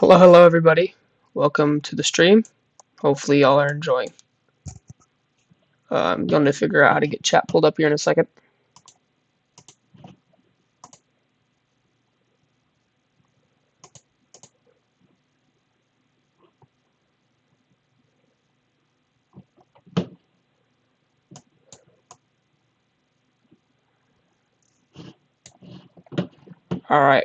Hello everybody. Welcome to the stream. Hopefully y'all are enjoying. I'm going to figure out how to get chat pulled up here in a second. All right.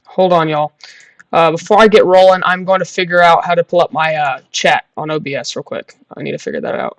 Hold on, y'all. Before I get rolling, I'm going to figure out how to pull up my chat on OBS real quick. I need to figure that out.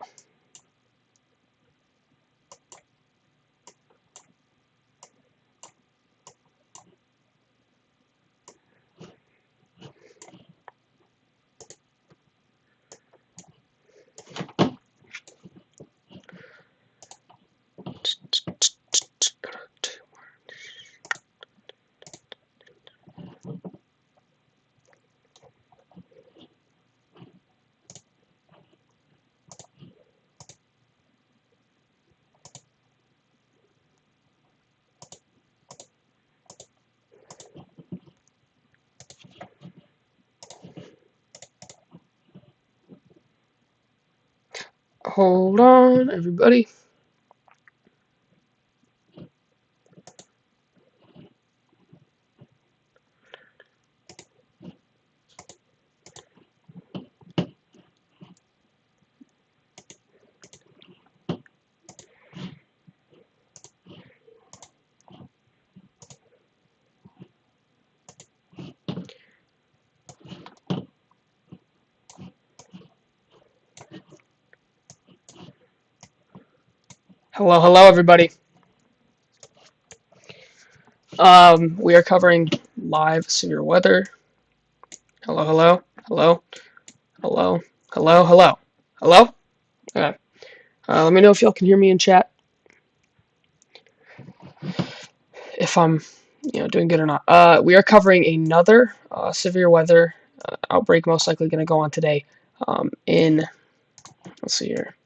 Hold on, everybody. Hello everybody. We are covering live severe weather. Hello. Hello. Okay. Let me know if y'all can hear me in chat. If I'm, doing good or not. We are covering another severe weather outbreak, most likely going to go on today. Let's see here,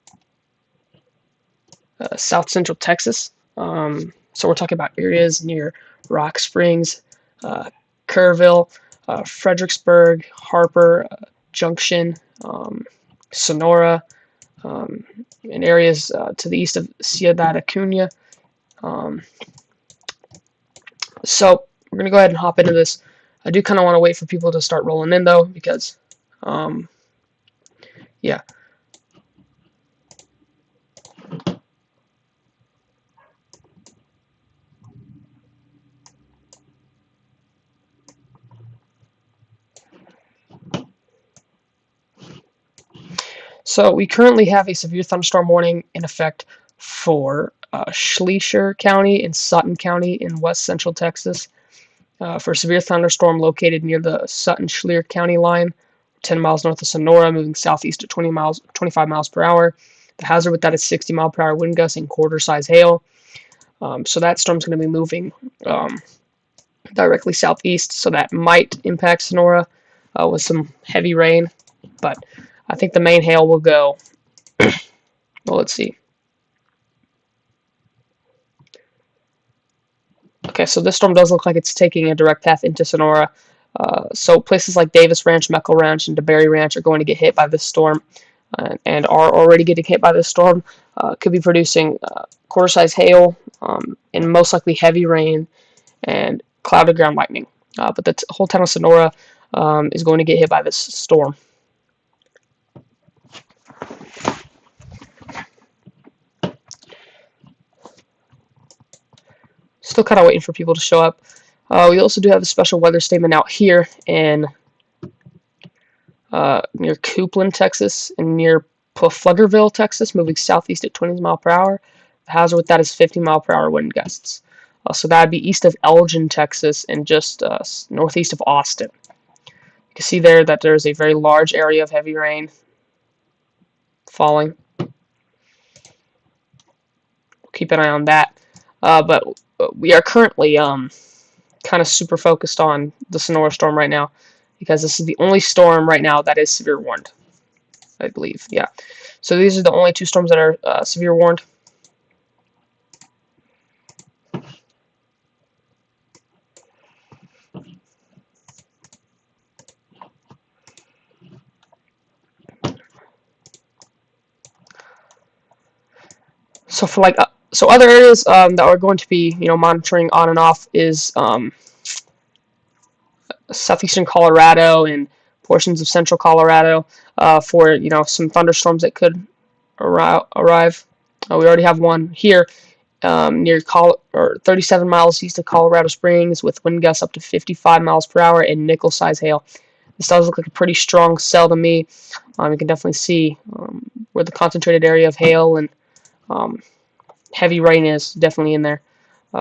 South Central Texas. So we're talking about areas near Rock Springs, Kerrville, Fredericksburg, Harper, Junction, Sonora, and areas to the east of Ciudad Acuña. So we're going to go ahead and hop into this. I do kind of want to wait for people to start rolling in, though, because, yeah. So we currently have a severe thunderstorm warning in effect for Schleicher County and Sutton County in west central Texas. For a severe thunderstorm located near the Sutton-Schleicher County line, 10 miles north of Sonora, moving southeast at 25 miles per hour. The hazard with that is 60 mile per hour wind gusts and quarter-size hail. So that storm's going to be moving directly southeast, so that might impact Sonora with some heavy rain. But I think the main hail will go. Well, let's see. Okay, so this storm does look like it's taking a direct path into Sonora. So places like Davis Ranch, Meckle Ranch, and DeBerry Ranch are going to get hit by this storm and are already getting hit by this storm. Could be producing quarter-size hail and most likely heavy rain and clouded ground lightning. But the whole town of Sonora is going to get hit by this storm. Still kind of waiting for people to show up. We also do have a special weather statement out here in near Coupland, Texas, and near Pflugerville, Texas, moving southeast at 20 miles per hour. The hazard with that is 50 mile per hour wind gusts. So that would be east of Elgin, Texas, and just northeast of Austin. You can see there that there's a very large area of heavy rain falling. Keep an eye on that. But we are currently kind of super focused on the Sonora storm right now, because this is the only storm right now that is severe warned, I believe. Yeah. So these are the only 2 storms that are severe warned. So for other areas that we're going to be monitoring on and off is southeastern Colorado and portions of central Colorado for some thunderstorms that could arrive. We already have one here near 37 miles east of Colorado Springs with wind gusts up to 55 miles per hour and nickel-size hail. This does look like a pretty strong cell to me. You can definitely see where the concentrated area of hail and heavy rain is definitely in there.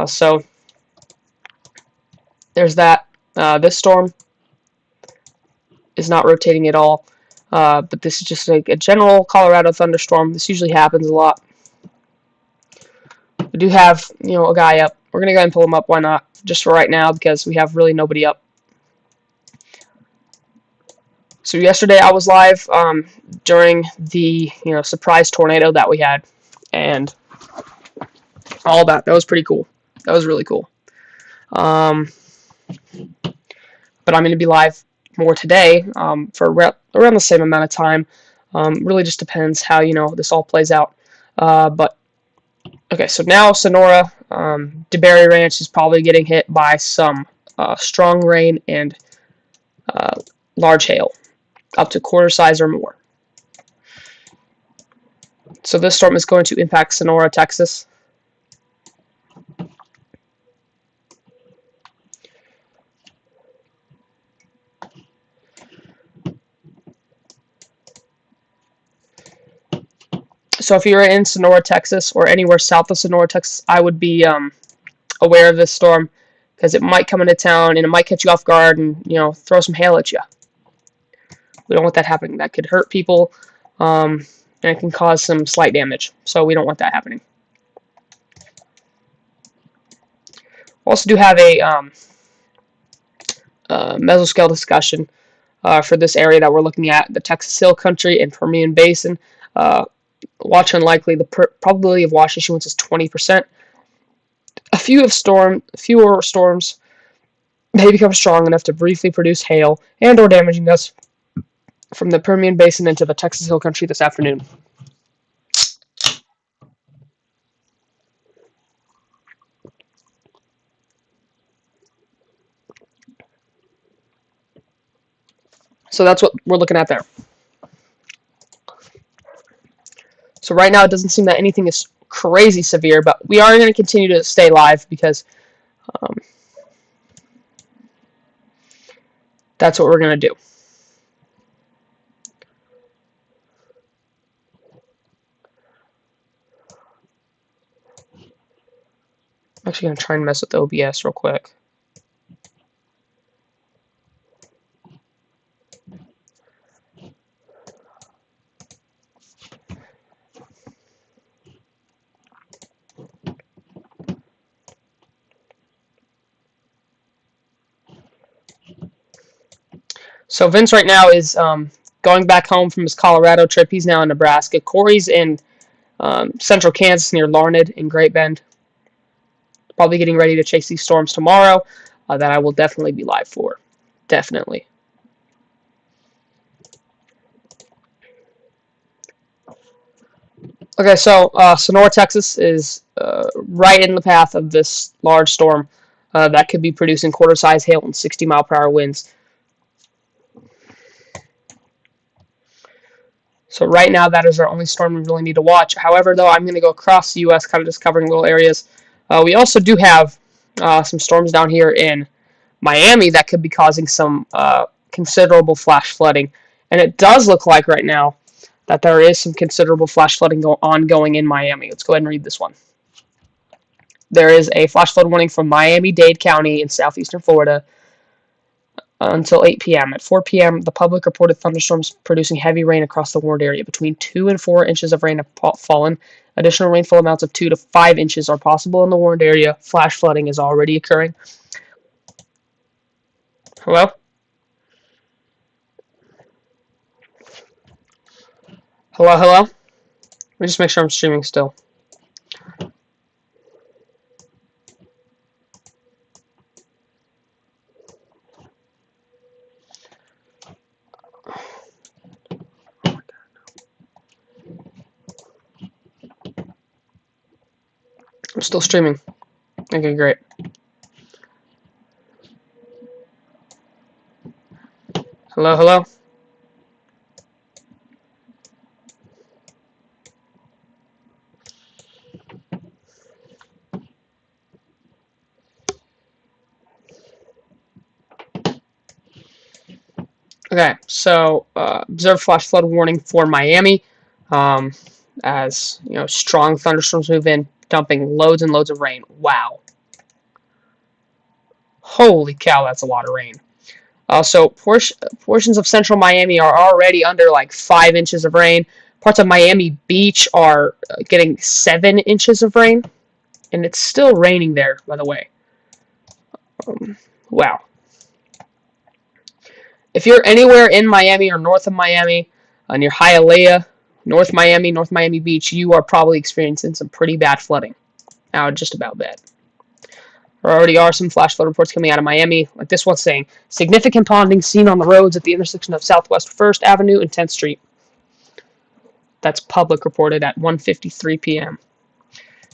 So there's that. This storm is not rotating at all, but this is just like a general Colorado thunderstorm. This usually happens a lot. We do have a guy up. We're gonna go ahead and pull him up. Why not? Just for right now, because we have really nobody up. So yesterday I was live during the surprise tornado that we had, and all that. That was pretty cool. That was really cool. But I'm going to be live more today for around the same amount of time. Really just depends how this all plays out. But okay, so now Sonora, DeBerry Ranch is probably getting hit by some strong rain and large hail, up to quarter size or more. So this storm is going to impact Sonora, Texas. So if you're in Sonora, Texas, or anywhere south of Sonora, Texas, I would be aware of this storm, because it might come into town and it might catch you off guard and throw some hail at you. We don't want that happening. That could hurt people, and it can cause some slight damage. So we don't want that happening. We also do have a mesoscale discussion for this area that we're looking at, the Texas Hill Country and Permian Basin. Watch unlikely. The probability of wash issuance is 20%. Fewer storms may become strong enough to briefly produce hail and/or damaging us from the Permian Basin into the Texas Hill Country this afternoon. So that's what we're looking at there. So right now it doesn't seem that anything is crazy severe, but we are going to continue to stay live because that's what we're going to do. I'm actually going to try and mess with the OBS real quick. So Vince right now is going back home from his Colorado trip. He's now in Nebraska. Corey's in central Kansas near Larned in Great Bend. Probably getting ready to chase these storms tomorrow that I will definitely be live for. Definitely. Okay, so Sonora, Texas is right in the path of this large storm that could be producing quarter-size hail and 60-mile-per-hour winds. So right now, that is our only storm we really need to watch. However, though, I'm going to go across the U.S., kind of just covering little areas. We also do have some storms down here in Miami that could be causing some considerable flash flooding. And it does look like right now that there is some considerable flash flooding ongoing in Miami. Let's go ahead and read this one. there is a flash flood warning for Miami-Dade County in southeastern Florida until 8 p.m. At 4 p.m., the public reported thunderstorms producing heavy rain across the warned area. Between 2 and 4 inches of rain have fallen. Additional rainfall amounts of 2 to 5 inches are possible in the warned area. Flash flooding is already occurring. Hello? Hello, hello? Let me just make sure I'm streaming still. I'm still streaming. Okay, great. Hello, hello? Okay, so observed flash flood warning for Miami, as you know, strong thunderstorms move in, dumping loads and loads of rain. Wow, holy cow, that's a lot of rain. So portions of central Miami are already under like 5 inches of rain. Parts of Miami Beach are getting 7 inches of rain, and it's still raining there, by the way. Wow. If you're anywhere in Miami or north of Miami, near Hialeah, North Miami Beach, you are probably experiencing some pretty bad flooding. Now, just about bad. There already are some flash flood reports coming out of Miami, like this one saying, significant ponding seen on the roads at the intersection of Southwest 1st Avenue and 10th Street. That's public reported at 1:53 p.m.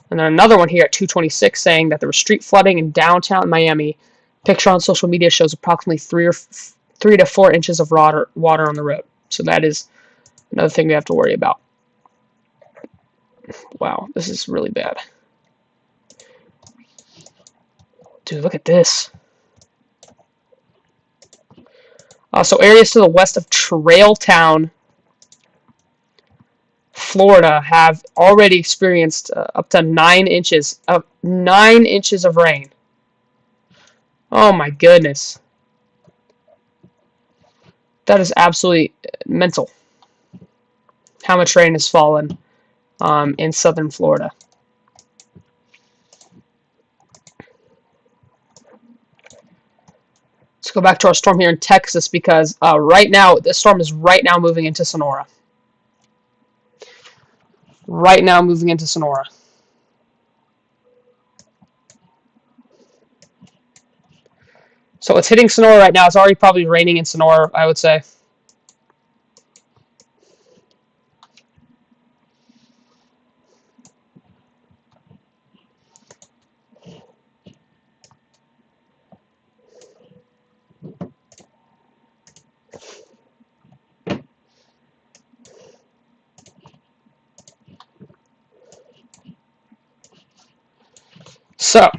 And then another one here at 2:26 saying that there was street flooding in downtown Miami. Picture on social media shows approximately 3 to 4 inches of water on the road. So that is another thing we have to worry about. Wow, this is really bad. Dude, look at this. So areas to the west of Trailtown, Florida, have already experienced up to 9 inches of rain. Oh my goodness. That is absolutely mental. How much rain has fallen in southern Florida. Let's go back to our storm here in Texas because right now, this storm is right now moving into Sonora. Right now moving into Sonora. So it's hitting Sonora right now. It's already probably raining in Sonora, I would say. So,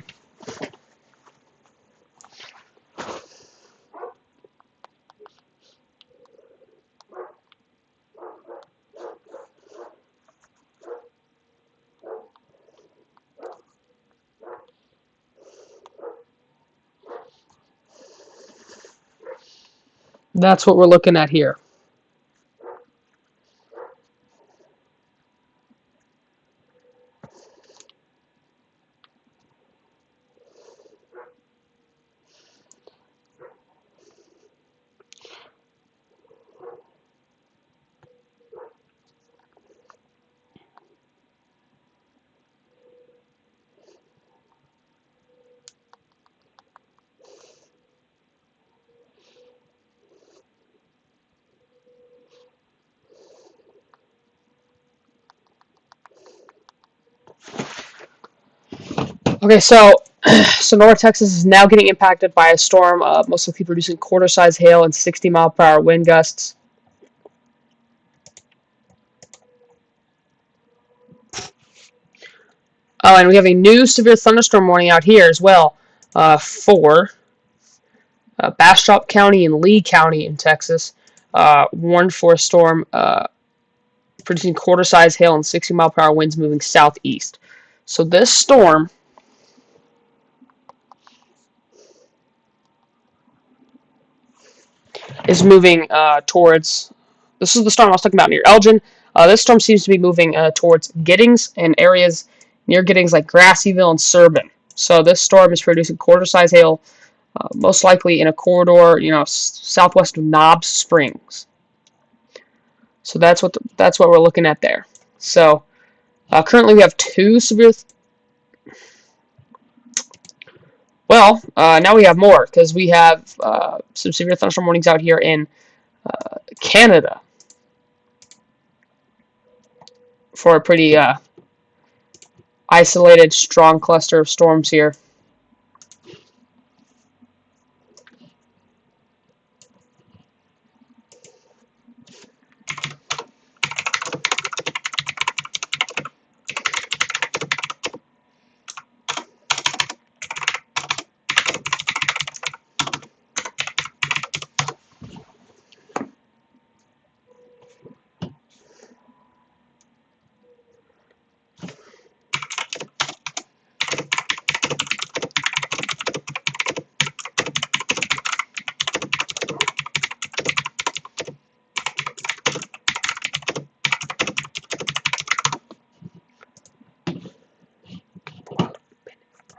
that's what we're looking at here. Okay, so Sonora, Texas is now getting impacted by a storm, most likely producing quarter-size hail and 60-mile-per-hour wind gusts. Oh, and we have a new severe thunderstorm warning out here as well for Bastrop County and Lee County in Texas. Warned for a storm producing quarter-size hail and 60-mile-per-hour winds moving southeast. So this storm is moving towards. This is the storm I was talking about near Elgin. This storm seems to be moving towards Giddings and areas near Giddings like Grassyville and Surbin. So this storm is producing quarter-size hail, most likely in a corridor, southwest of Knobs Springs. So that's what we're looking at there. So currently we have two severe. Now we have more because we have some severe thunderstorm warnings out here in Canada for a pretty isolated, strong cluster of storms here.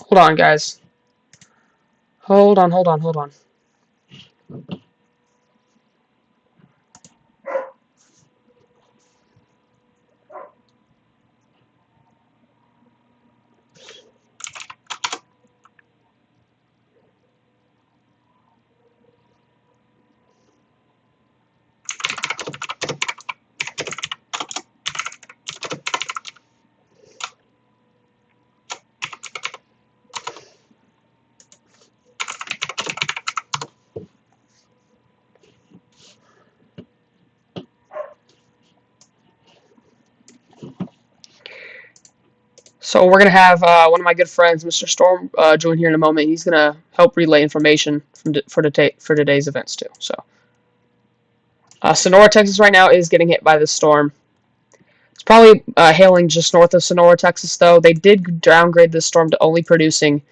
Hold on, guys. Hold on. So we're gonna have one of my good friends, Mr. Storm, join here in a moment. He's gonna help relay information for today's events too. So, Sonora, Texas, right now is getting hit by this storm. It's probably hailing just north of Sonora, Texas, though. They did downgrade this storm to only producing.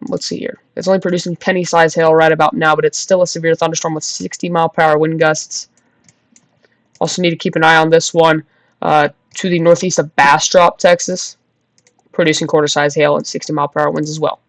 Let's see here. It's only producing penny-sized hail right about now, but it's still a severe thunderstorm with 60-mile-per-hour wind gusts. Also need to keep an eye on this one to the northeast of Bastrop, Texas, producing quarter-size hail and 60-mile-per-hour winds as well.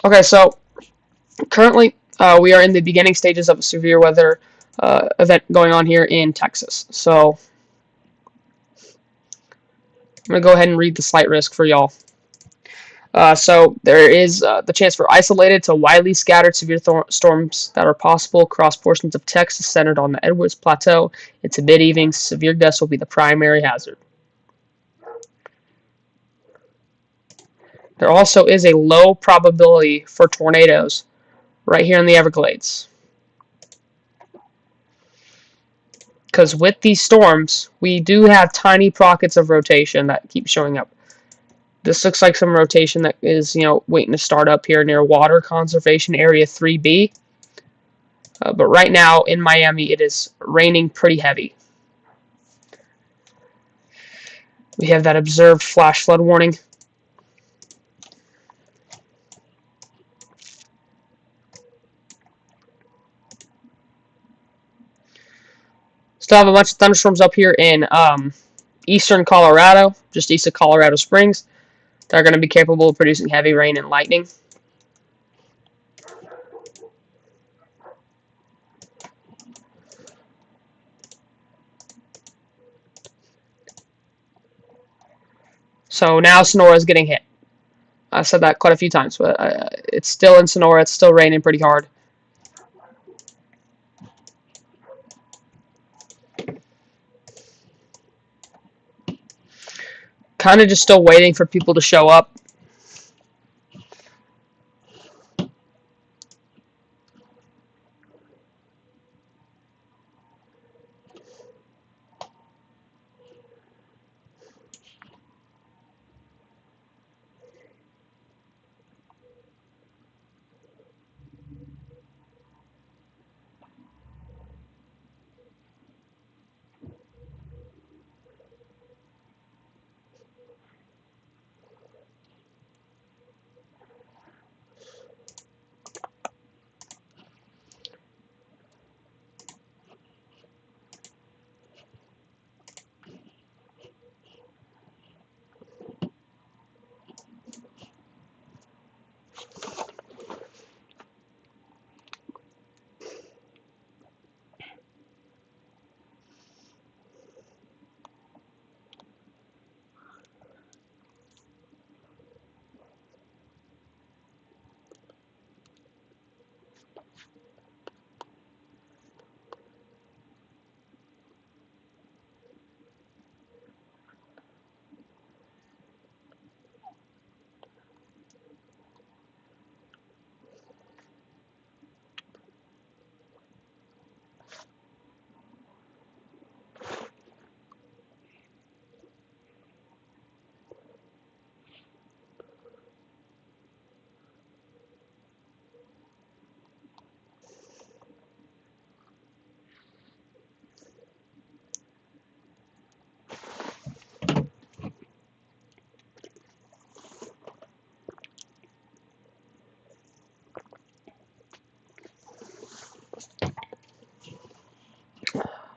Okay, so currently we are in the beginning stages of a severe weather event going on here in Texas. So I'm going to go ahead and read the slight risk for y'all. So there is the chance for isolated to widely scattered severe storms that are possible across portions of Texas centered on the Edwards Plateau. Into mid-evening, severe gusts will be the primary hazard. There also is a low probability for tornadoes right here in the Everglades. Because with these storms, we do have tiny pockets of rotation that keep showing up. This looks like some rotation that is, waiting to start up here near Water Conservation Area 3B. But right now in Miami, it is raining pretty heavy. We have that observed flash flood warning. Still have a bunch of thunderstorms up here in eastern Colorado, just east of Colorado Springs. They're going to be capable of producing heavy rain and lightning. So now Sonora is getting hit. I've said that quite a few times, but it's still in Sonora. It's still raining pretty hard. Kind of just still waiting for people to show up.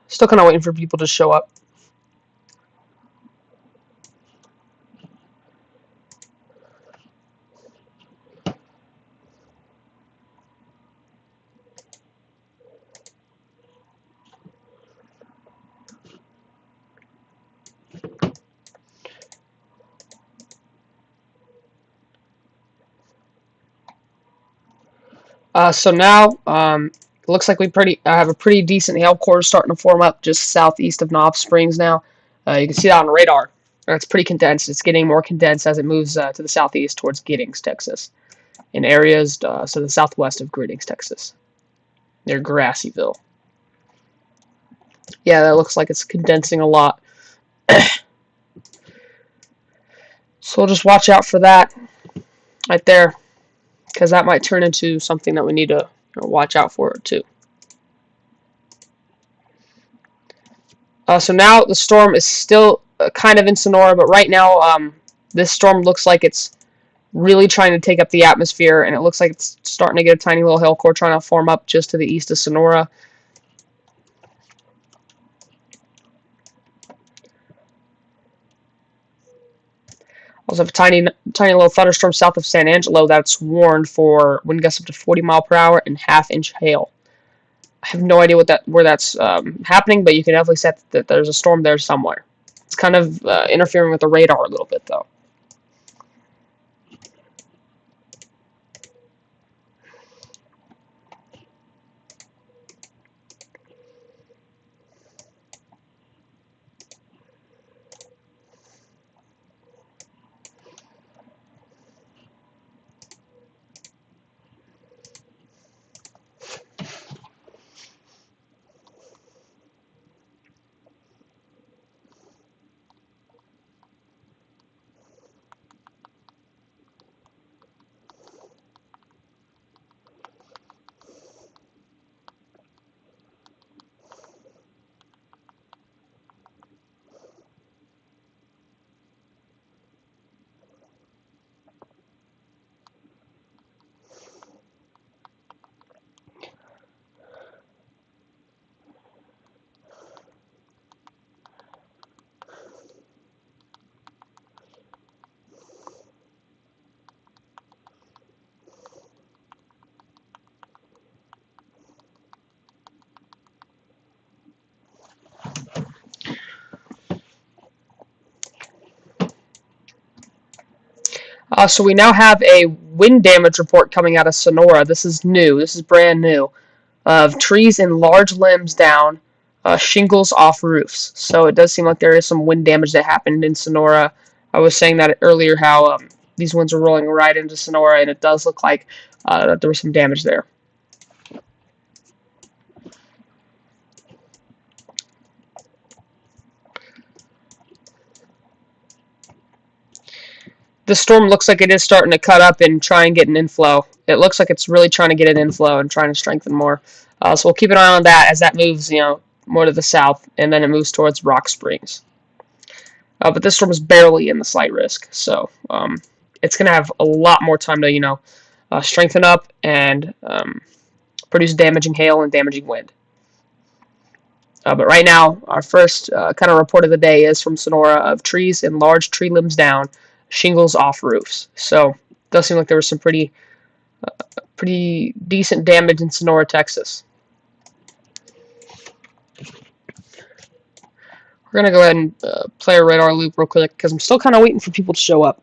Still kind of waiting for people to show up. So now, it looks like I have a pretty decent hail core starting to form up just southeast of Knob Springs now. You can see that on radar. It's pretty condensed. It's getting more condensed as it moves to the southeast towards Giddings, Texas, in areas to the southwest of Giddings, Texas, near Grassyville. Yeah, that looks like it's condensing a lot. So we'll just watch out for that right there, because that might turn into something that we need to watch out for too. So now the storm is still kind of in Sonora, but right now this storm looks like it's really trying to take up the atmosphere, and it looks like it's starting to get a tiny little hail core trying to form up just to the east of Sonora. Also have a tiny little thunderstorm south of San Angelo that's warned for wind gusts up to 40 mile per hour and half-inch hail. I have no idea where that's happening, but you can definitely set that there's a storm there somewhere. It's kind of interfering with the radar a little bit, though. So we now have a wind damage report coming out of Sonora. This is new. This is brand new. Of trees and large limbs down, shingles off roofs. So it does seem like there is some wind damage that happened in Sonora I was saying that earlier how these winds are rolling right into Sonora, and it does look like that there was some damage there. This storm looks like it is starting to cut up and try and get an inflow. It looks like it's really trying to get an inflow and trying to strengthen more. So we'll keep an eye on that as that moves, more to the south, and then it moves towards Rock Springs. But this storm is barely in the slight risk, so it's going to have a lot more time to, strengthen up and produce damaging hail and damaging wind. But right now, our first kind of report of the day is from Sonora of trees and large tree limbs down, shingles off roofs. So it does seem like there was some pretty decent damage in Sonora, Texas. We're going to go ahead and play a radar loop real quick because I'm still kind of waiting for people to show up.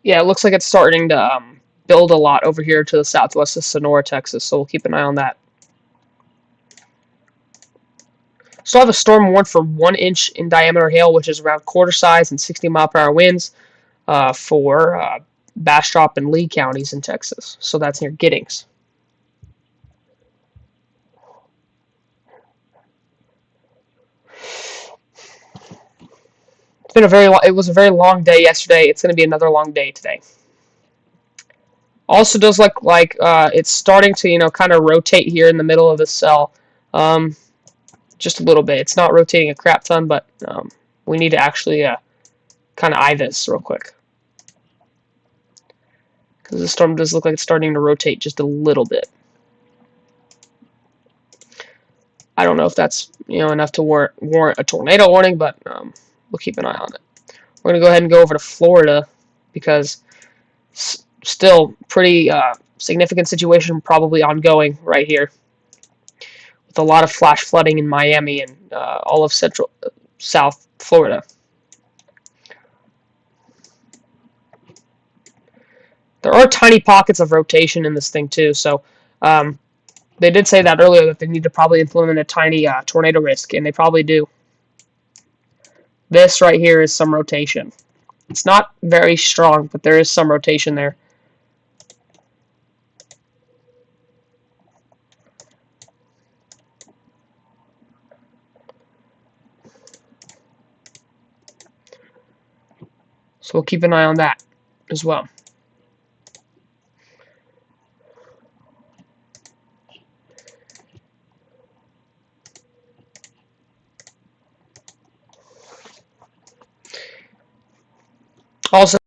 Yeah, it looks like it's starting to build a lot over here to the southwest of Sonora, Texas, so we'll keep an eye on that. Still have a storm warned for 1 inch in diameter hail, which is around quarter size and 60-mile-per-hour winds for Bastrop and Lee counties in Texas. So that's near Giddings. It was a very long day yesterday. It's going to be another long day today. Also does look like it's starting to kind of rotate here in the middle of the cell, just a little bit. It's not rotating a crap ton, but we need to actually kind of eye this real quick because the storm does look like it's starting to rotate just a little bit. I don't know if that's enough to warrant a tornado warning, but we'll keep an eye on it. We're gonna go ahead and go over to Florida because still pretty significant situation probably ongoing right here with a lot of flash flooding in Miami and all of South Florida. There are tiny pockets of rotation in this thing too, so they did say that earlier that they need to probably implement a tiny tornado risk, and they probably do. This right here is some rotation. It's not very strong, but there is some rotation there. So we'll keep an eye on that as well. Also,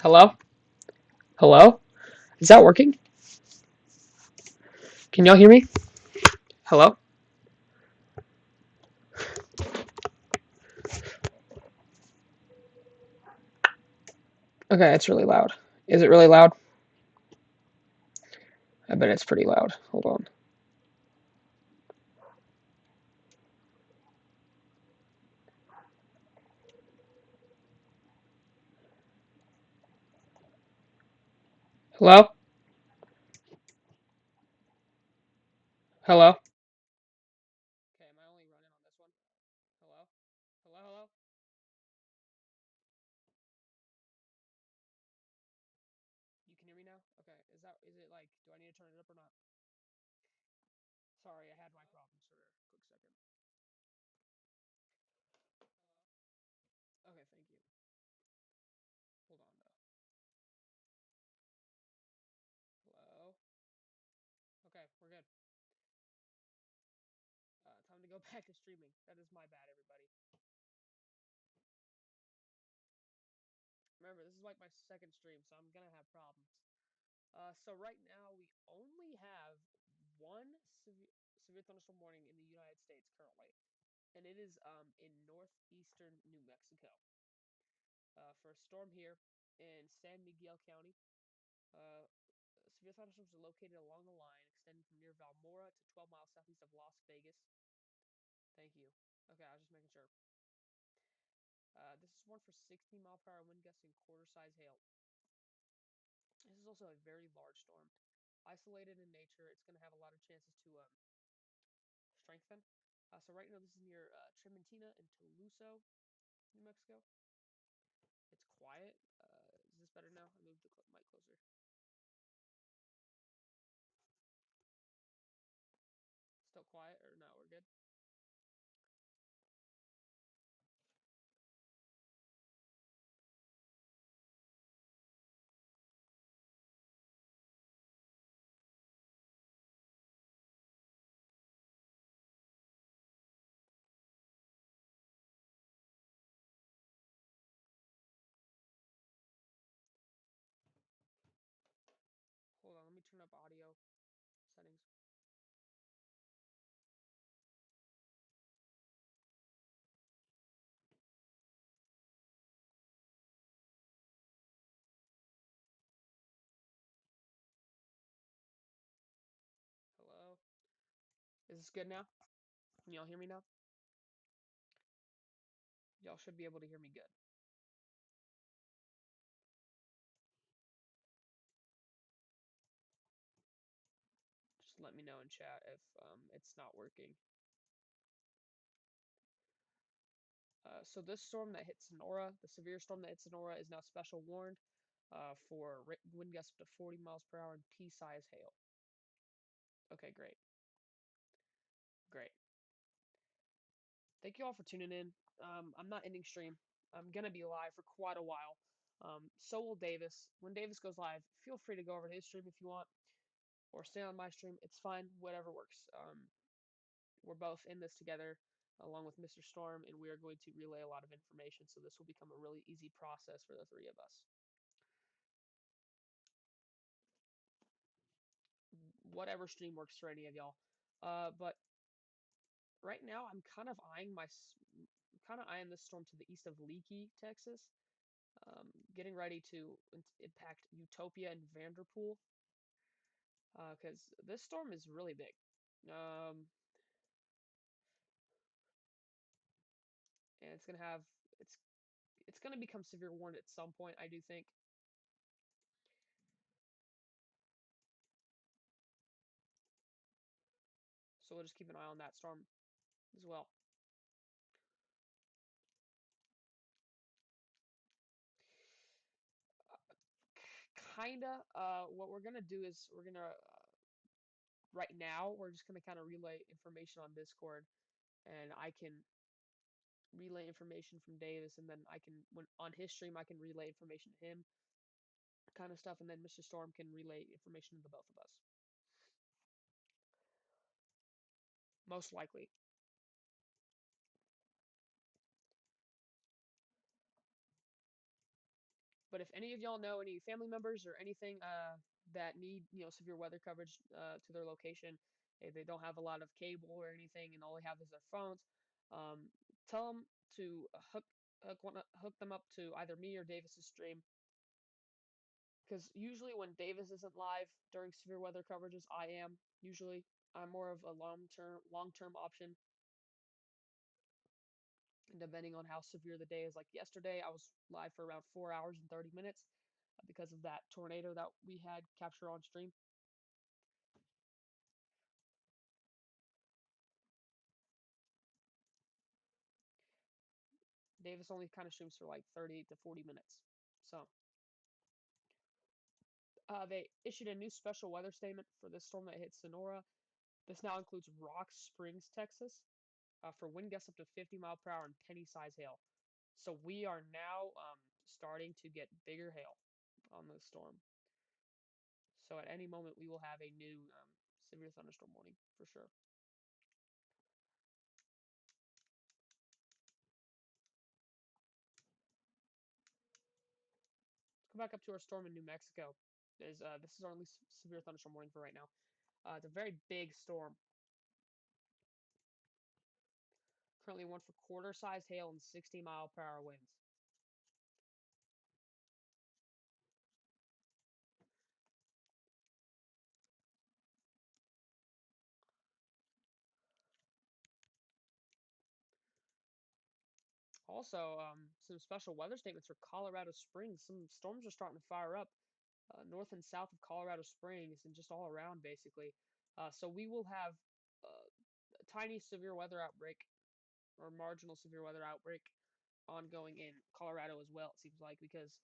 Hello? Hello? Is that working? Can y'all hear me? Hello? Okay, it's really loud. Is it really loud? I bet it's pretty loud. Hold on. Hello? Hello? Okay, am I only running on this one? Hello? Hello? Hello? You can hear me now? Okay. Is it like, do I need to turn it up or not? Sorry, I had my problems for a quick second. Okay, thank you. Hold on though. Hello? Okay, we're good. Time to go back to streaming. That is my bad, everybody. Remember, this is like my second stream, so I'm gonna have problems. So right now we only have one severe thunderstorm warning in the United States currently, and it is in northeastern New Mexico for a storm here in San Miguel County. Uh, Severe thunderstorms are located along the line extending from near Valmora to 12 miles southeast of Las Vegas. Thank you. Okay, I was just making sure. This is warned for 60-mile-per-hour wind gusts and quarter-size hail. This is also a very large storm. Isolated in nature, it's going to have a lot of chances to strengthen. So right now, this is near Trementina and Toluso, New Mexico. It's quiet. Is this better now? I moved the mic closer. Still quiet, or no? We're good. Hold on, let me turn up audio settings. Hello. Is this good now? Can y'all hear me now? Y'all should be able to hear me good. Just let me know in chat if it's not working. So this storm that hit Sonora, the severe storm that hit Sonora, is now special warned for wind gusts up to 40 miles per hour and pea-sized hail. Okay, great. Great. Thank you all for tuning in. I'm not ending stream. I'm gonna be live for quite a while. So will Davis. When Davis goes live, feel free to go over to his stream if you want, or stay on my stream. It's fine, whatever works. We're both in this together, along with Mr. Storm, and we are going to relay a lot of information. So this will become a really easy process for the three of us. Whatever stream works for any of y'all. But right now, I'm kind of eyeing this storm to the east of Leakey, Texas. Getting ready to impact Utopia and Vanderpool, because this storm is really big. And it's it's gonna become severe warned at some point, I do think. So we'll just keep an eye on that storm as well. Kinda. What we're gonna do is right now we're just gonna kind of relay information on Discord, and I can relay information from Davis, and then I can when on his stream I can relay information to him, kind of stuff, and then Mr. Storm can relay information to the both of us. Most likely. But if any of y'all know any family members or anything that need severe weather coverage to their location, if they don't have a lot of cable or anything, and all they have is their phones, um, tell them to hook them up to either me or Davis's stream. Because usually when Davis isn't live during severe weather coverages, I am. Usually, I'm more of a long-term option, and depending on how severe the day is. Like yesterday, I was live for around 4 hours and 30 minutes because of that tornado that we had capture on stream. Davis only kind of streams for like 30 to 40 minutes. So they issued a new special weather statement for this storm that hit Sonora. This now includes Rock Springs, Texas, for wind gusts up to 50 mile per hour and penny-size hail. So we are now starting to get bigger hail on the storm. So at any moment we will have a new severe thunderstorm warning for sure. Let's go back up to our storm in New Mexico. This is our only severe thunderstorm warning for right now. It's a very big storm. Currently one for quarter-sized hail and 60 mile per hour winds. Also, some special weather statements for Colorado Springs. Some storms are starting to fire up north and south of Colorado Springs and just all around, basically. So we will have a tiny severe weather outbreak or marginal severe weather outbreak ongoing in Colorado as well, it seems like, because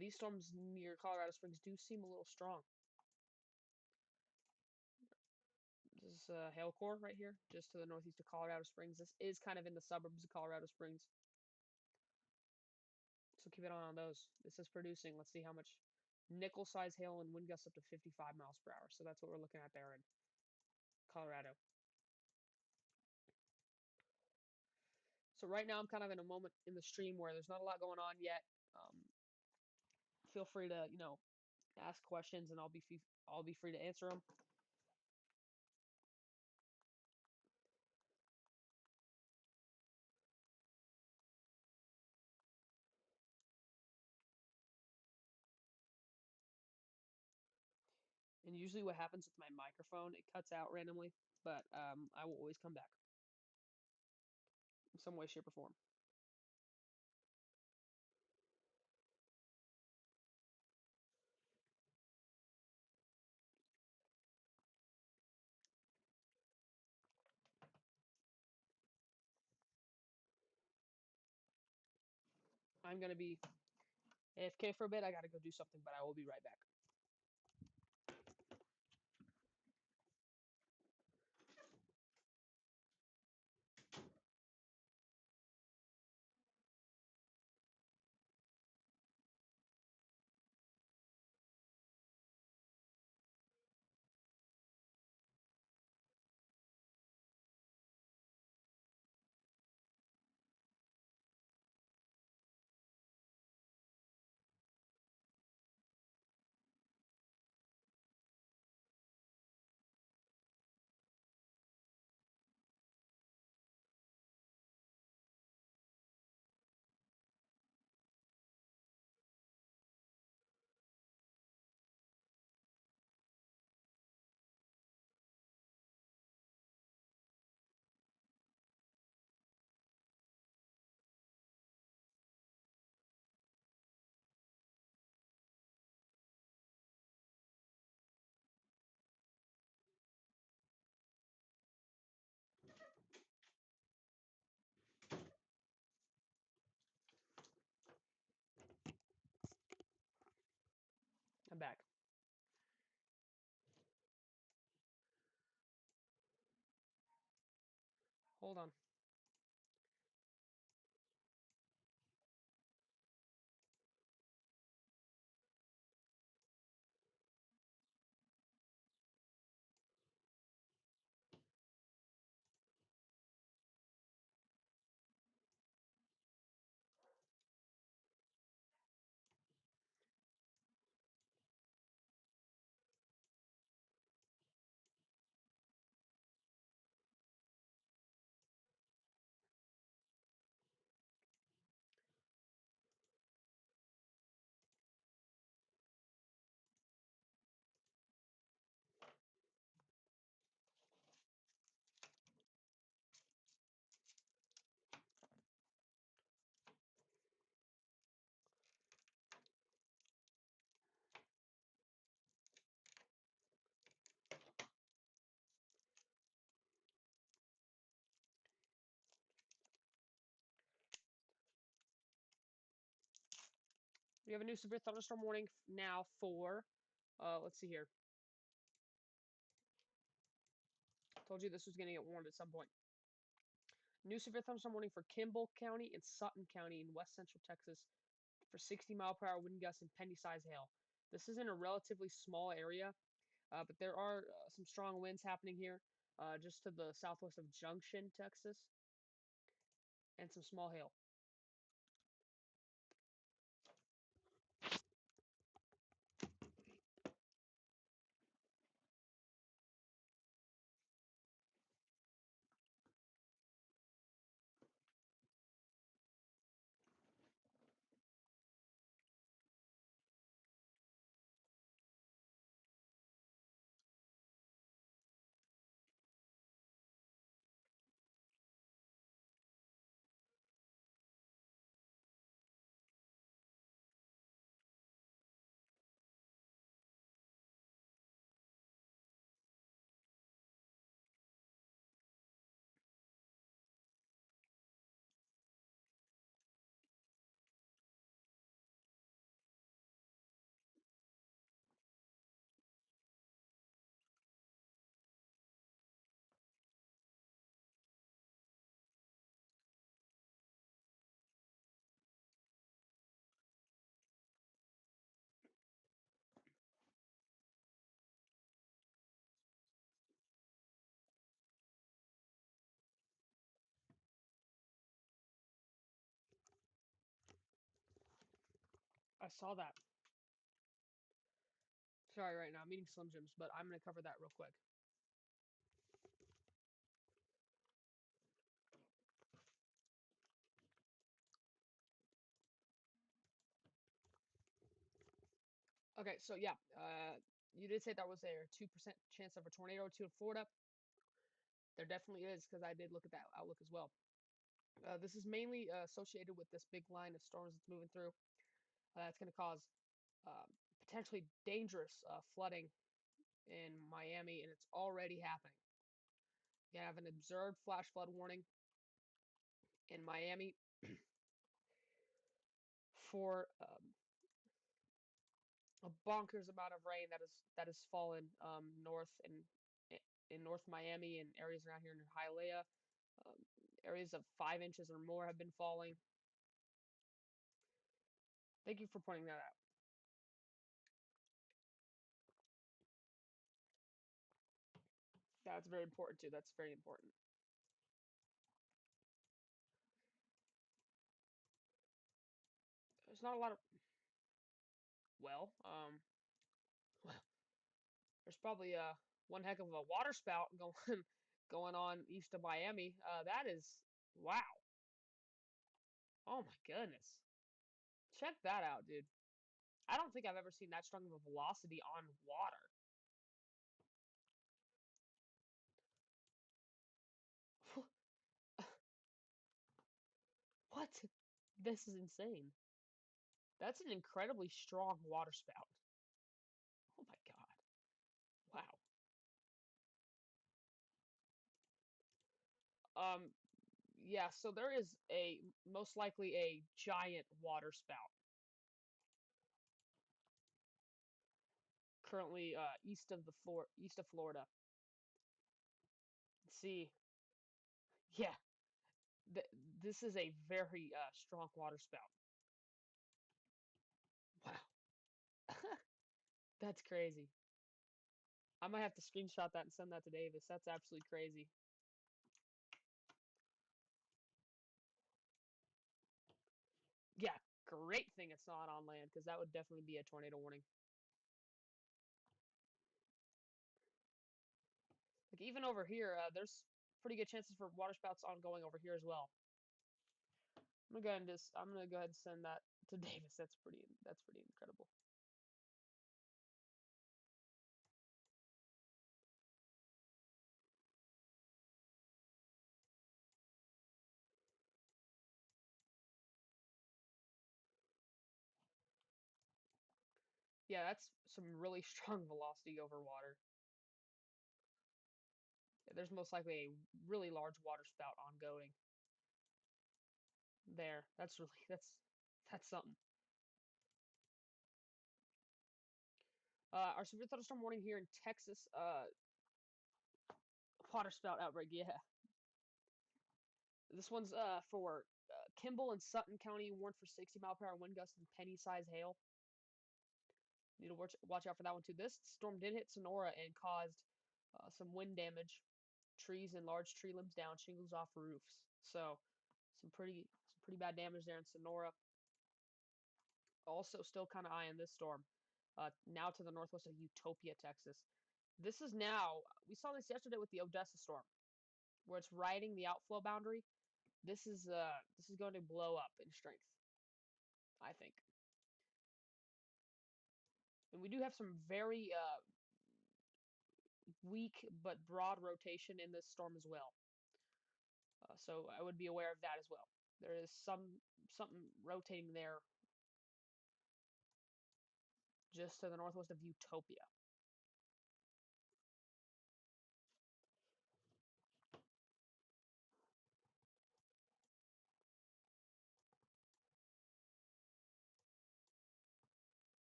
these storms near Colorado Springs do seem a little strong. This is hail core right here, just to the northeast of Colorado Springs. This is kind of in the suburbs of Colorado Springs. So keep an eye on those. This is producing, let's see how much nickel-size hail and wind gusts up to 55 miles per hour. So that's what we're looking at there in Colorado. So right now I'm kind of in a moment in the stream where there's not a lot going on yet. Feel free to, ask questions and I'll be free to answer them. And usually what happens with my microphone, it cuts out randomly, but I will always come back in some way, shape, or form. I'm going to be AFK for a bit. I got to go do something, but I will be right back. I'm back. Hold on. We have a new severe thunderstorm warning now for, let's see here. Told you this was going to get warned at some point. New severe thunderstorm warning for Kimball County and Sutton County in west central Texas for 60-mile-per-hour wind gusts and penny-size hail. This is in a relatively small area, but there are some strong winds happening here just to the southwest of Junction, Texas, and some small hail. I saw that. Sorry, right now I'm eating Slim Jims, but I'm going to cover that real quick. Okay, so yeah, you did say that was a 2% chance of a tornado or two in Florida. There definitely is, because I did look at that outlook as well. This is mainly associated with this big line of storms that's moving through. It's going to cause potentially dangerous flooding in Miami, and it's already happening. You have an observed flash flood warning in Miami for a bonkers amount of rain that has fallen north and in North Miami and areas around here in Hialeah. Um, Areas of 5 inches or more have been falling. Thank you for pointing that out. That's very important too. That's very important. There's not a lot of well, there's probably one heck of a water spout going going on east of Miami. That is wow. Oh my goodness. Check that out, dude. I don't think I've ever seen that strong of a velocity on water. What? This is insane. That's an incredibly strong water spout. Oh my God. Wow. Um, yeah, so there is a most likely a giant water spout currently east of Florida. Let's see. Yeah, this is a very strong water spout. Wow. That's crazy. I might have to screenshot that and send that to Davis. That's absolutely crazy. Yeah, great thing it's not on land because that would definitely be a tornado warning. Like even over here, there's pretty good chances for water spouts ongoing over here as well. I'm gonna go ahead and send that to Davis. That's pretty incredible. Yeah, that's some really strong velocity over water. Yeah, there's most likely a really large water spout ongoing there. That's something. Our severe thunderstorm warning here in Texas. Waterspout outbreak. Yeah, this one's for Kimball and Sutton County. Warned for 60-mile-per-hour wind gusts and penny-size hail. Need to watch out for that one too. This storm did hit Sonora and caused some wind damage, trees and large tree limbs down, shingles off roofs. So some pretty bad damage there in Sonora. Also, still kind of eyeing this storm. Now to the northwest of Utopia, Texas. This is now, we saw this yesterday with the Odessa storm, where it's riding the outflow boundary. This is going to blow up in strength, I think. And we do have some very weak but broad rotation in this storm as well. So I would be aware of that as well. There is something rotating there just to the northwest of Utopia.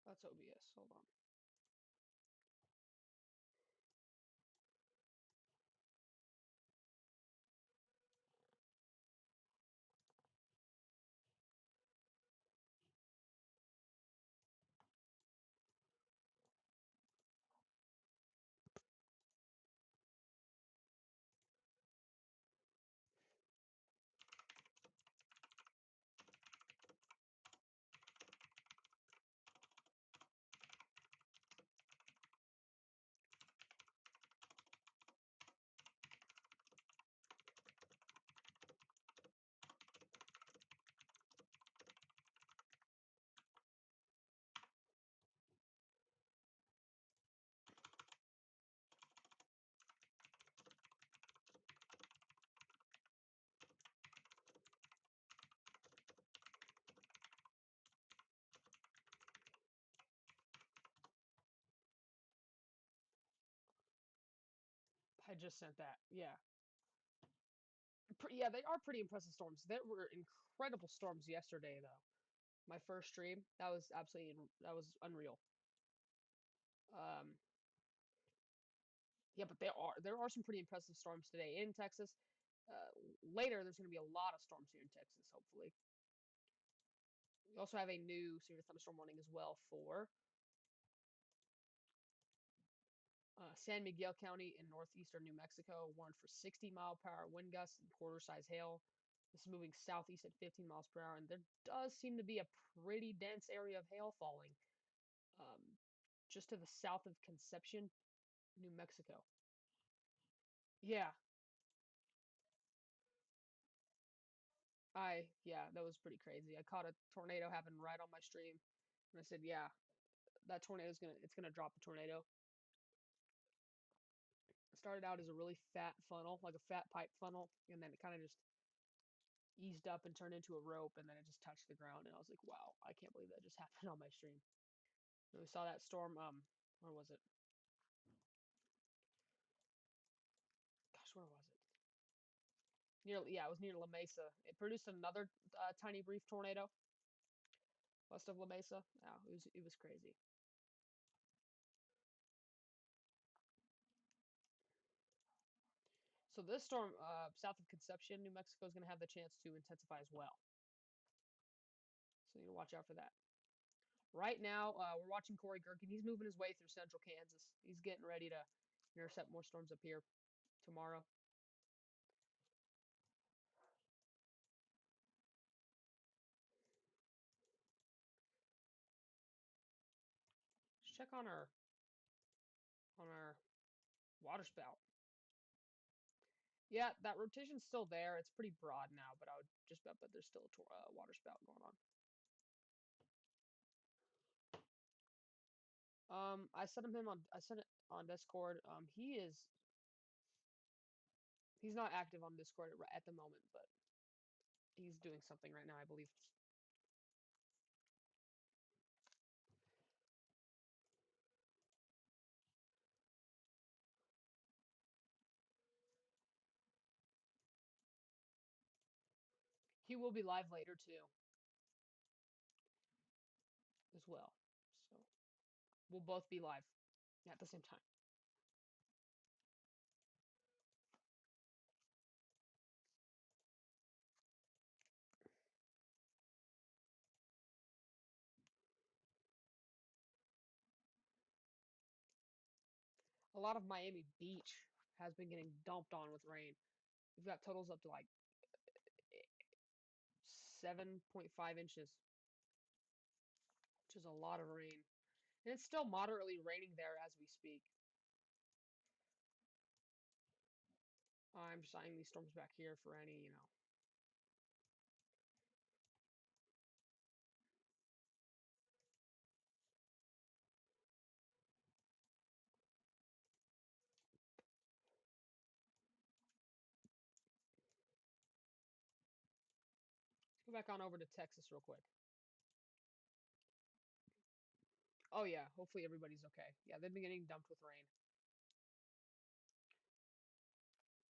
That's OBS. Hold on. I just sent that. Yeah. Yeah, they are pretty impressive storms. There were incredible storms yesterday, though. My first stream, that was unreal. Um, yeah, but there are some pretty impressive storms today in Texas. Uh, Later, there's going to be a lot of storms here in Texas, hopefully. We also have a new severe thunderstorm warning as well for San Miguel County in northeastern New Mexico, warned for 60-mile-per-hour wind gusts and quarter-size hail. This is moving southeast at 15 miles per hour, and there does seem to be a pretty dense area of hail falling um, just to the south of Conception, New Mexico. Yeah, yeah, that was pretty crazy. I caught a tornado happen right on my stream, and I said, yeah, that it's gonna drop a tornado. It started out as a really fat funnel, like a fat pipe funnel, and then it kind of just eased up and turned into a rope, and then it just touched the ground, and I was like, wow, I can't believe that just happened on my stream. And we saw that storm, where was it? Gosh, where was it? Yeah, it was near La Mesa. It produced another tiny brief tornado west of La Mesa. Yeah, it was crazy. So this storm south of Conception, New Mexico, is going to have the chance to intensify as well. So you need to watch out for that. Right now, we're watching Corey Gherkin. He's moving his way through central Kansas. He's getting ready to intercept more storms up here tomorrow. Let's check on our water spout. Yeah, that rotation's still there. It's pretty broad now, but I would just bet that there's still a water spout going on. I sent it on Discord. He's not active on Discord at the moment, but he's doing something right now, I believe. He will be live later too. as well. So we'll both be live at the same time. A lot of Miami Beach has been getting dumped on with rain. We've got totals up to like 7.5 inches, which is a lot of rain. And it's still moderately raining there as we speak. I'm just eyeing these storms back here for any, Let's go back on over to Texas real quick. Oh yeah, hopefully everybody's okay. Yeah, they've been getting dumped with rain.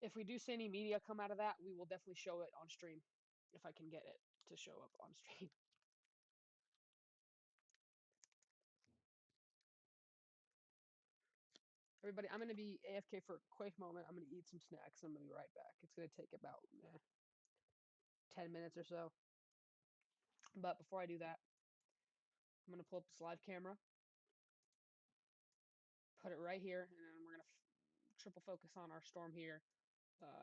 If we do see any media come out of that, we will definitely show it on stream if I can get it to show up on stream. Everybody, I'm going to be AFK for a quick moment. I'm going to eat some snacks. I'm going to be right back. It's going to take about 10 minutes or so. But before I do that, I'm going to pull up this live camera, put it right here, and then we're going to triple focus on our storm here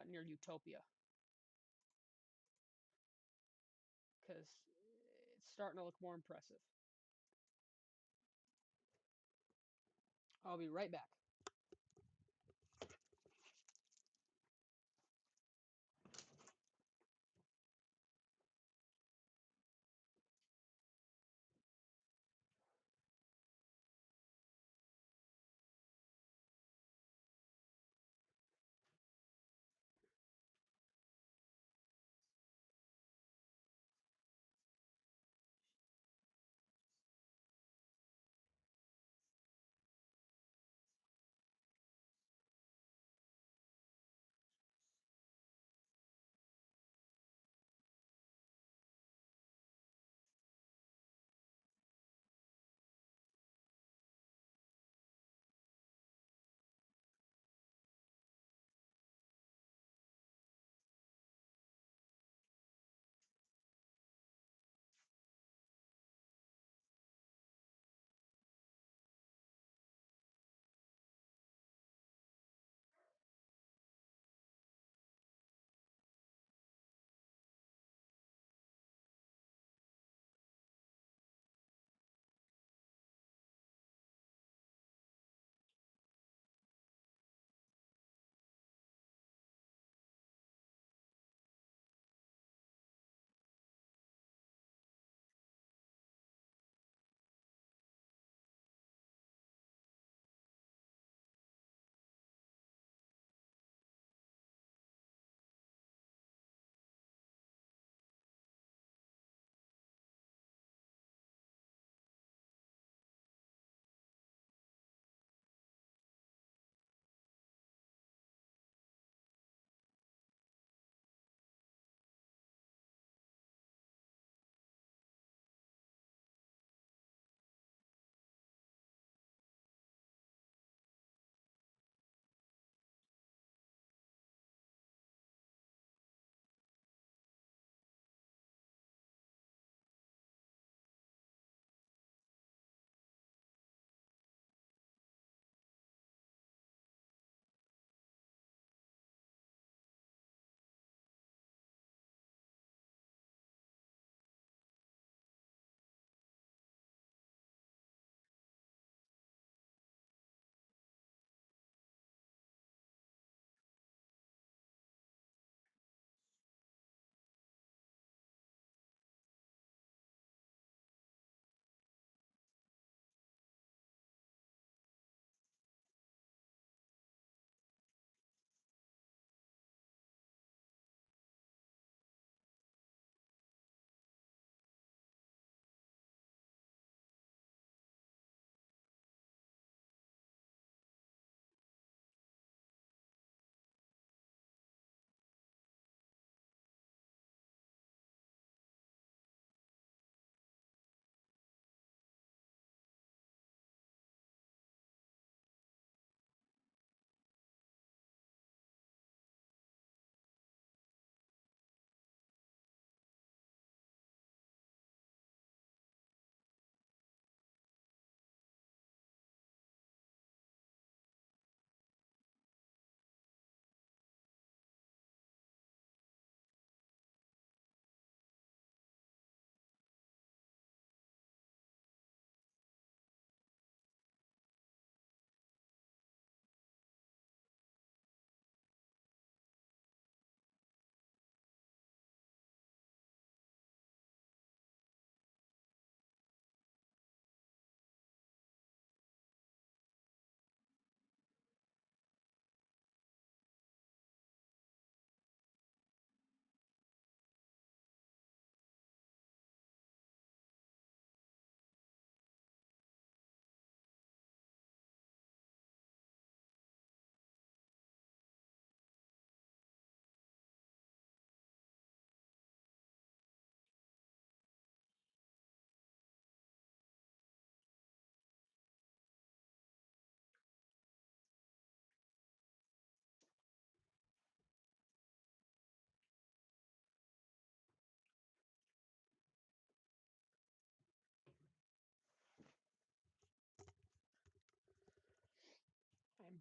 near Utopia. Because it's starting to look more impressive. I'll be right back.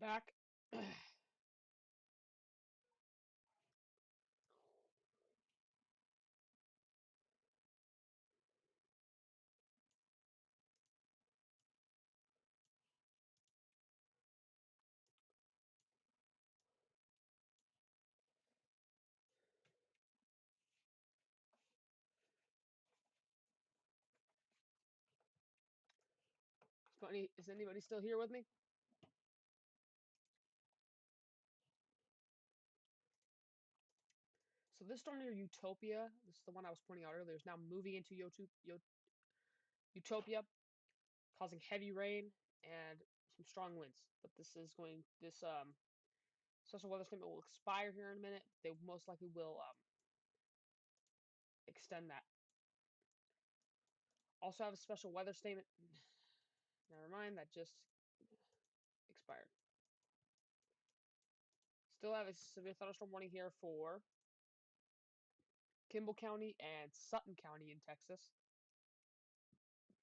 back. Is anybody still here with me? So this storm near Utopia, this is the one I was pointing out earlier, is now moving into Utopia, causing heavy rain and some strong winds. But this special weather statement will expire here in a minute. They most likely will extend that. Also have a special weather statement. Never mind, that just expired. Still have a severe thunderstorm warning here for Kimball County and Sutton County in Texas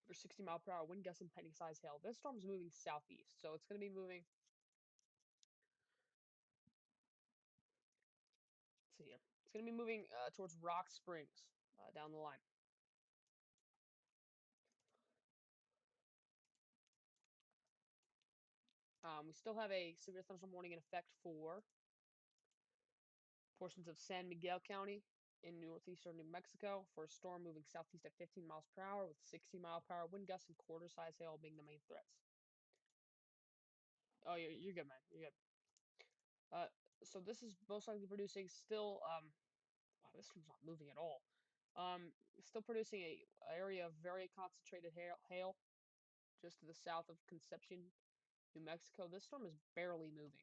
for 60-mile-per-hour wind gusts and penny-sized hail. This storm is moving southeast, so it's going to be moving. Let's see here. It's going to be moving towards Rock Springs down the line. We still have a severe thunderstorm warning in effect for portions of San Miguel County in northeastern New Mexico for a storm moving southeast at 15 miles per hour with 60-mile-per-hour wind gusts and quarter-size hail being the main threats. Oh, you're good, man. You're good. So this is most likely producing still. Wow, this one's not moving at all. Still producing a area of very concentrated hail just to the south of Conception, New Mexico. This storm is barely moving.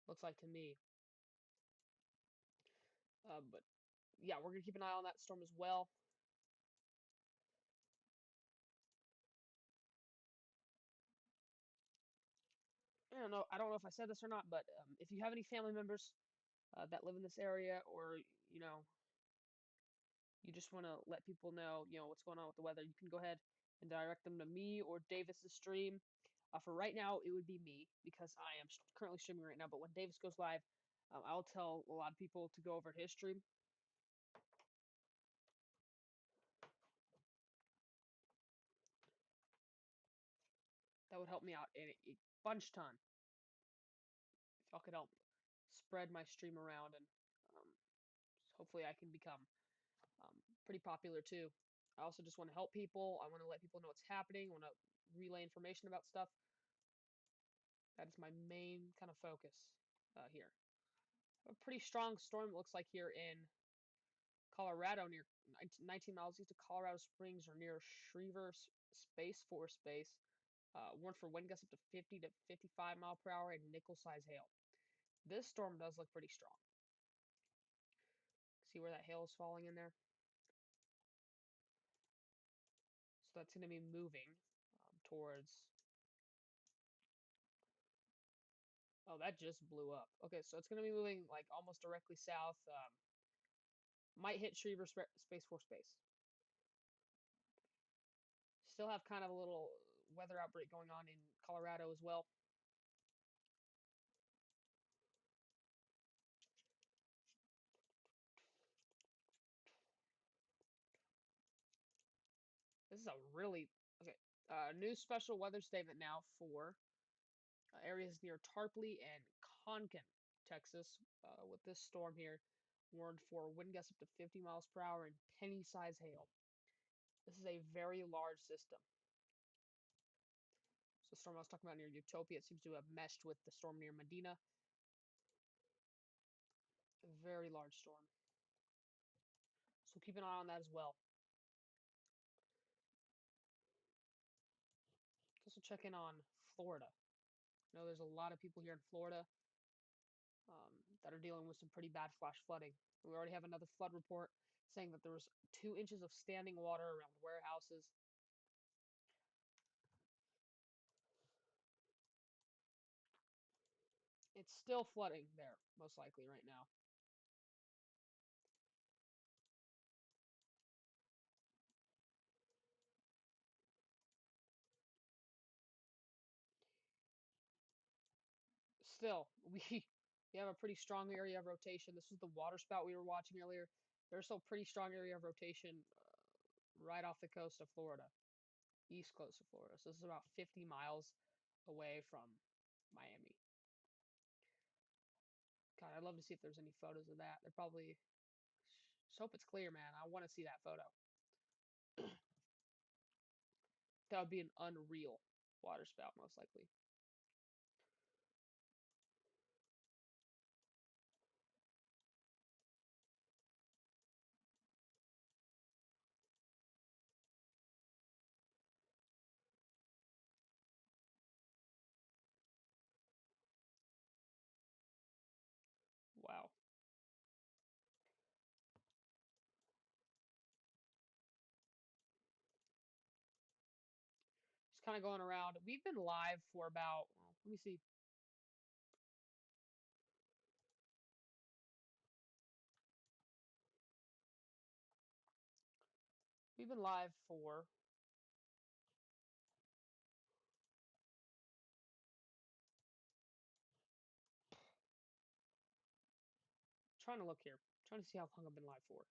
Looks like to me. But yeah, we're gonna keep an eye on that storm as well. I don't know if I said this or not, but if you have any family members that live in this area, or you just want to let people know, what's going on with the weather, you can go ahead and direct them to me or Davis's stream. For right now, it would be me because I am currently streaming right now. But when Davis goes live, I'll tell a lot of people to go over to his stream. That would help me out a bunch ton if y'all could help spread my stream around, and um, hopefully I can become pretty popular too. I also just want to help people. I want to let people know what's happening. I want to relay information about stuff. That is my main kind of focus here. A pretty strong storm, it looks like, here in Colorado, near 19 miles east of Colorado Springs, or near Schriever Space Force Base. Warned for wind gusts up to 50 to 55 mile per hour and nickel-size hail. This storm does look pretty strong. See where that hail is falling in there? So that's going to be moving towards. Oh, that just blew up. Okay, so it's going to be moving like almost directly south. Might hit Schriever Space Force Base. Still have kind of a little weather outbreak going on in Colorado as well. This is a really okay. New special weather statement now for areas near Tarpley and Conkin, Texas, with this storm here, warned for wind gusts up to 50 miles per hour and penny-size hail. This is a very large system. So the storm I was talking about near Utopia, it seems to have meshed with the storm near Medina. A very large storm. So keep an eye on that as well. Also check in on Florida. I know there's a lot of people here in Florida that are dealing with some pretty bad flash flooding. We already have another flood report saying that there was 2 inches of standing water around warehouses. It's still flooding there, most likely right now. still, we have a pretty strong area of rotation. This was the water spout we were watching earlier. There's still a pretty strong area of rotation right off the coast of Florida, east coast of Florida. So this is about 50 miles away from Miami. God, I'd love to see if there's any photos of that. They're probably, just hope it's clear, man. I want to see that photo. That would be an unreal water spout, most likely. Wow. Just kind of going around. We've been live for about, well, let me see. We've been live for, trying to look here, trying to see how long I've been live for.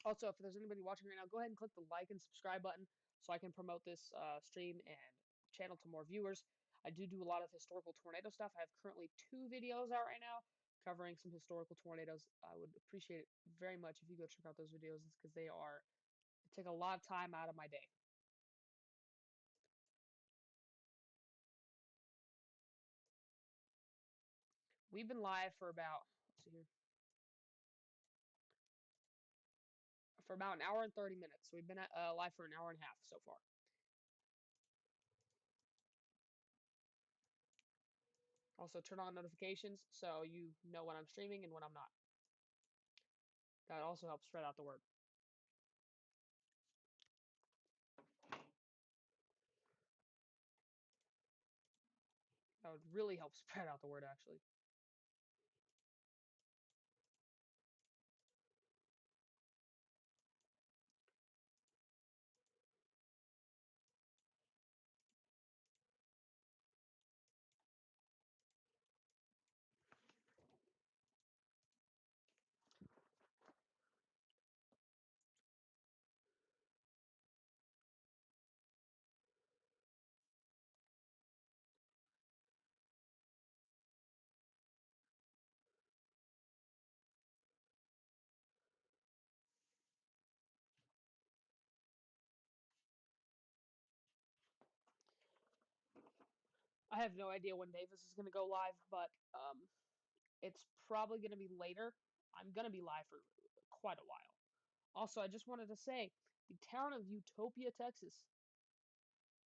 Also, if there's anybody watching right now, go ahead and click the like and subscribe button so I can promote this stream and channel to more viewers. I do a lot of historical tornado stuff. I have currently 2 videos out right now covering some historical tornadoes. I would appreciate it very much if you go check out those videos because they take a lot of time out of my day. We've been live for about, let's see here, for about an hour and 30 minutes. So we've been live for an hour and a half so far. Also, turn on notifications so you know when I'm streaming and when I'm not. That also helps spread out the word. That would really help spread out the word, actually. I have no idea when Davis is going to go live, but it's probably going to be later. I'm going to be live for quite a while. Also, I just wanted to say the town of Utopia, Texas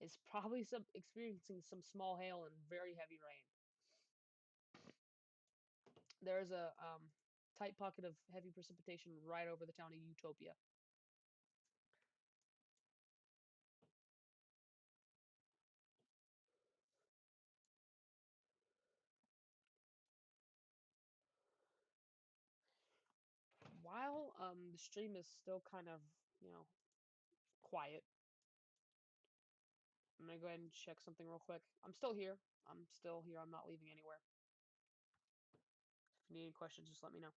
is probably experiencing some small hail and very heavy rain. There's a tight pocket of heavy precipitation right over the town of Utopia. While the stream is still kind of, quiet, I'm gonna go ahead and check something real quick. I'm still here. I'm still here. I'm not leaving anywhere. If you need any questions, just let me know.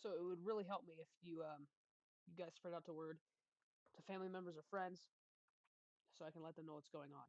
So it would really help me if you guys spread out the word to family members or friends, so I can let them know what's going on.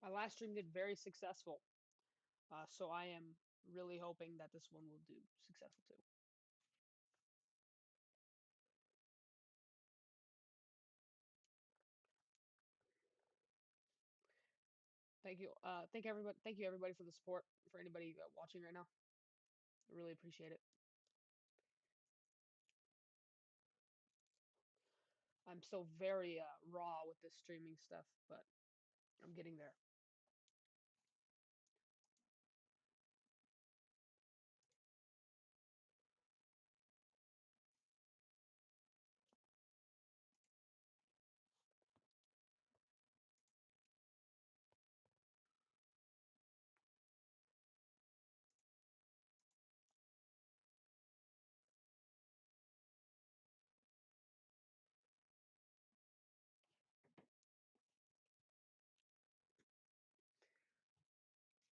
My last stream did very successful, so I am really hoping that this one will do successful too. Thank you. Thank everybody. Thank you everybody for the support. For anybody watching right now, I really appreciate it. I'm still very raw with this streaming stuff, but I'm getting there.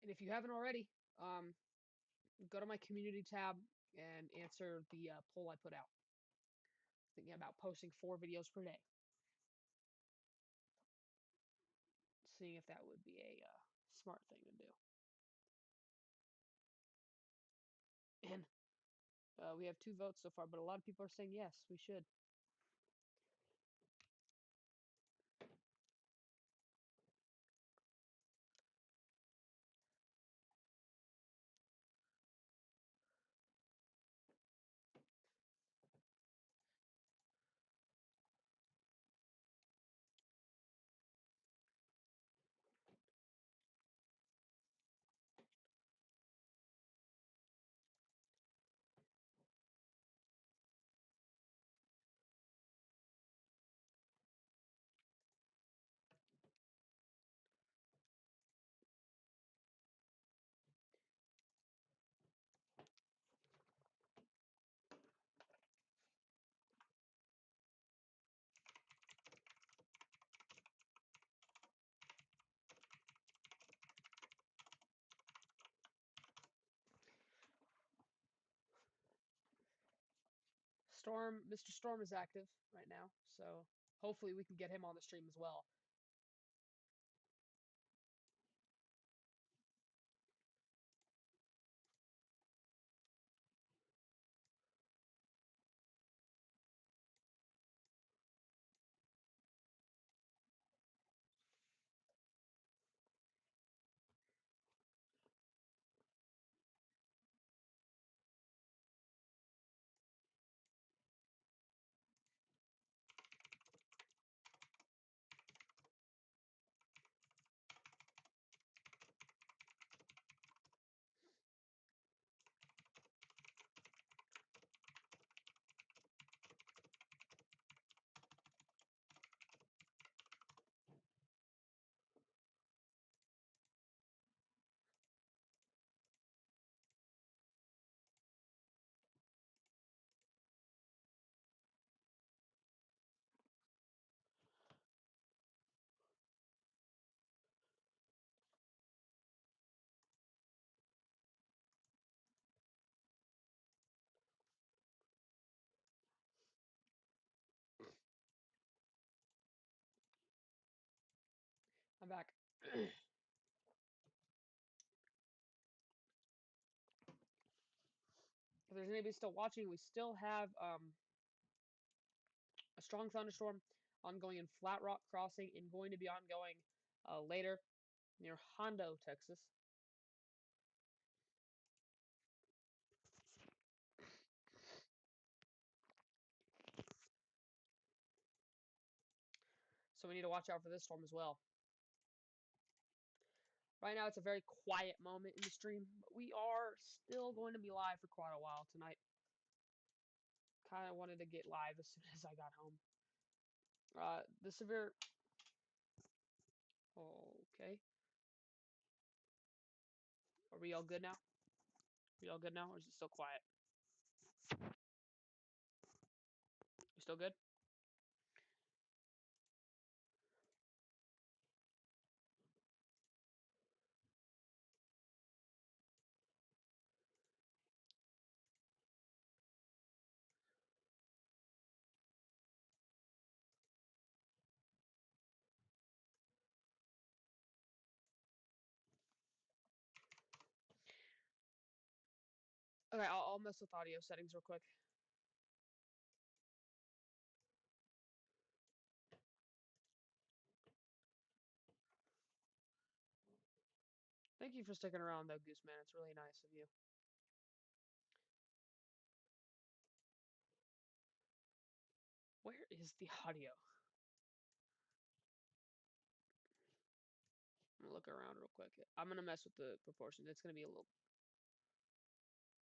And if you haven't already, go to my community tab and answer the poll I put out. Thinking about posting 4 videos per day. Seeing if that would be a smart thing to do. And we have 2 votes so far, but a lot of people are saying yes, we should. Mr. Storm is active right now, so hopefully we can get him on the stream as well. I'm back. If there's anybody still watching, we still have A strong thunderstorm ongoing in Flat Rock Crossing and going to be ongoing later near Hondo, Texas. So we need to watch out for this storm as well. Right now, it's a very quiet moment in the stream, but we are still going to be live for quite a while tonight. Kind of wanted to get live as soon as I got home. The severe... Okay. Are we all good now? Are we all good now, or is it still quiet? You still good? Okay, I'll mess with audio settings real quick. Thank you for sticking around, though, Gooseman. It's really nice of you. Where is the audio? I'm gonna look around real quick. I'm gonna mess with the proportions. It's gonna be a little... God dang.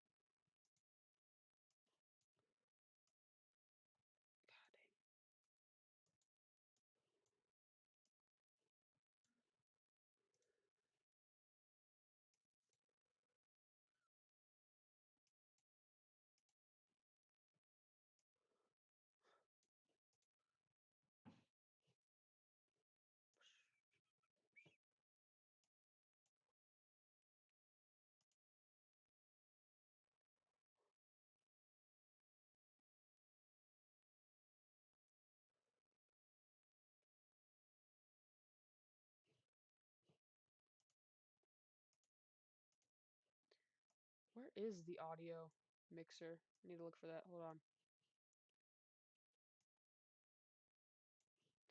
Where is the audio mixer? I need to look for that. Hold on.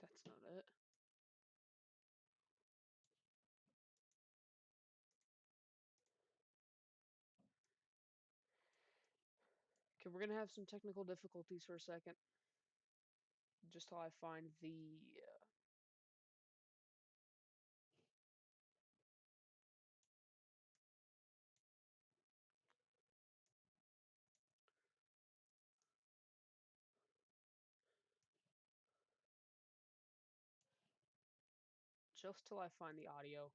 That's not it. Okay, we're gonna have some technical difficulties for a second. Just till I find the... just till I find the audio.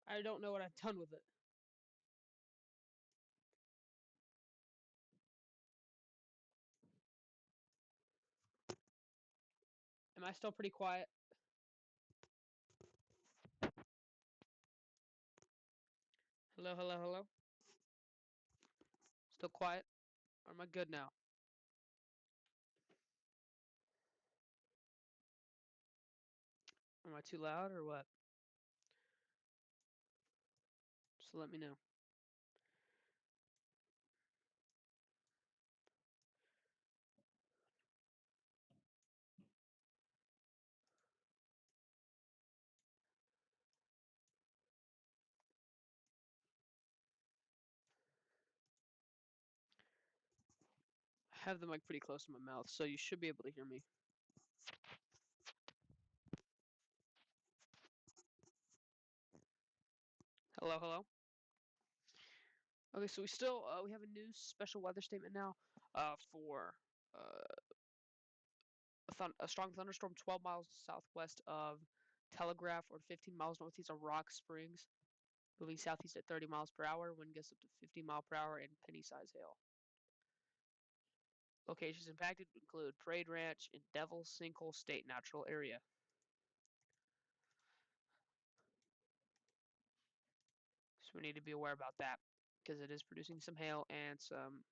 I don't know what I've done with it. Am I still pretty quiet? Hello, hello, hello? Still quiet? Or am I good now? Am I too loud or what? Just let me know. I have the mic pretty close to my mouth, so you should be able to hear me. Hello, hello? Okay, so we have a new special weather statement now for a strong thunderstorm 12 miles southwest of Telegraph, or 15 miles northeast of Rock Springs, moving southeast at 30 miles per hour. Wind gusts up to 50 mile per hour and penny-size hail. Locations impacted include Parade Ranch and Devil's Sinkhole State Natural Area. So we need to be aware about that because it is producing some hail and some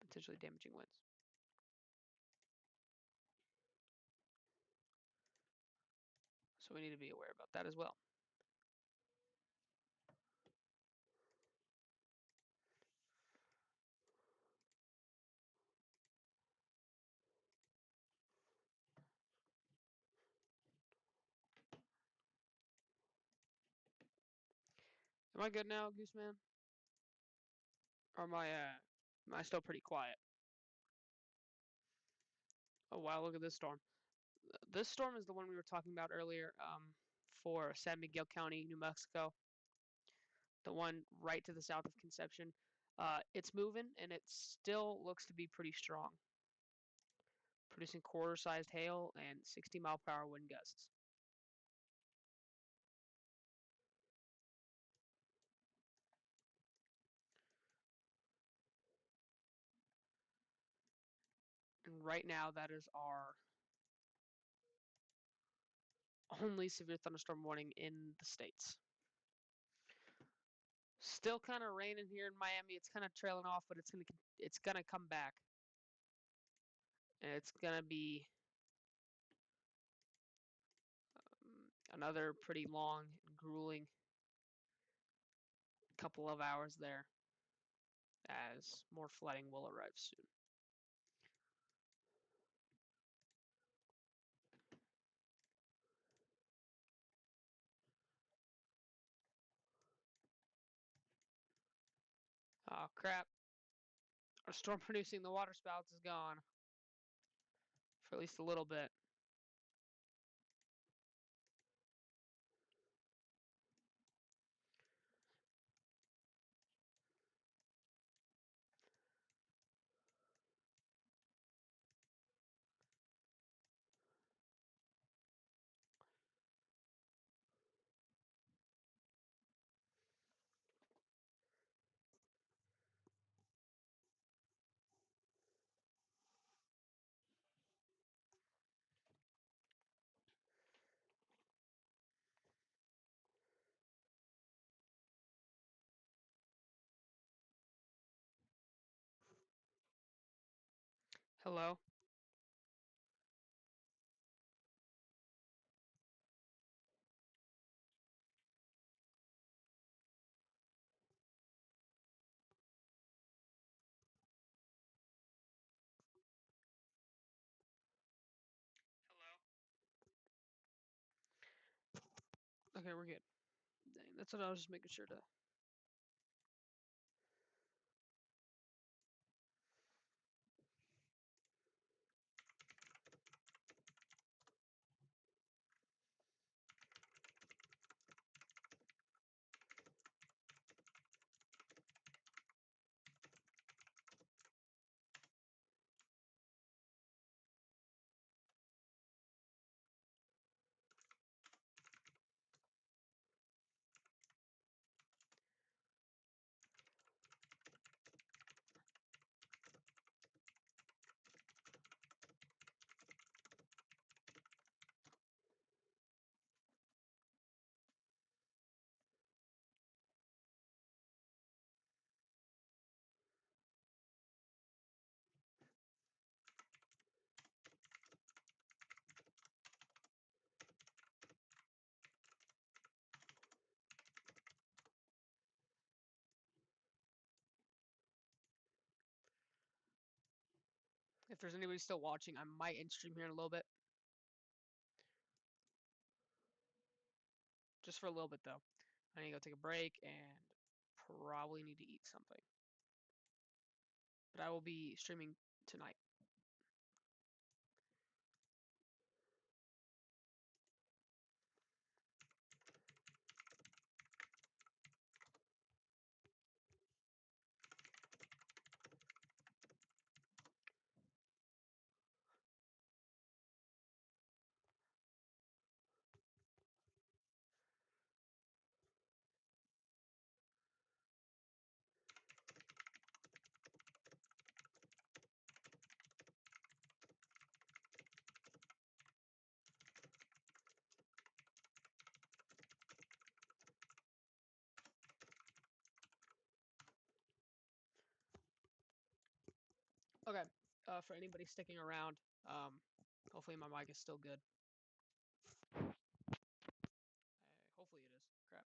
potentially damaging winds. So we need to be aware about that as well. Am I good now, Gooseman? Or am I still pretty quiet? Oh wow, look at this storm. This storm is the one we were talking about earlier for San Miguel County, New Mexico. The one right to the south of Conception. It's moving and it still looks to be pretty strong, producing quarter-sized hail and 60-mile-per-hour wind gusts. And right now, that is our only severe thunderstorm warning in the States. Still kind of raining here in Miami. It's kind of trailing off, but it's gonna come back, and it's gonna be another pretty long and grueling couple of hours there, as more flooding will arrive soon. Oh crap! Our storm producing the water spouts is gone for at least a little bit. Hello? Okay, we're good. Dang, that's what I was just making sure to. If there's anybody still watching, I might end stream here in a little bit. Just for a little bit, though. I need to go take a break and probably need to eat something. But I will be streaming tonight. Okay, for anybody sticking around, hopefully my mic is still good. Hopefully it is. Crap.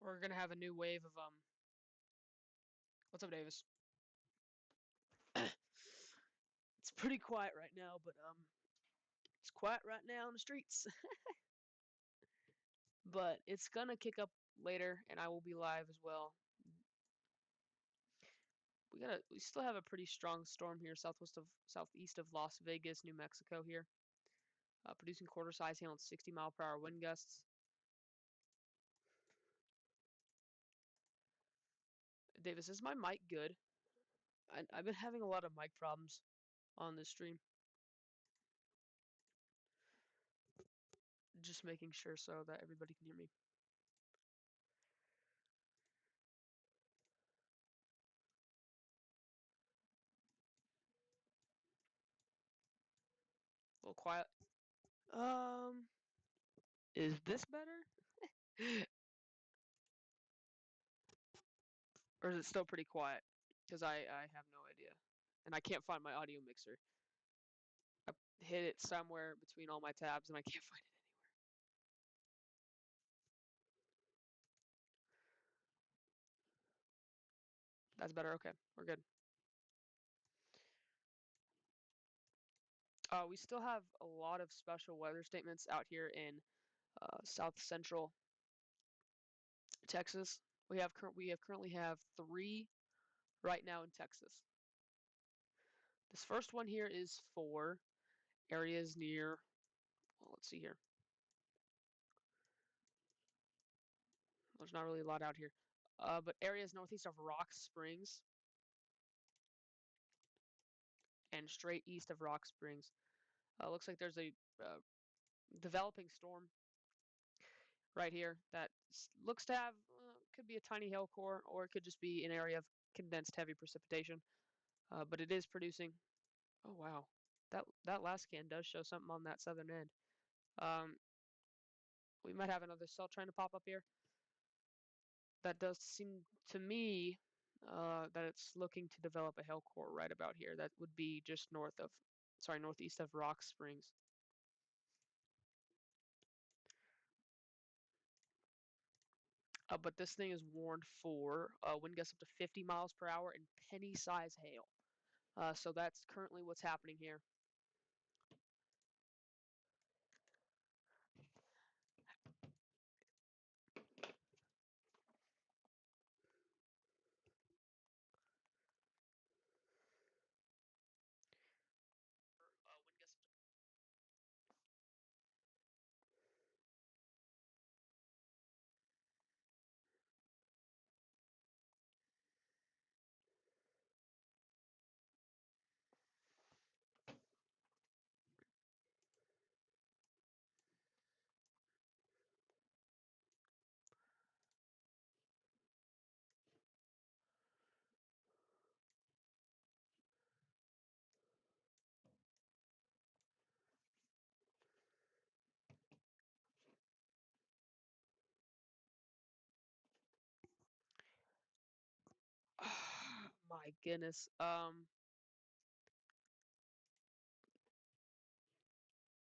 We're gonna have a new wave of What's up, Davis? It's pretty quiet right now, but it's quiet right now in the streets. But it's gonna kick up later, and I will be live as well. We still have a pretty strong storm here, southeast of Las Vegas, New Mexico here, producing quarter size hail and 60-mile-per-hour wind gusts. Davis, is my mic good? I've been having a lot of mic problems on this stream. Just making sure so that everybody can hear me. A little quiet. Is this better? Or is it still pretty quiet? Because I have no idea. And I can't find my audio mixer. I hit it somewhere between all my tabs and I can't find it anywhere. That's better. Okay, we're good. We still have a lot of special weather statements out here in south central Texas. We currently have 3 right now in Texas. This first one here is for areas near, well, let's see here. There's not really a lot out here. But areas northeast of Rock Springs and straight east of Rock Springs. Looks like there's a developing storm right here that looks to have, could be a tiny hail core, or it could just be an area of condensed heavy precipitation. But it is producing. Oh wow, that last scan does show something on that southern end. Um, we might have another cell trying to pop up here. That does seem to me that it's looking to develop a hail core right about here. That would be just northeast of Rock Springs. But this thing is warned for wind gusts up to 50 miles per hour and penny-size hail. So that's currently what's happening here. Wind gusts up to my goodness.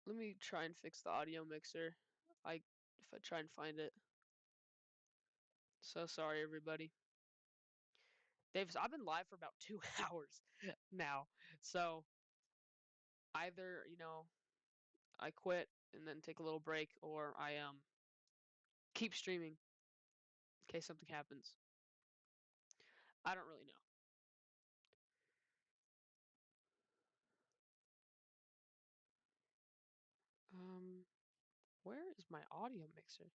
Let me try and fix the audio mixer. If I try and find it. So sorry, everybody. Davis, I've been live for about 2 hours now. So either, I quit and then take a little break, or I keep streaming in case something happens. I don't really know. Where is my audio mixer?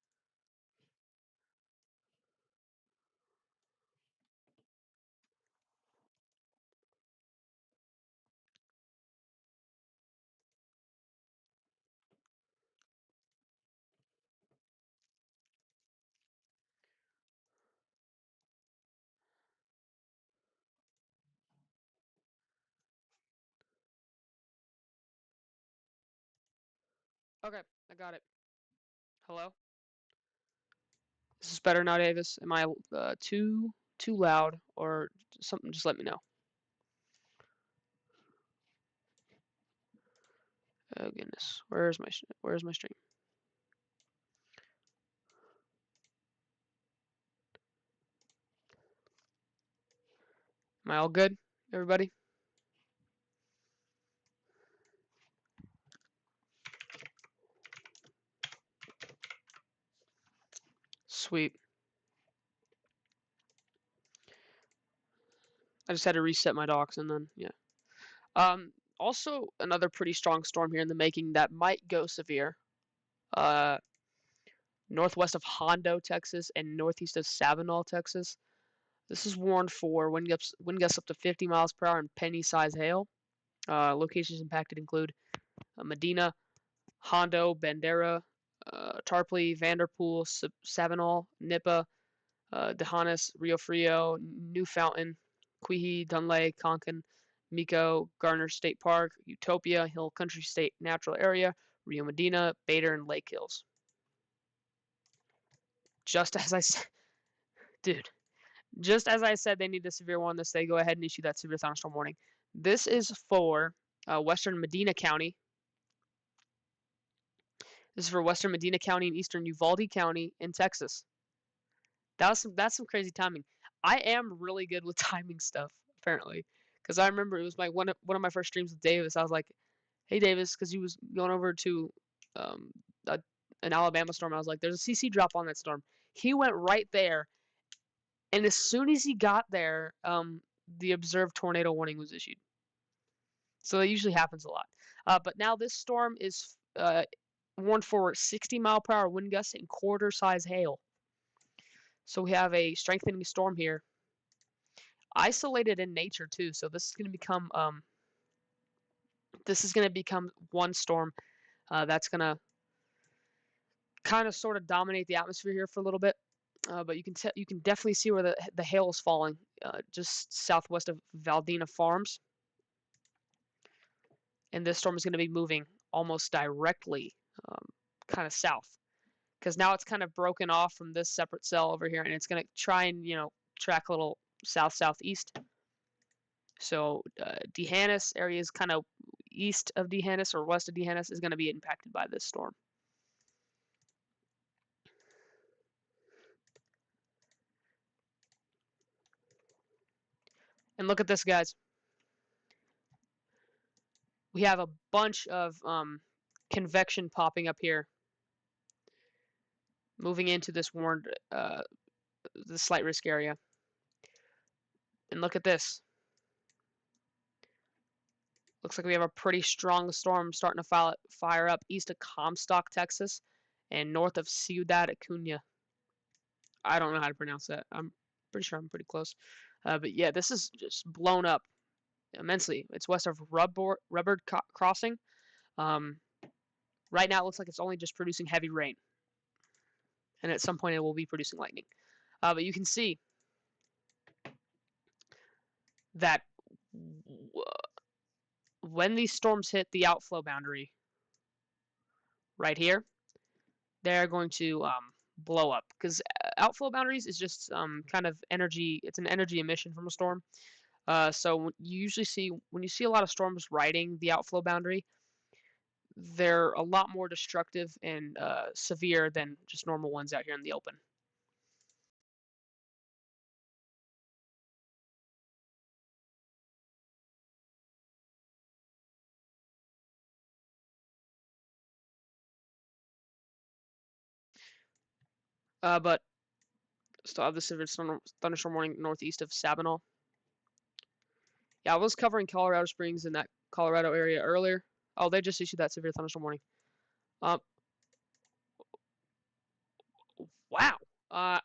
Okay, I got it. Hello? This is better now, Davis. Am I too loud or something? Just let me know. Oh goodness, where's my stream? Am I all good, everybody? Sweet. I just had to reset my docks and then yeah. Also another pretty strong storm here in the making that might go severe. Uh, Northwest of Hondo, Texas, and northeast of Sabinal, Texas. This is warned for wind gusts up to 50 miles per hour and penny-sized hail. Locations impacted include Medina, Hondo, Bandera, Tarpley, Vanderpool, Sabinal, Nippa, Dehanis, Rio Frio, New Fountain, Quihi, Dunlay, Conkin, Miko, Garner State Park, Utopia, Hill Country State Natural Area, Rio Medina, Bader, and Lake Hills. Just as I said, dude, just as I said they need a severe one this day, go ahead and issue that severe thunderstorm warning. This is for western Medina County. This is for western Medina County and eastern Uvalde County in Texas. That's some crazy timing. I am really good with timing stuff, apparently, because I remember it was my one of my first streams with Davis. I was like, "Hey, Davis," because he was going over to um, a, an Alabama storm. I was like, "There's a CC drop on that storm." He went right there, and as soon as he got there, the observed tornado warning was issued. So that usually happens a lot. But now this storm is warned for 60-mile-per-hour wind gusts and quarter-size hail. So we have a strengthening storm here, isolated in nature too. So this is going to become one storm that's going to kind of sort of dominate the atmosphere here for a little bit. But you can definitely see where the hail is falling, just southwest of Valdina Farms, and this storm is going to be moving almost directly, kind of south, because now it's kind of broken off from this separate cell over here, and it's going to try and track a little south southeast. So D'Hanis area is kind of east of D'Hanis or west of D'Hanis is going to be impacted by this storm. And look at this, guys. We have a bunch of convection popping up here, moving into this warned, the slight risk area. And look at this. Looks like we have a pretty strong storm starting to fire up east of Comstock, Texas, and north of Ciudad Acuña. I don't know how to pronounce that. I'm pretty sure I'm pretty close. But yeah, this is just blown up immensely. It's west of Rubbard Crossing. Um, right now, it looks like it's only just producing heavy rain, and at some point, it will be producing lightning. But you can see that when these storms hit the outflow boundary right here, they're going to blow up because outflow boundaries is just kind of energy. It's an energy emission from a storm. So you usually see when you see a lot of storms riding the outflow boundary, they're a lot more destructive and severe than just normal ones out here in the open. But still have the severe thunderstorm warning northeast of Sabinal. Yeah, I was covering Colorado Springs in that Colorado area earlier. Oh, they just issued that severe thunderstorm warning. Um, Uh,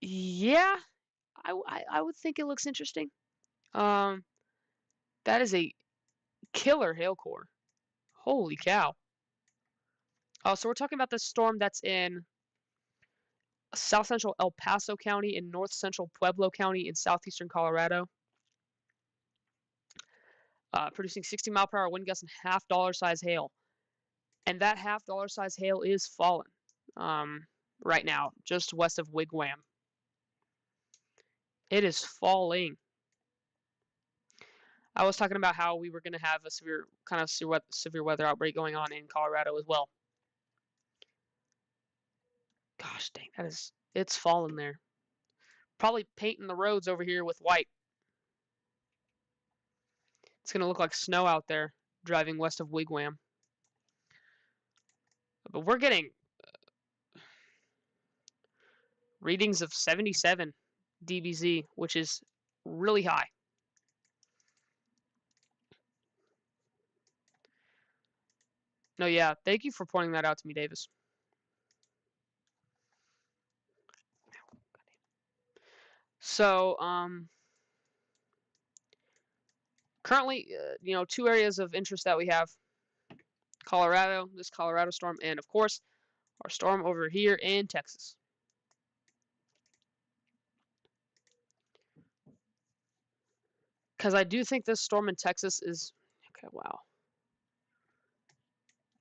yeah, I would think it looks interesting. Um, that is a killer hail core. Holy cow. Oh, so we're talking about this storm that's in south central El Paso County and north central Pueblo County in southeastern Colorado, producing 60-mile-per-hour wind gusts and half-dollar size hail. And that half-dollar size hail is falling right now, just west of Wigwam. It is falling. I was talking about how we were going to have a severe weather outbreak going on in Colorado as well. Gosh dang, it's falling there. Probably painting the roads over here with white. It's going to look like snow out there driving west of Wigwam. But we're getting readings of 77 dBz, which is really high. No, yeah, thank you for pointing that out to me, Davis. So, currently, two areas of interest that we have: Colorado, this Colorado storm, and of course, our storm over here in Texas. Because I do think this storm in Texas is okay. Wow.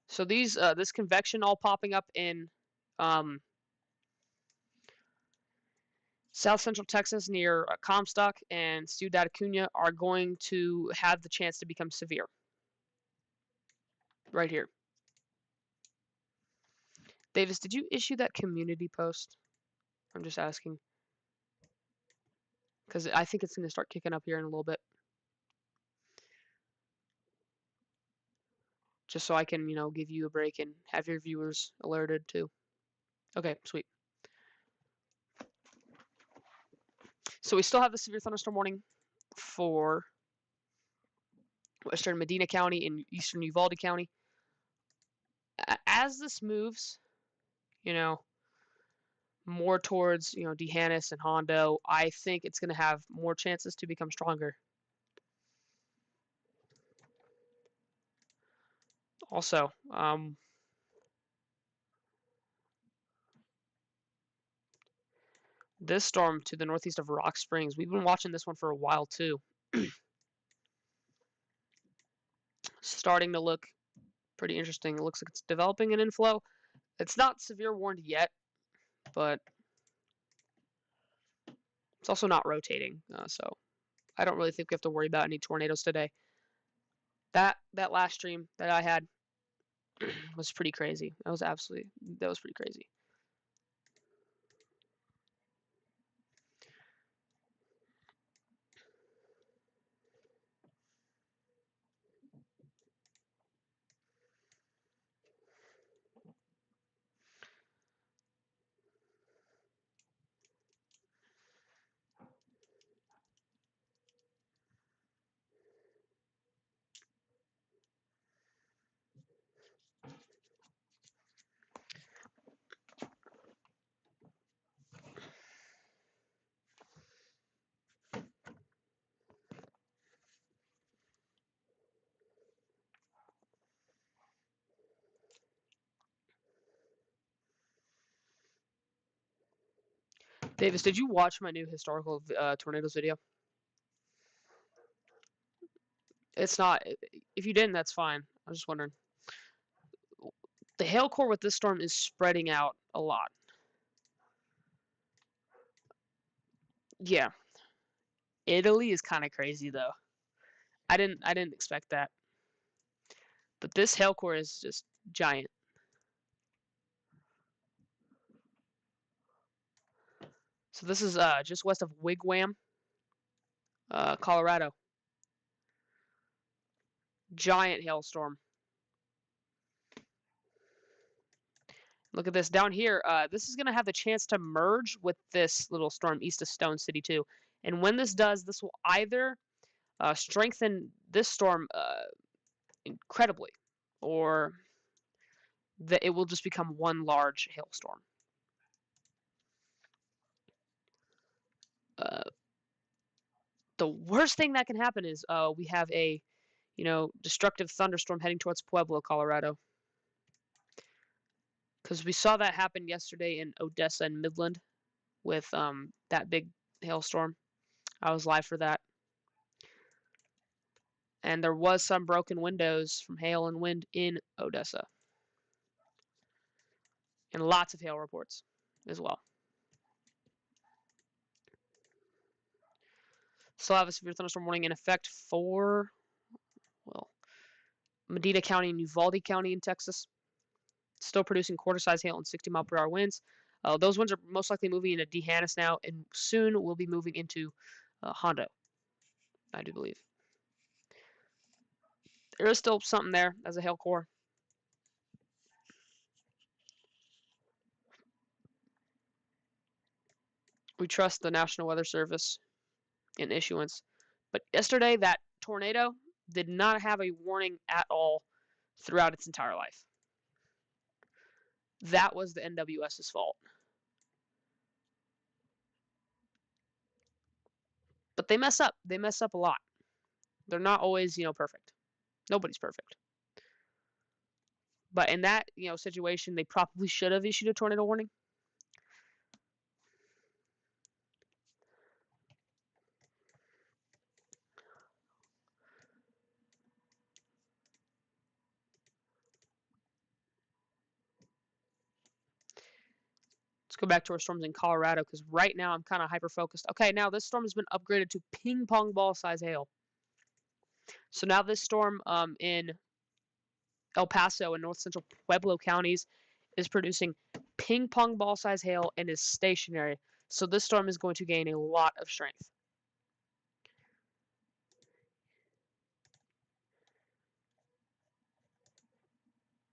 So this convection all popping up in south central Texas near Comstock and Ciudad Acuña are going to have the chance to become severe. Right here. Davis, did you issue that community post? I'm just asking. Because I think it's going to start kicking up here in a little bit. Just so I can, give you a break and have your viewers alerted too. Okay, sweet. So we still have the severe thunderstorm warning for western Medina County and eastern Uvalde County. As this moves, more towards, D'Hanis and Hondo, I think it's going to have more chances to become stronger. Also, this storm to the northeast of Rock Springs, we've been watching this one for a while too. Starting to look pretty interesting. It looks like it's developing an inflow. It's not severe warned yet, but it's also not rotating. So I don't really think we have to worry about any tornadoes today. That last stream that I had was pretty crazy. That was pretty crazy. Davis, did you watch my new historical tornadoes video? It's not. If you didn't, that's fine. I was just wondering. The hail core with this storm is spreading out a lot. Yeah. Italy is kind of crazy though. I didn't expect that. But this hail core is just giant. So this is just west of Wigwam, Colorado. Giant hailstorm. Look at this down here. This is going to have the chance to merge with this little storm east of Stone City too. And when this does, this will either strengthen this storm incredibly, or that it will just become one large hailstorm. The worst thing that can happen is we have a, destructive thunderstorm heading towards Pueblo, Colorado. Because we saw that happen yesterday in Odessa and Midland with that big hailstorm. I was live for that. And there was some broken windows from hail and wind in Odessa. And lots of hail reports as well. Still have a severe thunderstorm warning in effect for, Medina County and Uvalde County in Texas. Still producing quarter-size hail and 60-mile-per-hour winds. Those winds are most likely moving into D'Hanis now, and soon will be moving into Hondo, I do believe. There is still something there as a hail core. We trust the National Weather Service in issuance. But yesterday, that tornado did not have a warning at all throughout its entire life. That was the NWS's fault. But they mess up. They mess up a lot. They're not always, perfect. Nobody's perfect. But in that, situation, they probably should have issued a tornado warning. Let's go back to our storms in Colorado, because right now I'm kind of hyper-focused. Okay, now this storm has been upgraded to ping-pong ball-size hail. So now this storm in El Paso and north central Pueblo counties is producing ping-pong ball-size hail and is stationary. So this storm is going to gain a lot of strength.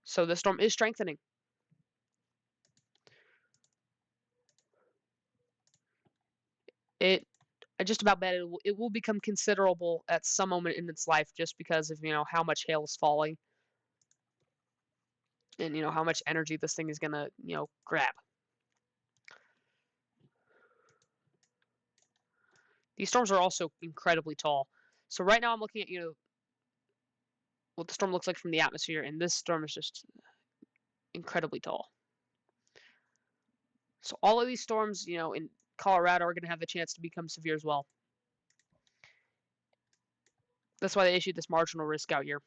So the storm is strengthening. I just about bet it will become considerable at some moment in its life, just because of how much hail is falling, and how much energy this thing is gonna grab. These storms are also incredibly tall. So right now I'm looking at what the storm looks like from the atmosphere, and this storm is just incredibly tall. So all of these storms, in Colorado are going to have the chance to become severe as well. That's why they issued this marginal risk out here.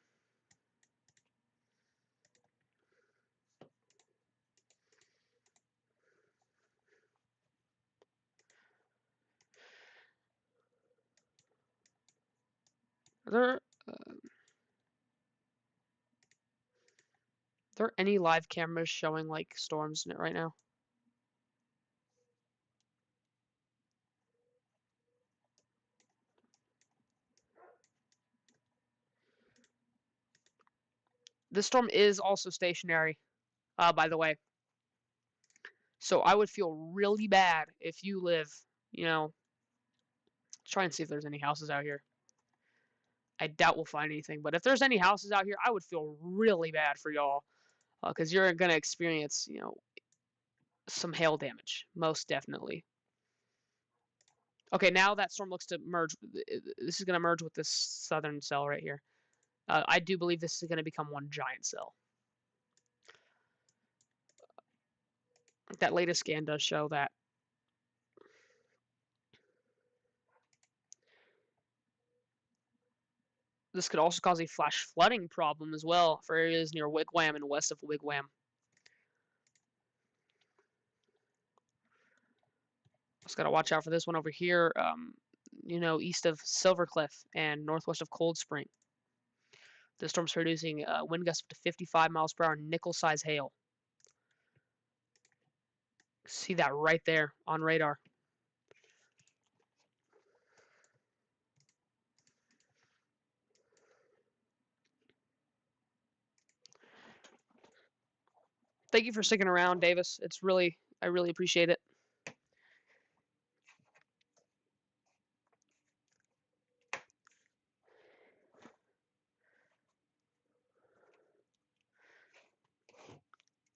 Are there any live cameras showing like storms in it right now? This storm is also stationary, by the way. So I would feel really bad if you live, try and see if there's any houses out here. I doubt we'll find anything, but if there's any houses out here, I would feel really bad for y'all, because you're going to experience, some hail damage, most definitely. Okay, now that storm looks to merge. This is going to merge with this southern cell right here. I do believe this is going to become one giant cell. That latest scan does show that. This could also cause a flash flooding problem as well for areas near Wigwam and west of Wigwam. Just got to watch out for this one over here, east of Silver Cliff and northwest of Cold Spring. The storm's producing wind gusts up to 55 miles per hour, nickel-size hail. See that right there on radar. Thank you for sticking around, Davis. I really appreciate it.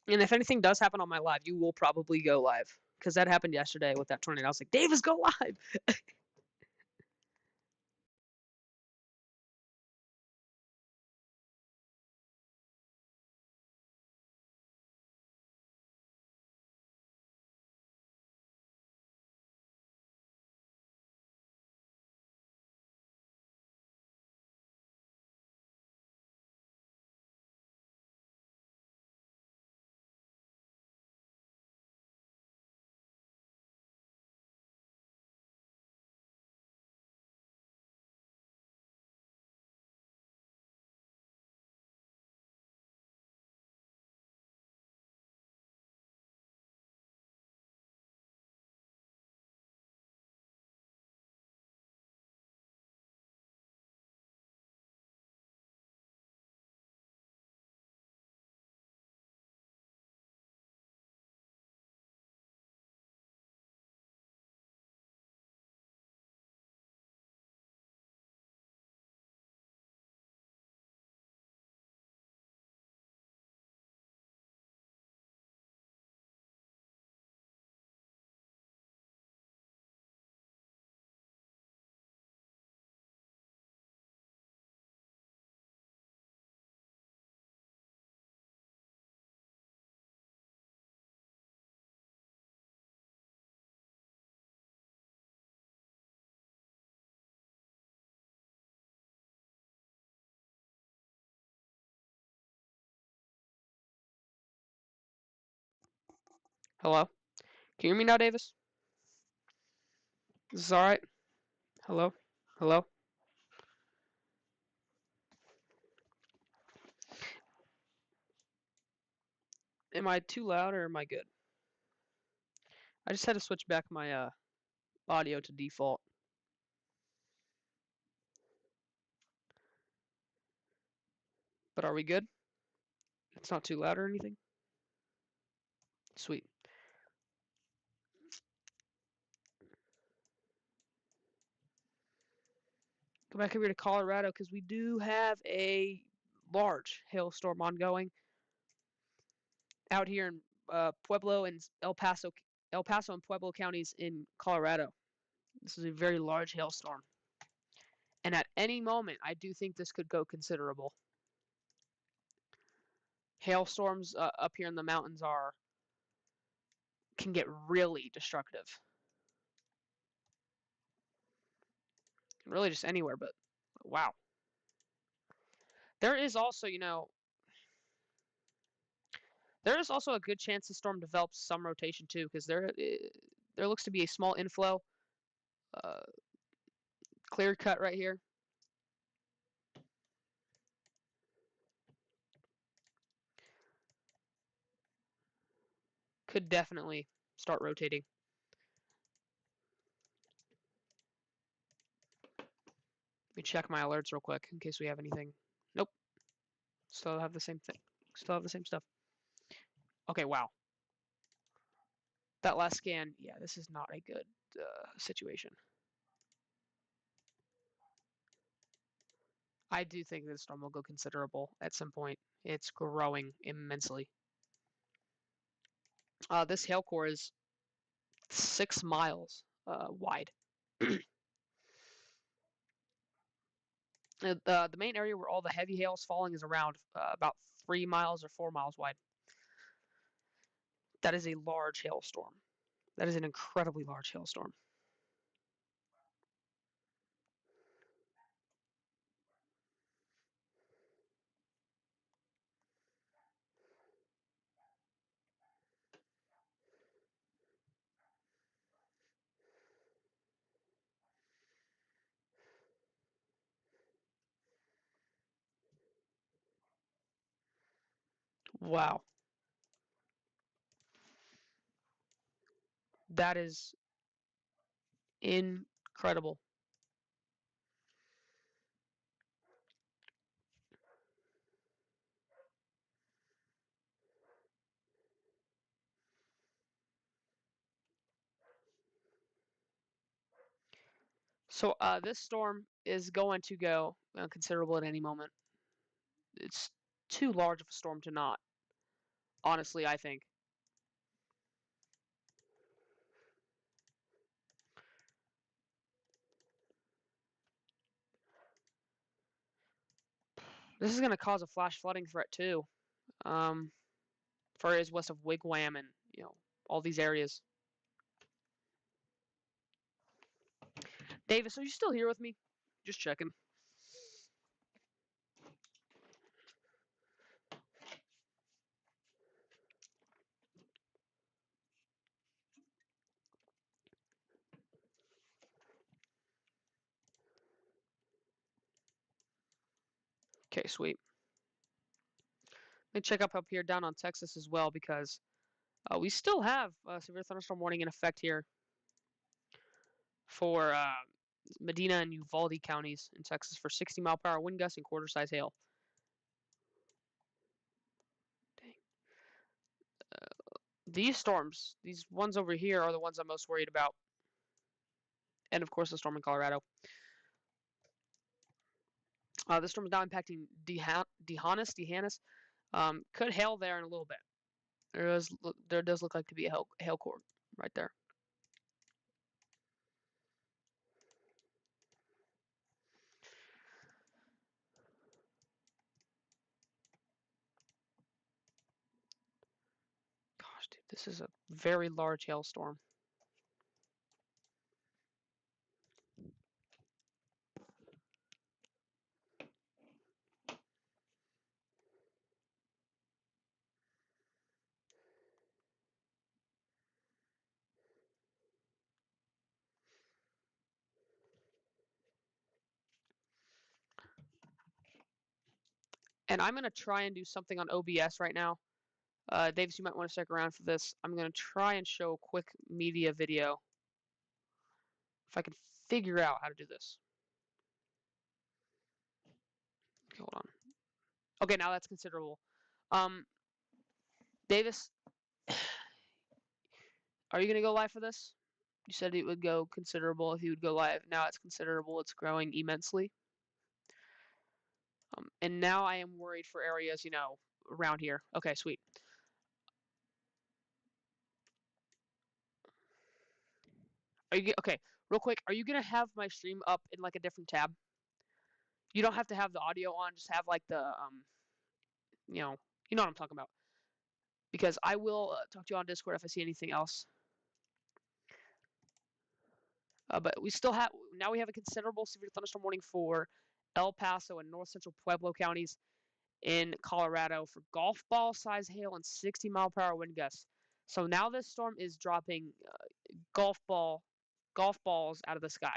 And if anything does happen on my live, you will probably go live, because that happened yesterday with that tornado. I was like, Davis, go live. Hello? Can you hear me now, Davis? Is this alright? Hello? Hello? Am I too loud or am I good? I just had to switch back my audio to default. But are we good? It's not too loud or anything? Sweet. Go back over here to Colorado because we do have a large hailstorm ongoing out here in Pueblo and El Paso and Pueblo counties in Colorado. This is a very large hailstorm. And at any moment, I do think this could go considerable. Hailstorms up here in the mountains can get really destructive. Really just anywhere, but wow. There is also, there is also a good chance the storm develops some rotation too, because there looks to be a small inflow, uh, clear cut right here. Could definitely start rotating. Let me check my alerts real quick in case we have anything. Nope. Still have the same thing. Still have the same stuff. Okay, wow. That last scan, yeah, this is not a good situation. I do think this storm will go considerable at some point. It's growing immensely. This hail core is 6 miles wide. The main area where all the heavy hail is falling is around about 3 miles or 4 miles wide. That is a large hailstorm. That is an incredibly large hailstorm. Wow. That is incredible. So this storm is going to go considerable at any moment. It's too large of a storm to not. Honestly, I think. This is going to cause a flash flooding threat too. Um, for areas west of Wigwam and all these areas. Davis, are you still here with me? Just checking. Okay, sweet. Let me check up here down on Texas as well because we still have a severe thunderstorm warning in effect here for Medina and Uvalde counties in Texas for 60-mile-per-hour wind gusts and quarter-size hail. Dang. These storms, these ones over here, are the ones I'm most worried about. And of course, the storm in Colorado. This storm is now impacting Dehanis. Could hail there in a little bit. There does look like to be a hail core right there. Gosh, dude, this is a very large hailstorm. And I'm going to try and do something on OBS right now. Davis, you might want to stick around for this. I'm going to try and show a quick media video if I can figure out how to do this. Okay, hold on. Okay, now that's considerable. Davis, are you going to go live for this? You said it would go considerable if you would go live. Now it's considerable. It's growing immensely. And now I am worried for areas, around here. Okay, sweet. Okay, real quick, are you gonna have my stream up in like a different tab? You don't have to have the audio on, just have like the you know, you know what I'm talking about. Because I will talk to you on Discord if I see anything else. But we still have now we have a considerable severe thunderstorm warning for El Paso and north central Pueblo counties in Colorado for golf ball size hail and 60-mile-per-hour wind gusts. So now this storm is dropping golf balls out of the sky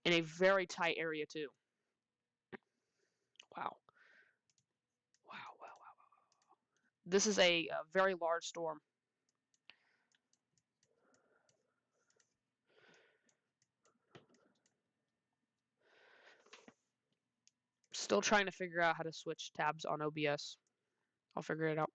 in a very tight area too. Wow. Wow. This is a very large storm. Still trying to figure out how to switch tabs on OBS. I'll figure it out.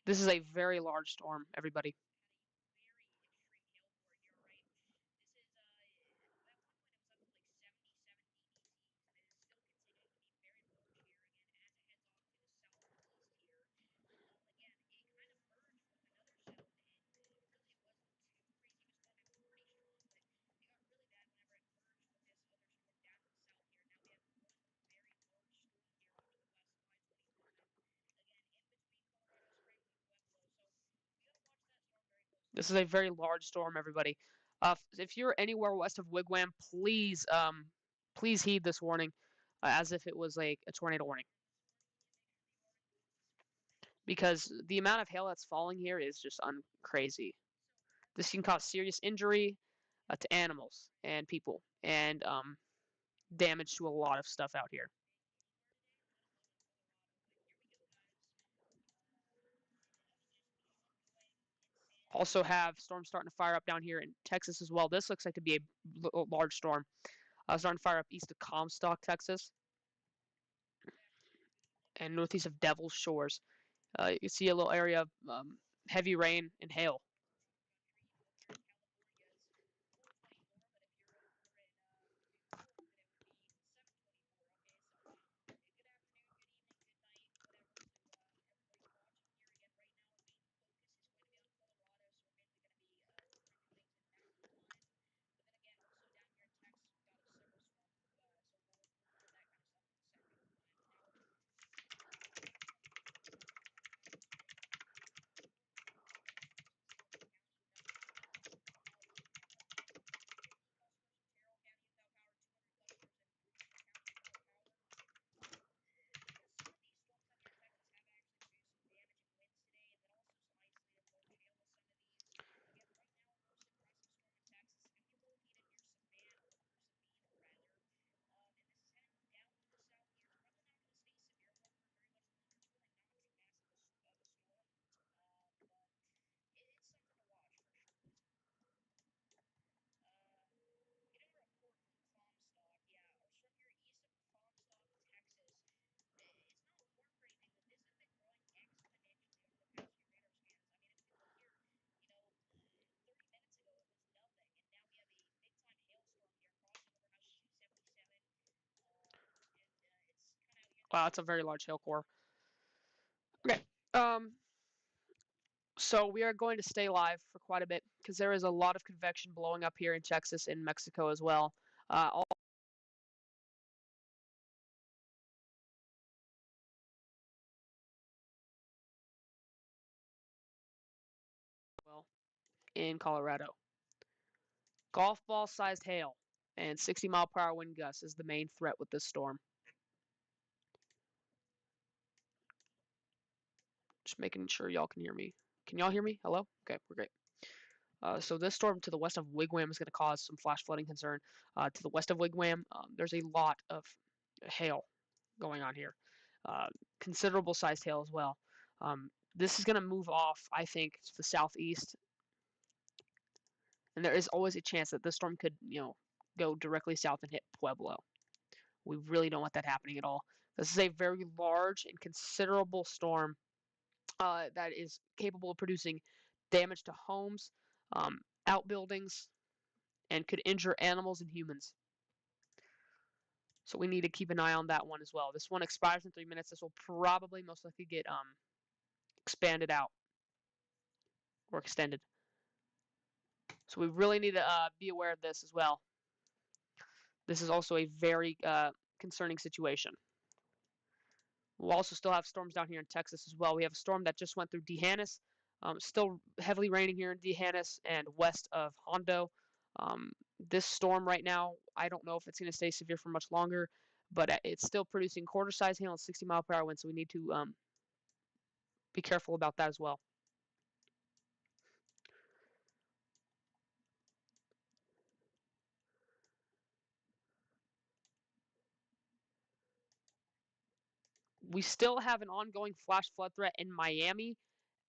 This is a very large storm, everybody. This is a very large storm, everybody. If you're anywhere west of Wigwam, please heed this warning, as if it was like a tornado warning, because the amount of hail that's falling here is just crazy. This can cause serious injury to animals and people, and damage to a lot of stuff out here. Also have storms starting to fire up down here in Texas as well. This looks like to be a large storm. Starting to fire up east of Comstock, Texas, and northeast of Devil's Shores. You can see a little area of heavy rain and hail. Wow, that's a very large hail core. Okay. Um, so we are going to stay live for quite a bit because there is a lot of convection blowing up here in Texas and Mexico as well. All well in Colorado. Golf ball sized hail and 60-mile-per-hour wind gusts is the main threat with this storm. Just making sure y'all can hear me. Can y'all hear me? Hello? Okay, we're great. So this storm to the west of Wigwam is going to cause some flash flooding concern. To the west of Wigwam, there's a lot of hail going on here. Uh, Considerable sized hail as well. This is going to move off, I think, to the southeast, and there is always a chance that this storm could, go directly south and hit Pueblo. We really don't want that happening at all. This is a very large and considerable storm that is capable of producing damage to homes, outbuildings, and could injure animals and humans. So we need to keep an eye on that one as well. This one expires in 3 minutes. This will probably most likely get expanded out or extended. So we really need to be aware of this as well. This is also a very concerning situation. We'll also still have storms down here in Texas as well. We have a storm that just went through D'Hanis. Still heavily raining here in D'Hanis and west of Hondo. This storm right now, I don't know if it's going to stay severe for much longer, but it's still producing quarter-size hail and 60-mile-per-hour winds, so we need to be careful about that as well. We still have an ongoing flash flood threat in Miami,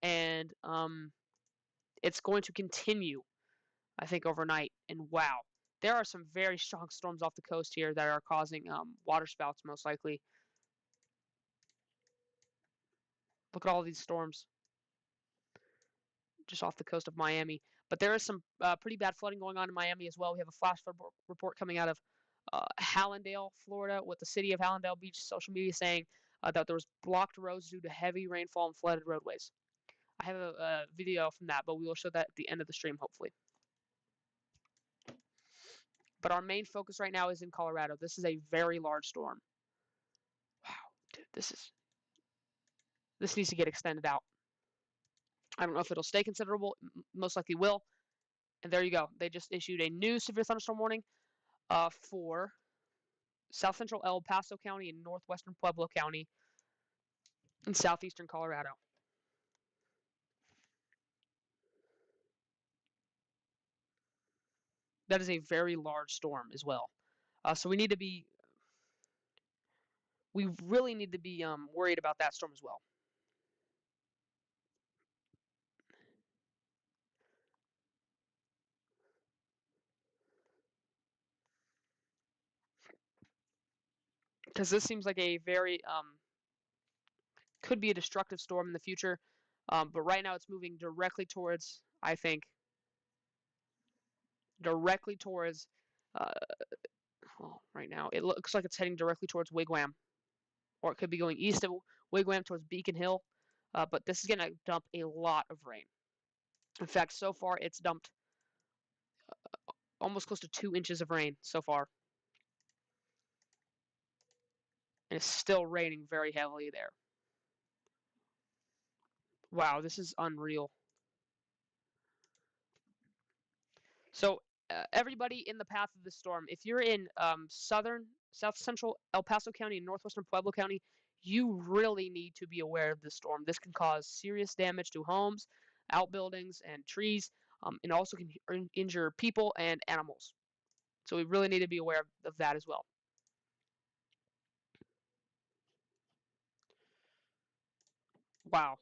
and it's going to continue, I think, overnight. And wow, there are some very strong storms off the coast here that are causing water spouts, most likely. Look at all these storms just off the coast of Miami. But there is some pretty bad flooding going on in Miami as well. We have a flash flood report coming out of Hallandale, Florida, with the city of Hallandale Beach social media saying that there was blocked roads due to heavy rainfall and flooded roadways. I have a video from that, but we will show that at the end of the stream, hopefully. But our main focus right now is in Colorado. This is a very large storm. Wow, dude, this needs to get extended out. I don't know if it'll stay considerable. Most likely will. And there you go. They just issued a new severe thunderstorm warning for south central El Paso County and northwestern Pueblo County in southeastern Colorado. That is a very large storm as well. So we really need to be worried about that storm as well. Because this seems like a very could be a destructive storm in the future. But right now it's moving directly towards, I think, directly towards, uh, well, right now it looks like it's heading directly towards Wigwam, or it could be going east of Wigwam towards Beacon Hill. But this is going to dump a lot of rain. In fact, so far it's dumped almost close to 2 inches of rain so far. And it's still raining very heavily there. Wow, this is unreal. So everybody in the path of the storm, if you're in south central El Paso County and northwestern Pueblo County, you really need to be aware of this storm. This can cause serious damage to homes, outbuildings, and trees, and also can injure people and animals. So we really need to be aware of that as well. Wow.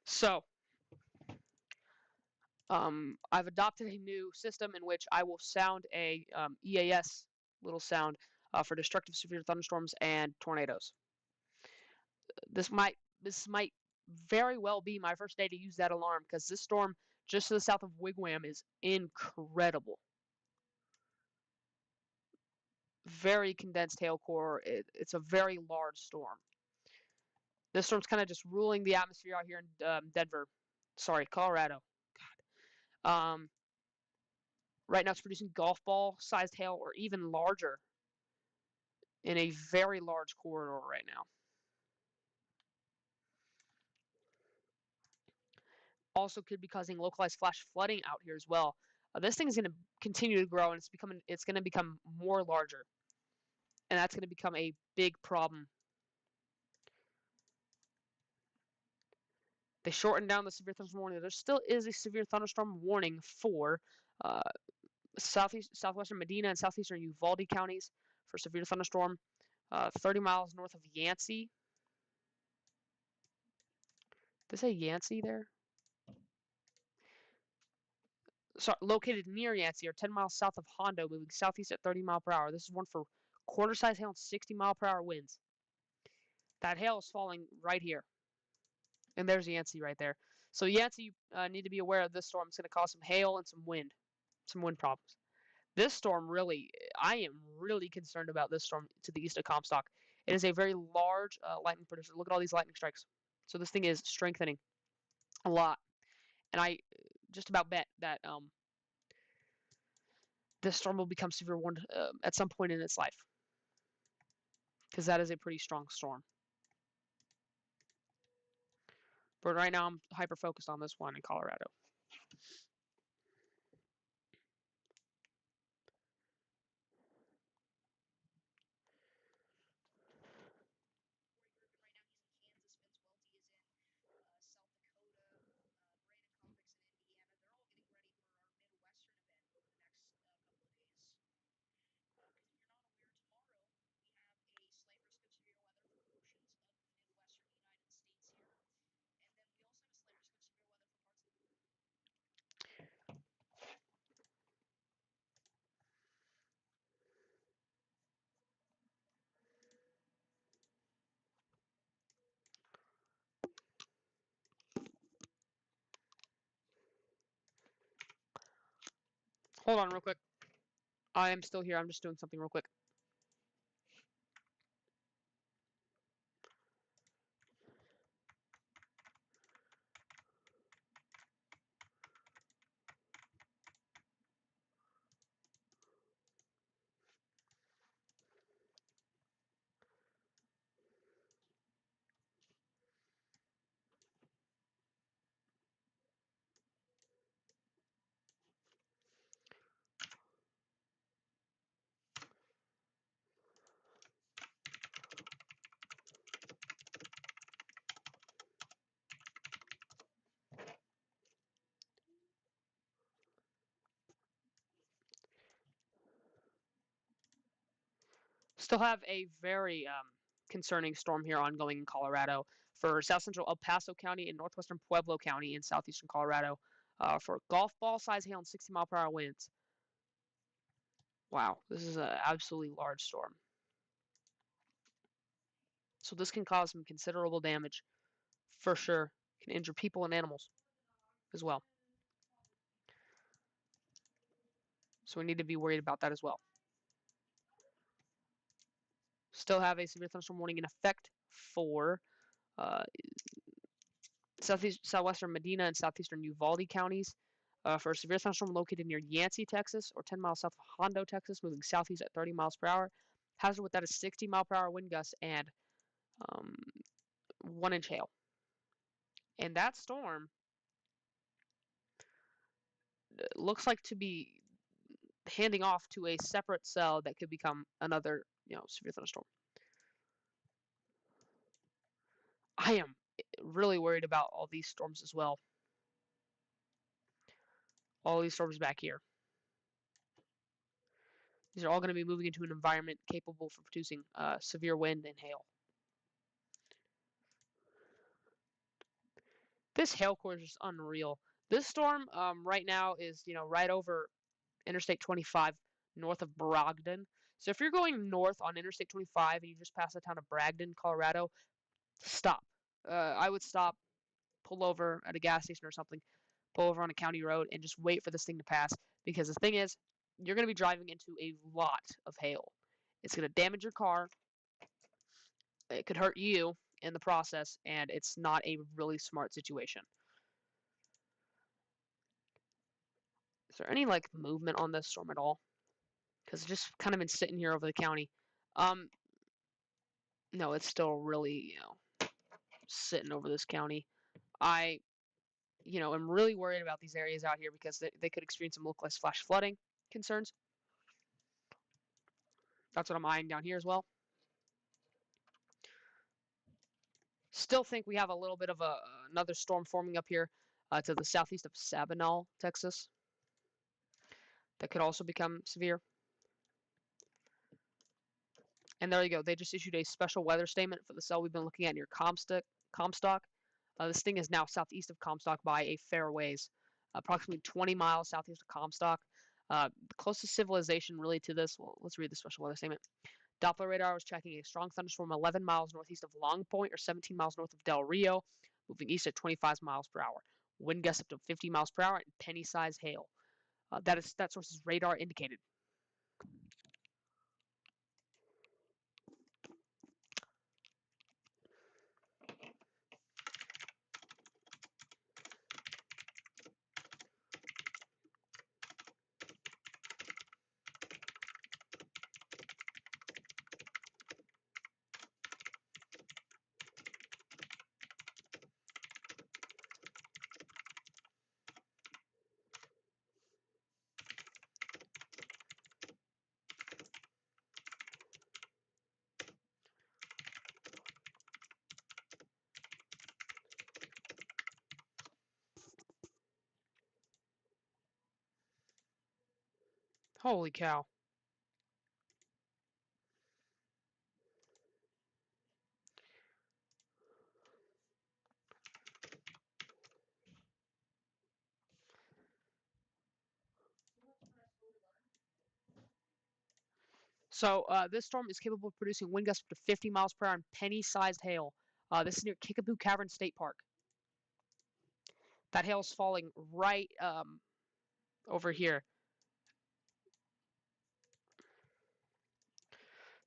So, I've adopted a new system in which I will sound a EAS little sound for destructive severe thunderstorms and tornadoes. This might very well be my first day to use that alarm because this storm just to the south of Wigwam is incredible. Very condensed hail core. It's a very large storm. This storm's kind of just ruling the atmosphere out here in Denver. Sorry, Colorado. God. Right now it's producing golf ball sized hail or even larger in a very large corridor right now. Also could be causing localized flash flooding out here as well. This thing is going to continue to grow and it's going to become more larger. And that's going to become a big problem. They shortened down the severe thunderstorm warning. There still is a severe thunderstorm warning for uh, southwestern Medina and southeastern Uvalde counties for severe thunderstorm. 30 miles north of Yancey. Did they say Yancey there? Sorry, located near Yancey or 10 miles south of Hondo, moving southeast at 30 mile per hour. This is one for quarter-size hail and 60 mile per hour winds. That hail is falling right here. And there's Yancey right there. So Yancey, you need to be aware of this storm. It's going to cause some hail and some wind problems. This storm really, I am really concerned about this storm to the east of Comstock. It is a very large lightning producer. Look at all these lightning strikes. So this thing is strengthening a lot. And I just about bet that this storm will become severe warned at some point in its life. Because that is a pretty strong storm. But right now I'm hyper focused on this one in Colorado. Hold on real quick. I am still here. I'm just doing something real quick. Still have a very concerning storm here ongoing in Colorado for south central El Paso County and northwestern Pueblo County in southeastern Colorado for golf ball size hail and 60 mile per hour winds. Wow, this is an absolutely large storm. So this can cause some considerable damage for sure. Can injure people and animals as well. So we need to be worried about that as well. Still have a severe thunderstorm warning in effect for uh, southwestern Medina and southeastern Uvalde counties for a severe thunderstorm located near Yancey, Texas, or 10 miles south of Hondo, Texas, moving southeast at 30 miles per hour. Hazard with that is 60 mile per hour wind gusts and 1-inch hail. And that storm looks like to be handing off to a separate cell that could become another, severe thunderstorm. I am really worried about all these storms as well. All these storms back here. These are all going to be moving into an environment capable for producing severe wind and hail. This hail core is just unreal. This storm right now is, right over Interstate 25 north of Brogdon. So if you're going north on Interstate 25 and you just pass the town of Bragdon, Colorado, stop. I would stop, pull over at a gas station or something, pull over on a county road, and just wait for this thing to pass. Because the thing is, you're going to be driving into a lot of hail. It's going to damage your car. It could hurt you in the process, and it's not a really smart situation. Is there any like movement on this storm at all? Because it's just kind of been sitting here over the county. Um, no, it's still really, sitting over this county. I, am really worried about these areas out here because they could experience some localized flash flooding concerns. That's what I'm eyeing down here as well. Still think we have a little bit of another storm forming up here to the southeast of Sabinal, Texas. That could also become severe. And there you go. They just issued a special weather statement for the cell we've been looking at near Comstock. This thing is now southeast of Comstock by a fair ways, approximately 20 miles southeast of Comstock. The closest civilization really to this, well, let's read the special weather statement. Doppler radar was tracking a strong thunderstorm 11 miles northeast of Long Point or 17 miles north of Del Rio, moving east at 25 miles per hour. Wind gusts up to 50 miles per hour and penny-sized hail. That source is radar indicated. Holy cow. So this storm is capable of producing wind gusts up to 50 miles per hour and penny-sized hail. This is near Kickapoo Cavern State Park. That hail is falling right over here.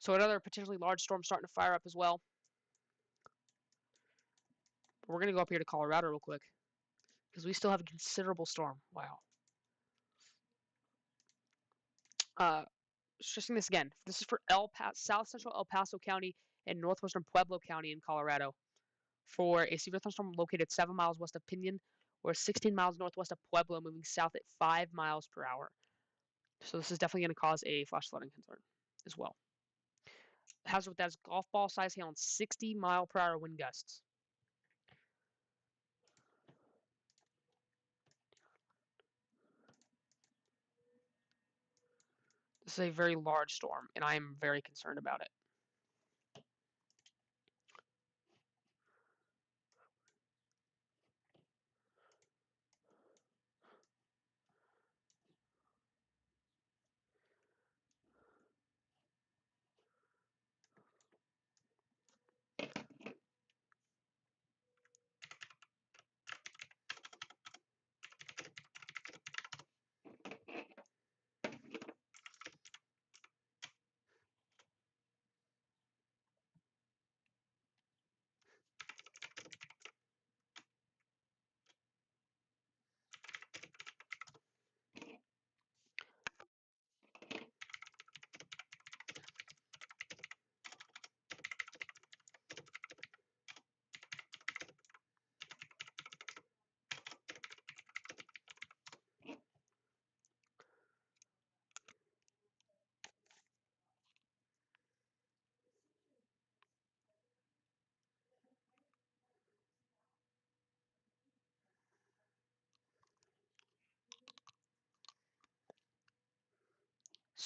So another potentially large storm starting to fire up as well. We're going to go up here to Colorado real quick because we still have a considerable storm. Wow. Stressing this again. This is for South Central El Paso County and Northwestern Pueblo County in Colorado for a severe thunderstorm located 7 miles west of Pinon or 16 miles northwest of Pueblo, moving south at 5 miles per hour. So this is definitely going to cause a flash flooding concern as well. Hazard with that is golf ball size hail and 60-mile-per-hour wind gusts. This is a very large storm, and I am very concerned about it.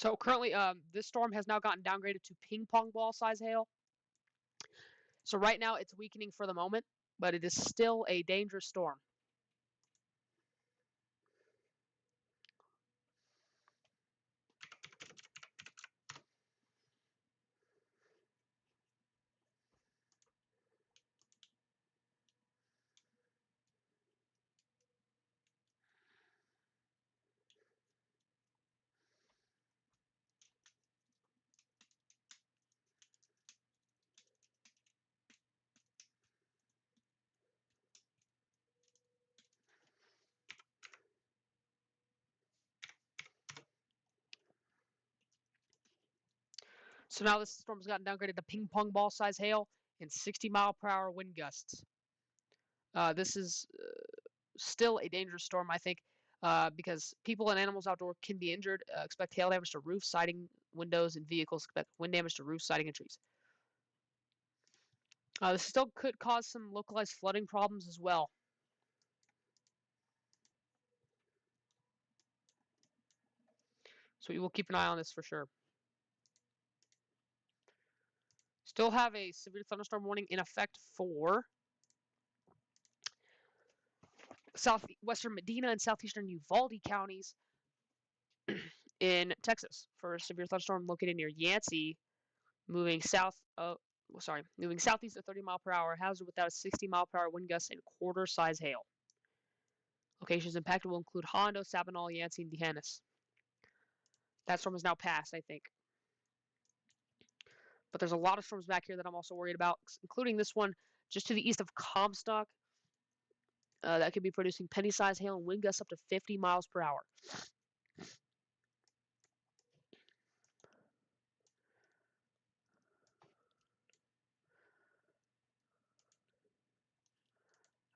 So currently, this storm has now gotten downgraded to ping pong ball size hail. So right now, it's weakening for the moment. but it is still a dangerous storm. So now this storm's gotten downgraded to ping pong ball size hail and 60-mile-per-hour wind gusts. This is still a dangerous storm, I think, because people and animals outdoor can be injured. Expect hail damage to roofs, siding, windows, and vehicles. Expect wind damage to roofs, siding, and trees. This still could cause some localized flooding problems as well. So we will keep an eye on this for sure. Still have a severe thunderstorm warning in effect for southwestern Medina and southeastern Uvalde counties in Texas for a severe thunderstorm located near Yancey, moving moving southeast at 30 mile per hour, hazard without a 60 mile per hour wind gusts and quarter size hail. Locations impacted will include Hondo, Sabinal, Yancey, and D'Hanis. That storm is now past, I think. But there's a lot of storms back here that I'm also worried about, including this one just to the east of Comstock. That could be producing penny-sized hail and wind gusts up to 50 miles per hour.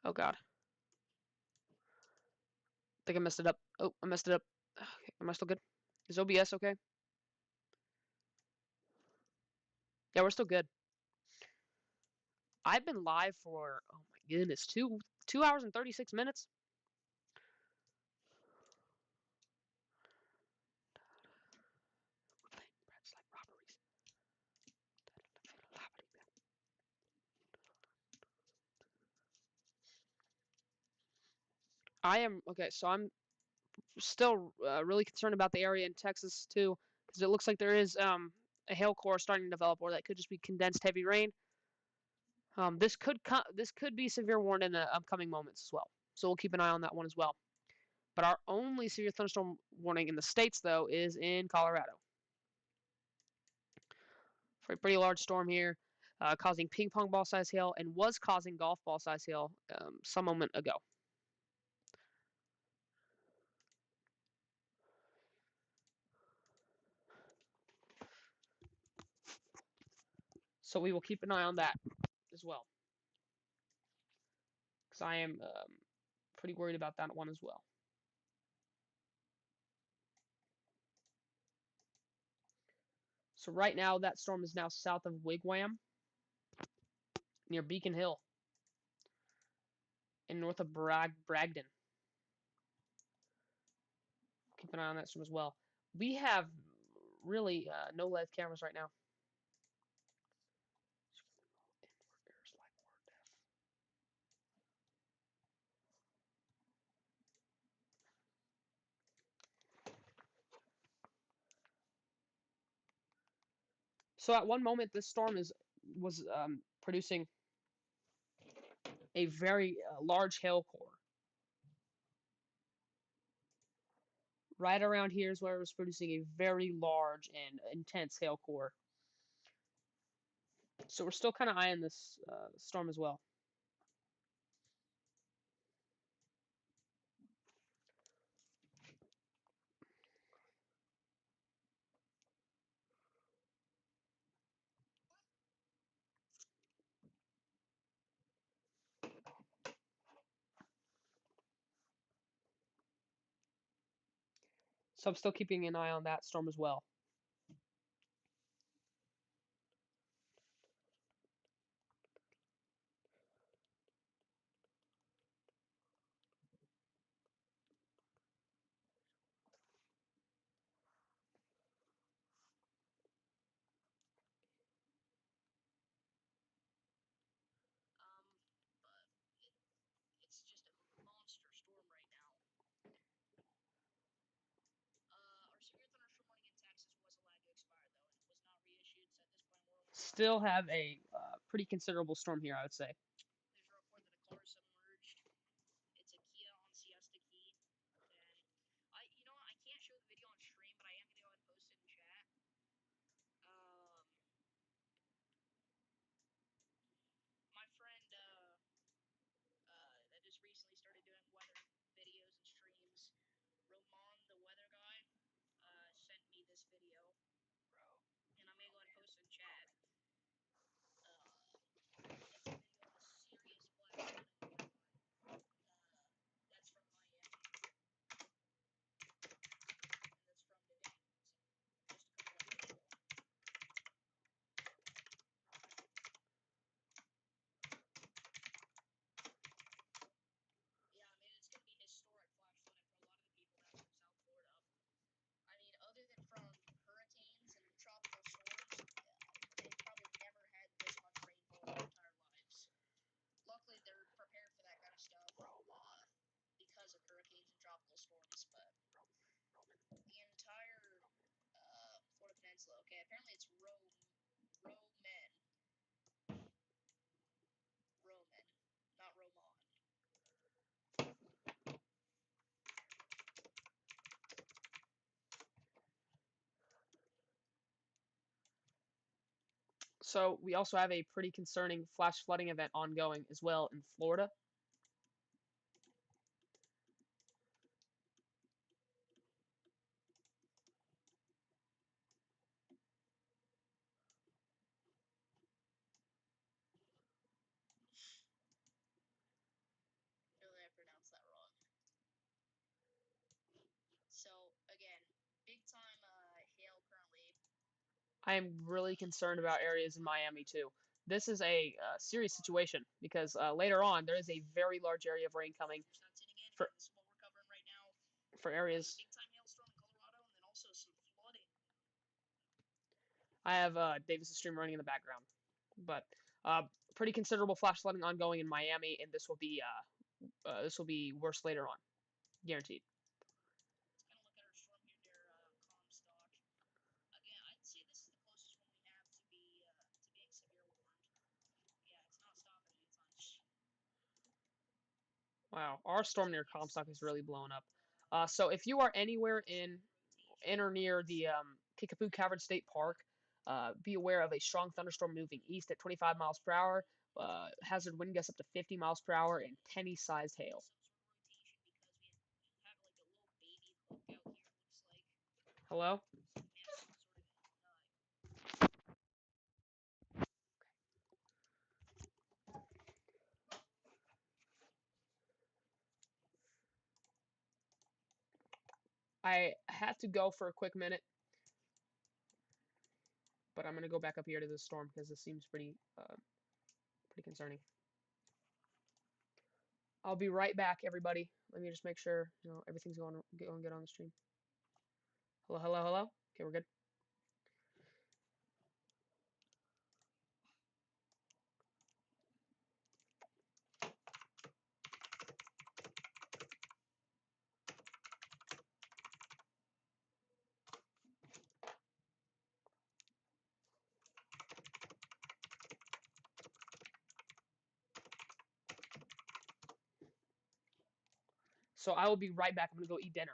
Oh, God. I think I messed it up. Oh, I messed it up. Okay, am I still good? Is OBS okay? Yeah, we're still good. I've been live for, oh my goodness, 2 hours and 36 minutes. I am, okay, so I'm still really concerned about the area in Texas too, because it looks like there is a hail core starting to develop, or that could just be condensed heavy rain. This could be severe warning in the upcoming moments as well. So we'll keep an eye on that one as well. But our only severe thunderstorm warning in the states, though, is in Colorado for a pretty large storm here, causing ping pong ball size hail and was causing golf ball size hail some moment ago. So we will keep an eye on that as well, because I am pretty worried about that one as well. So right now, that storm is now south of Wigwam, near Beacon Hill, and north of Bragdon. Keep an eye on that storm as well. We have really no live cameras right now. So at one moment, this storm was producing a very large hail core. Right around here is where it was producing a very large and intense hail core. So we're still kind of eyeing this storm as well. So I'm still keeping an eye on that storm as well. still have a pretty considerable storm here, I would say. There's a report that a car is submerged. It's a Kia on Siesta Key. And you know what? I can't show the video on stream, but I am gonna go ahead and post it in chat. My friend that just recently started doing weather videos and streams, Roman, the weather guy, sent me this video, and I'm gonna go ahead and post it in chat. It's a video of a serious flash flooding going on. That's from Miami, and that's from today. So just a couple hours ago. Yeah, I mean, it's going to be historic flash flooding for a lot of the people down from South Florida. I mean, other than from hurricanes and tropical storms, they've probably never had this much rainfall in their entire lives. Luckily, they're prepared for that kind of stuff because of hurricanes and tropical storms, but the entire Florida Peninsula, okay, apparently it's Roman, not Roman. So we also have a pretty concerning flash flooding event ongoing as well in Florida. Really, I pronounced that wrong. So, again, big time hail currently. I am really concerned about areas in Miami too. This is a serious situation because later on there is a very large area of rain coming for This is what we're covering right now. areas. Big time hailstorm in Colorado, and then also some flooding. I have Davis' stream running in the background, but pretty considerable flash flooding ongoing in Miami, and this will be worse later on, guaranteed. Let's kind of look at our storm here near Comstock. Again, I'd say this is the closest one we have to being severe warned. Yeah, it's not stopping anytime soon. Wow, our storm near Comstock is really blowing up. So if you are anywhere in or near the Kickapoo Cavern State Park, be aware of a strong thunderstorm moving east at 25 miles per hour, hazard wind gusts up to 50 miles per hour, and penny-sized hail. Some sort of rotation because we have like a little baby hook out here. It looks like. Hello? So we have some sort of I had to go for a quick minute, but I'm gonna go back up here to this storm because this seems pretty concerning. I'll be right back, everybody. Let me just make sure everything's going good on the stream. Hello, hello, hello. Okay, we're good. So I will be right back. I'm gonna go eat dinner.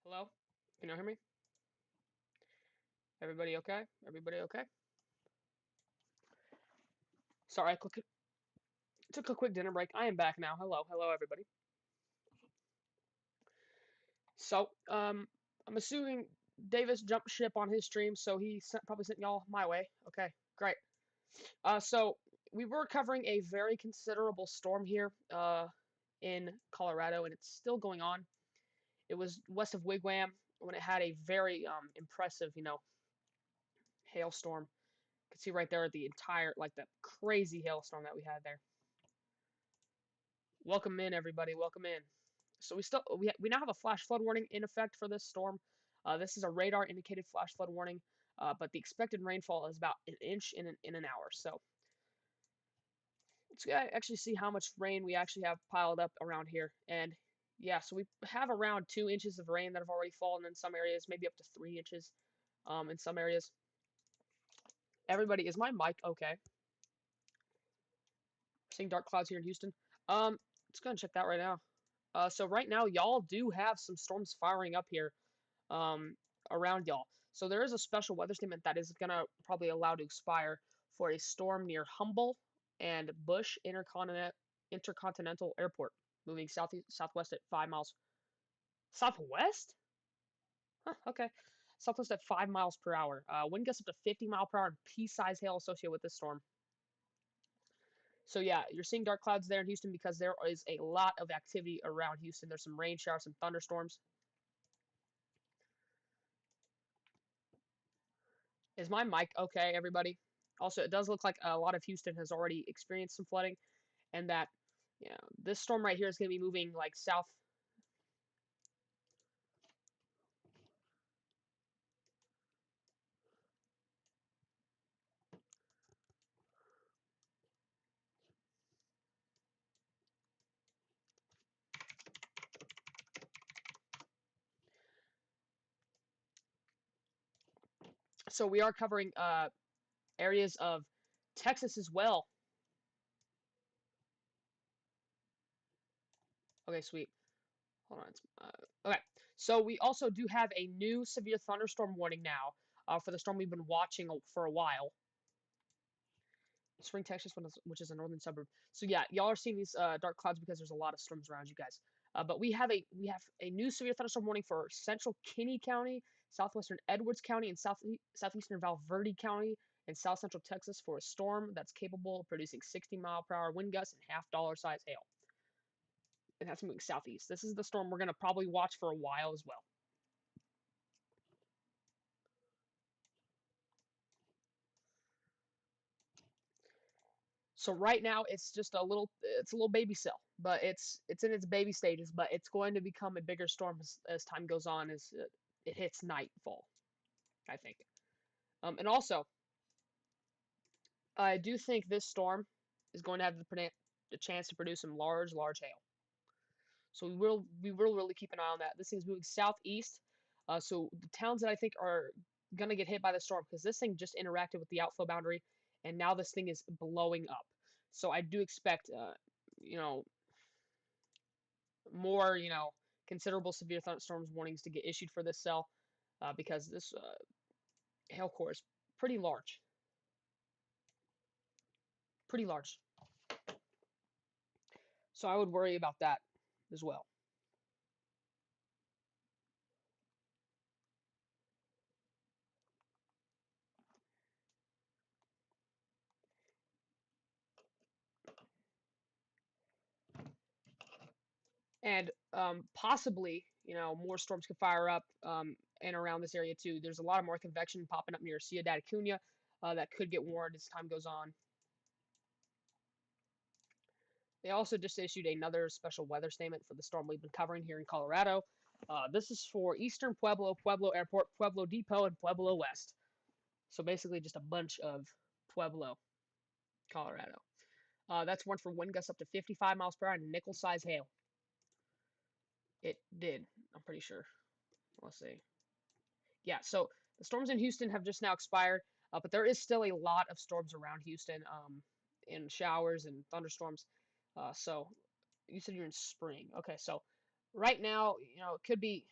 Hello? Can you hear me? Everybody okay? Everybody okay? Sorry, took a quick dinner break. I am back now. Hello, hello, everybody. So, I'm assuming Davis jumped ship on his stream, so probably sent y'all my way. Okay, great. So we were covering a very considerable storm here, in Colorado, and it's still going on. It was west of Wigwam when it had a very impressive, hailstorm. You can see right there the entire, like the crazy hailstorm that we had there. Welcome in, everybody. Welcome in. So we now have a flash flood warning in effect for this storm. This is a radar indicated flash flood warning, but the expected rainfall is about an inch in an hour. So let's actually see how much rain we actually have piled up around here. And yeah, so we have around 2 inches of rain that have already fallen in some areas, maybe up to 3 inches in some areas. Everybody, is my mic okay? Seeing dark clouds here in Houston. Let's go and check that right now. So right now, y'all do have some storms firing up here um, around y'all. So there is a special weather statement that is gonna probably allow to expire for a storm near Humble and Bush Intercontinental Airport, moving southwest at 5 miles. Southwest? Huh, okay. Southwest at 5 miles per hour. Wind gusts up to 50 mile per hour and pea-sized hail associated with this storm. So yeah, you're seeing dark clouds there in Houston because there is a lot of activity around Houston. There's some rain showers, some thunderstorms. Is my mic okay, everybody? Also, it does look like a lot of Houston has already experienced some flooding, and that, this storm right here is going to be moving like south. So we are covering areas of Texas as well. Okay, sweet. Hold on. Okay, so we also do have a new severe thunderstorm warning now for the storm we've been watching for a while. Spring, Texas, which is a northern suburb. So yeah, y'all are seeing these dark clouds because there's a lot of storms around you guys. But we have a new severe thunderstorm warning for central Kinney County, southwestern Edwards County, and southeastern Valverde County, and south central Texas for a storm that's capable of producing 60-mile-per-hour wind gusts and half-dollar size hail. And that's moving southeast. This is the storm we're gonna probably watch for a while as well. So right now it's a little baby cell, but it's in its baby stages, but it's going to become a bigger storm as time goes on as it hits nightfall, I think. And also, I do think this storm is going to have the chance to produce some large hail. So we will really keep an eye on that. This thing's moving southeast, so the towns that I think are gonna get hit by the storm because this thing just interacted with the outflow boundary, and now this thing is blowing up. So I do expect, you know, more, considerable severe thunderstorms warnings to get issued for this cell, because this hail core is pretty large, pretty large. So I would worry about that as well. And possibly, more storms could fire up and around this area too. There's a lot of more convection popping up near Ciudad Acuna that could get warned as time goes on. They also just issued another special weather statement for the storm we've been covering here in Colorado. This is for Eastern Pueblo, Pueblo Airport, Pueblo Depot, and Pueblo West. So basically just a bunch of Pueblo, Colorado. That's warned for wind gusts up to 55 miles per hour and nickel-sized hail. It did, I'm pretty sure. Let's see. Yeah, so the storms in Houston have just now expired, but there is still a lot of storms around Houston, in showers and thunderstorms. So you said you're in spring. Okay, so right now, it could be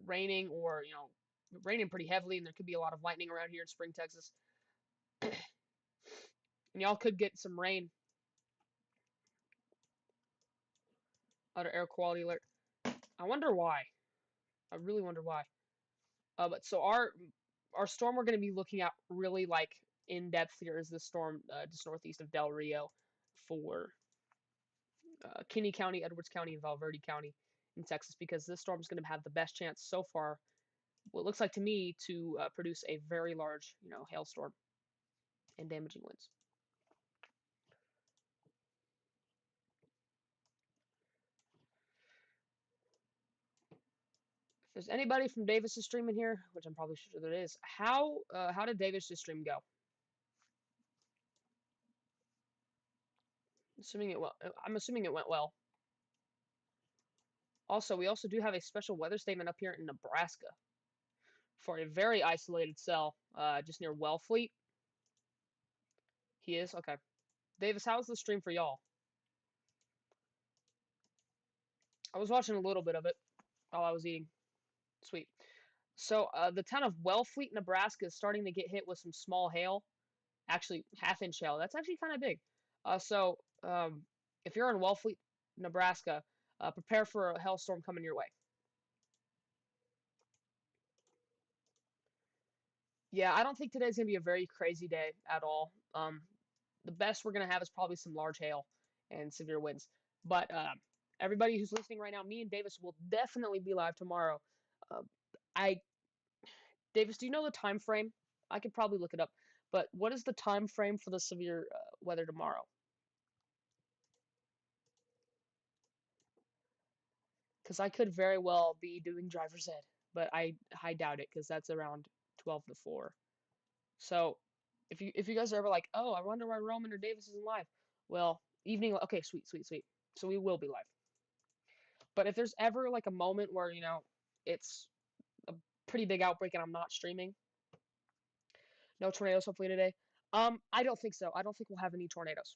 raining or raining pretty heavily, and there could be a lot of lightning around here in Spring, Texas, and y'all could get some rain under air quality alert. I wonder why. I really wonder why. But so our storm we're going to be looking at really like in depth here is this storm just northeast of Del Rio for Kinney County, Edwards County, and Valverde County in Texas because this storm is going to have the best chance so far, what looks like to me, to produce a very large, hailstorm and damaging winds. If there's anybody from Davis's stream in here, which I'm probably sure there is, how did Davis's stream go? I'm assuming it went well. Also, we also do have a special weather statement up here in Nebraska for a very isolated cell, just near Wellfleet. He is? Okay. Davis, how's the stream for y'all? I was watching a little bit of it while I was eating. Sweet. So, the town of Wellfleet, Nebraska is starting to get hit with some small hail. Actually, half-inch hail. That's actually kind of big. If you're in Wellfleet, Nebraska, prepare for a hailstorm coming your way. Yeah, I don't think today's going to be a very crazy day at all. The best we're going to have is probably some large hail and severe winds. But everybody who's listening right now, me and Davis will definitely be live tomorrow. Uh, I Davis, do you know the time frame? I could probably look it up. But what is the time frame for the severe weather tomorrow? Because I could very well be doing driver's ed, but I doubt it because that's around 12 to 4. So if you guys are ever like, oh, I wonder why Roman or Davis isn't live. Well, evening. Okay, sweet, sweet, sweet. So we will be live. But if there's ever like a moment where it's a pretty big outbreak and I'm not streaming, no tornadoes hopefully today. I don't think so. I don't think we'll have any tornadoes.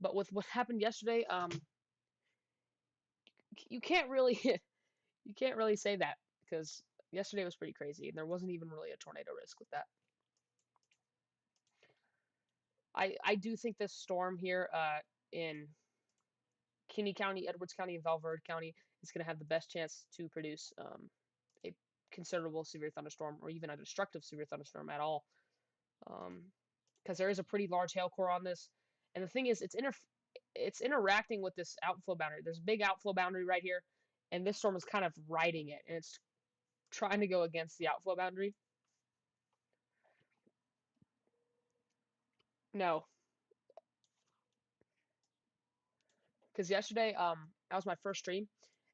But with what happened yesterday, you can't really you can't really say that because yesterday was pretty crazy and there wasn't even really a tornado risk with that. I do think this storm here in Kinney County, Edwards County, and Valverde County is going to have the best chance to produce a considerable severe thunderstorm or even a destructive severe thunderstorm at all. Because there is a pretty large hail core on this. And the thing is, it's interacting with this outflow boundary. There's a big outflow boundary right here, and this storm is kind of riding it, and it's trying to go against the outflow boundary. No, because yesterday, that was my first stream,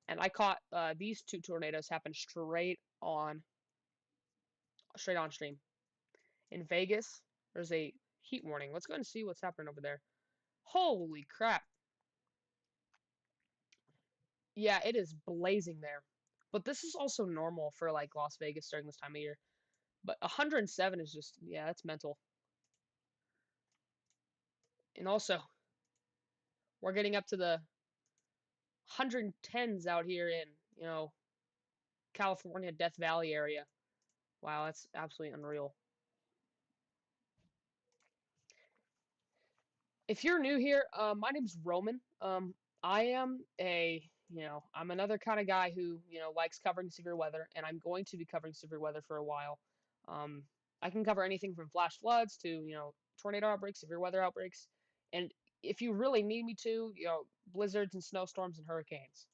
and I caught these two tornadoes happen straight on stream. In Vegas, there's a heat warning. Let's go and see what's happening over there. Holy crap. Yeah, it is blazing there. But this is also normal for like Las Vegas during this time of year. But 107 is just, yeah, that's mental. And also, we're getting up to the 110s out here in, California, Death Valley area. Wow, that's absolutely unreal. If you're new here, my name's Roman. I am I'm another kind of guy who, likes covering severe weather, and I'm going to be covering severe weather for a while. Um, I can cover anything from flash floods to, tornado outbreaks, severe weather outbreaks, and if you really need me to, blizzards and snowstorms and hurricanes.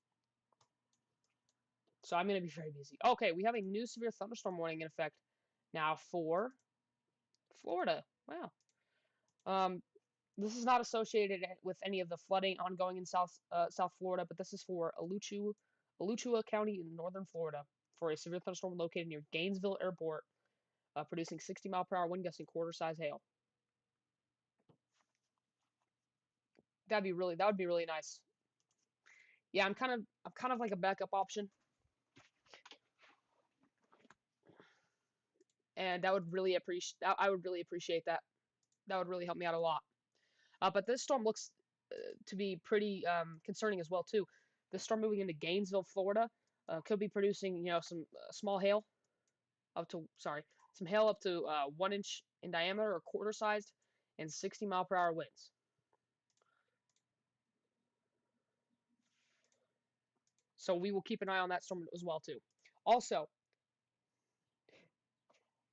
So I'm going to be very busy. Okay, we have a new severe thunderstorm warning in effect now for Florida. Wow. Um, This is not associated with any of the flooding ongoing in South Florida, but this is for Alachua County in northern Florida for a severe thunderstorm located near Gainesville Airport, producing 60-mile-per-hour wind gusts and quarter-size hail. That would be really nice. Yeah, I'm kind of like a backup option, and I would really appreciate that. That would really help me out a lot. But this storm looks to be pretty concerning as well too. This storm moving into Gainesville, Florida, Could be producing, some small hail some hail up to 1 inch in diameter or quarter sized and 60-mile-per-hour winds. So we will keep an eye on that storm as well too. Also,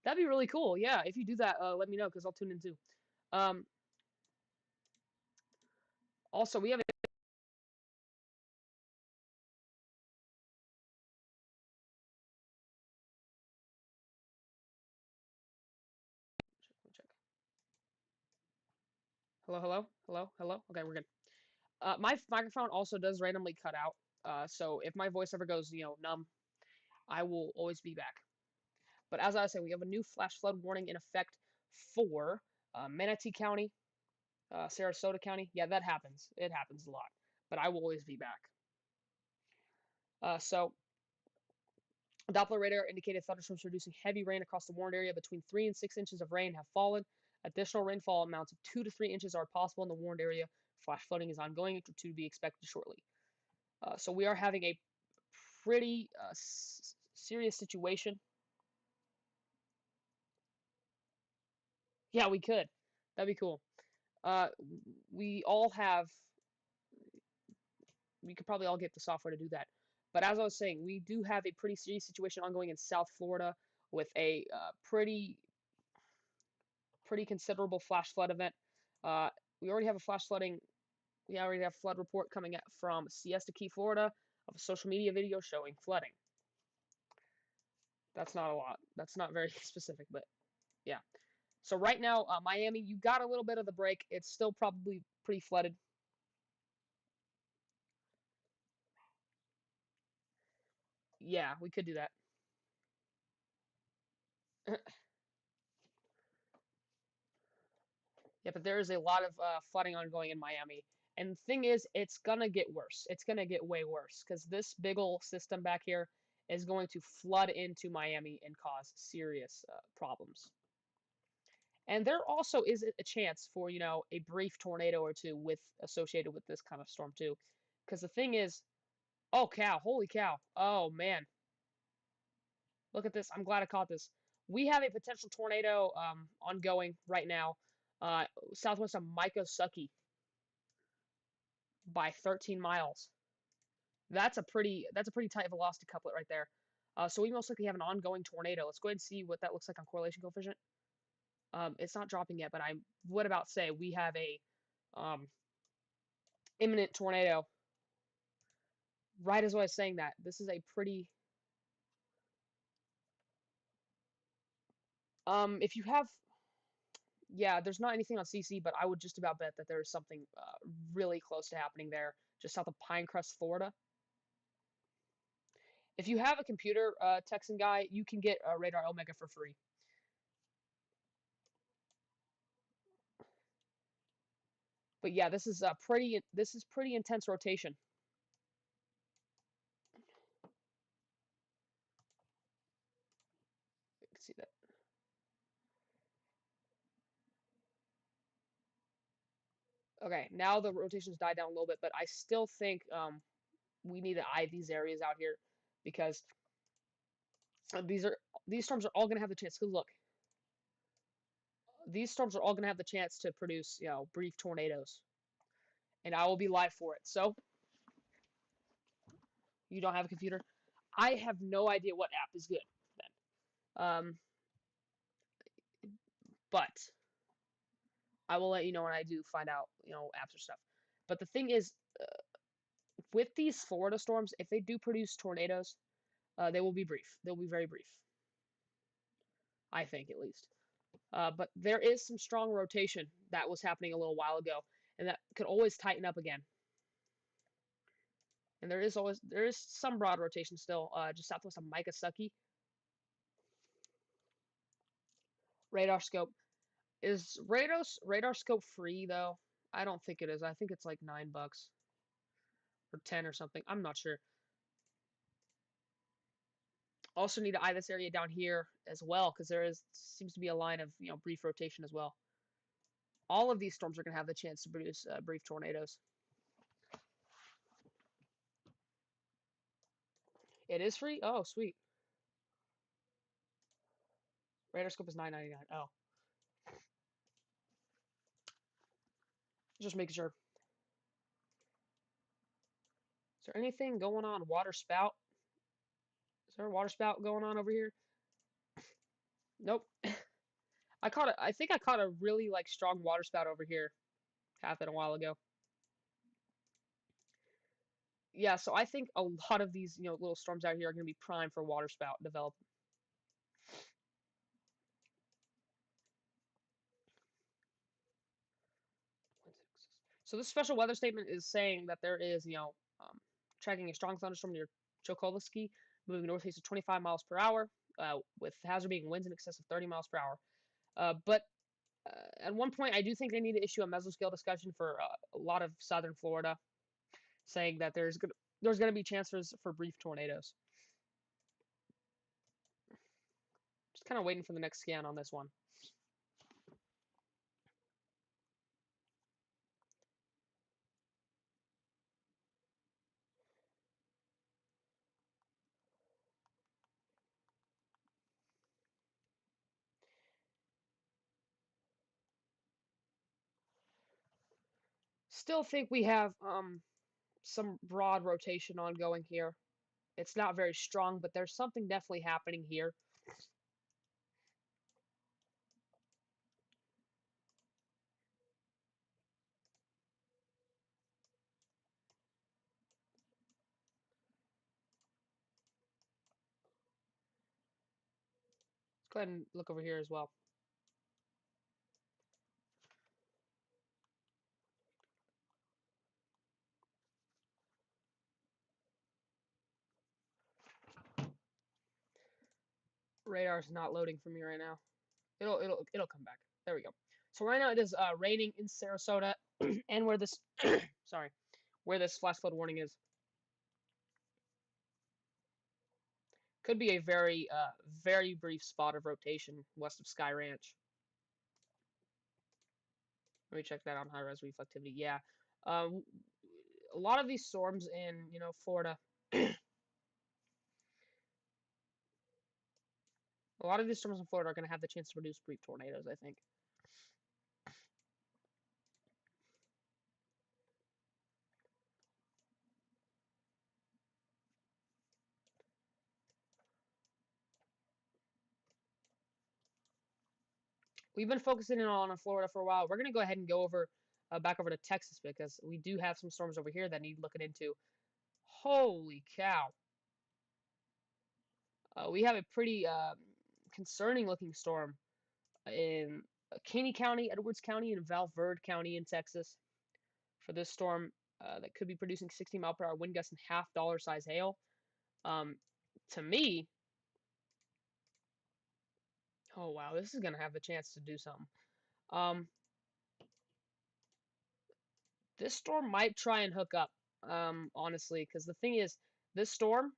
that'd be really cool. Yeah, if you do that, let me know because I'll tune in too. Um, Also, we have a check. Hello, hello, hello, hello. Okay, we're good. My microphone also does randomly cut out. So if my voice ever goes, numb, I will always be back. But as I said, we have a new flash flood warning in effect for Manatee County, Sarasota County. Yeah, that happens. It happens a lot. But I will always be back. So Doppler radar indicated thunderstorms producing heavy rain across the warned area. Between 3 and 6 inches of rain have fallen. Additional rainfall amounts of 2 to 3 inches are possible in the warned area. Flash flooding is ongoing to be expected shortly. So we are having a pretty serious situation. Yeah, we could. That'd be cool. Uh, we all have. We could probably all get the software to do that. But as I was saying, we do have a pretty serious situation ongoing in South Florida with a pretty considerable flash flood event. Uh, we already have a flash flooding. We already have a flood report coming from Siesta Key, Florida, of a social media video showing flooding. That's not a lot. That's not very specific, but yeah. So right now, Miami, you got a little bit of the break. It's still probably pretty flooded. Yeah, we could do that. Yeah, but there is a lot of flooding ongoing in Miami. And the thing is, it's going to get worse. It's going to get way worse because this big ol' system back here is going to flood into Miami and cause serious problems. And there also is a chance for, a brief tornado or two associated with this kind of storm too. Because the thing is, oh cow, holy cow. Oh man, look at this. I'm glad I caught this. We have a potential tornado ongoing right now, uh, southwest of Mycosukee by 13 miles. That's a pretty tight velocity couplet right there. So we most likely have an ongoing tornado. Let's go ahead and see what that looks like on correlation coefficient. It's not dropping yet, but I would about say we have a um, imminent tornado. Right as I was saying that, this is a pretty. If you have, yeah, there's not anything on CC, but I would just about bet that there's something really close to happening there, just south of Pinecrest, Florida. If you have a computer, Texan guy, you can get Radar Omega for free. But yeah, this is pretty intense rotation. You can see that. Okay, now the rotations died down a little bit, but I still think we need to eye these areas out here because these are these storms are all going to have the chance. Because look, these storms are all going to have the chance to produce, brief tornadoes, and I will be live for it. So you don't have a computer. I have no idea what app is good then. Um, but I will let you know when I do find out, apps or stuff. But the thing is, with these Florida storms, if they do produce tornadoes, they will be brief. They'll be very brief. I think, at least. But there is some strong rotation that was happening a little while ago, and that could always tighten up again. And there is some broad rotation still, just southwest of Mycosukee. Radar scope is radar scope free though? I don't think it is. I think it's like $9 or 10 or something. I'm not sure. Also need to eye this area down here as well because seems to be a line of brief rotation as well. All of these storms are going to have the chance to produce brief tornadoes. It is free? Oh, sweet. Radar scope is $9.99. Oh, just making sure. Is there anything going on? Water spout? Is there a water spout going on over here? Nope. I think I caught a really like strong water spout over here. Happened a while ago. Yeah, so I think a lot of these, little storms out here are going to be prime for water spout development. So this special weather statement is saying that there is, tracking a strong thunderstorm near Chokolsky, moving northeast at 25 miles per hour, with hazard being winds in excess of 30 miles per hour. But at one point, I do think they need to issue a mesoscale discussion for a lot of southern Florida, saying that there's going to be chances for brief tornadoes. Just kind of waiting for the next scan on this one. Still think we have some broad rotation ongoing here. It's not very strong, but there's something definitely happening here. Let's go ahead and look over here as well. Radar's not loading for me right now. It'll come back. There we go. So right now it is raining in Sarasota, and where this sorry, where this flash flood warning is. Could be a very brief spot of rotation west of Sky Ranch. Let me check that on high res reflectivity. Yeah, um, a lot of these storms in Florida. A lot of these storms in Florida are going to have the chance to produce brief tornadoes, I think. We've been focusing in on Florida for a while. We're going to go ahead and go over back over to Texas because we do have some storms over here that need looking into. Holy cow. We have a pretty concerning looking storm in Caney County, Edwards County, and Val Verde County in Texas for this storm that could be producing 60-mile-per-hour wind gusts and half dollar size hail. Um, to me, oh wow, this is going to have the chance to do something. Um, this storm might try and hook up, honestly, because the thing is, this storm,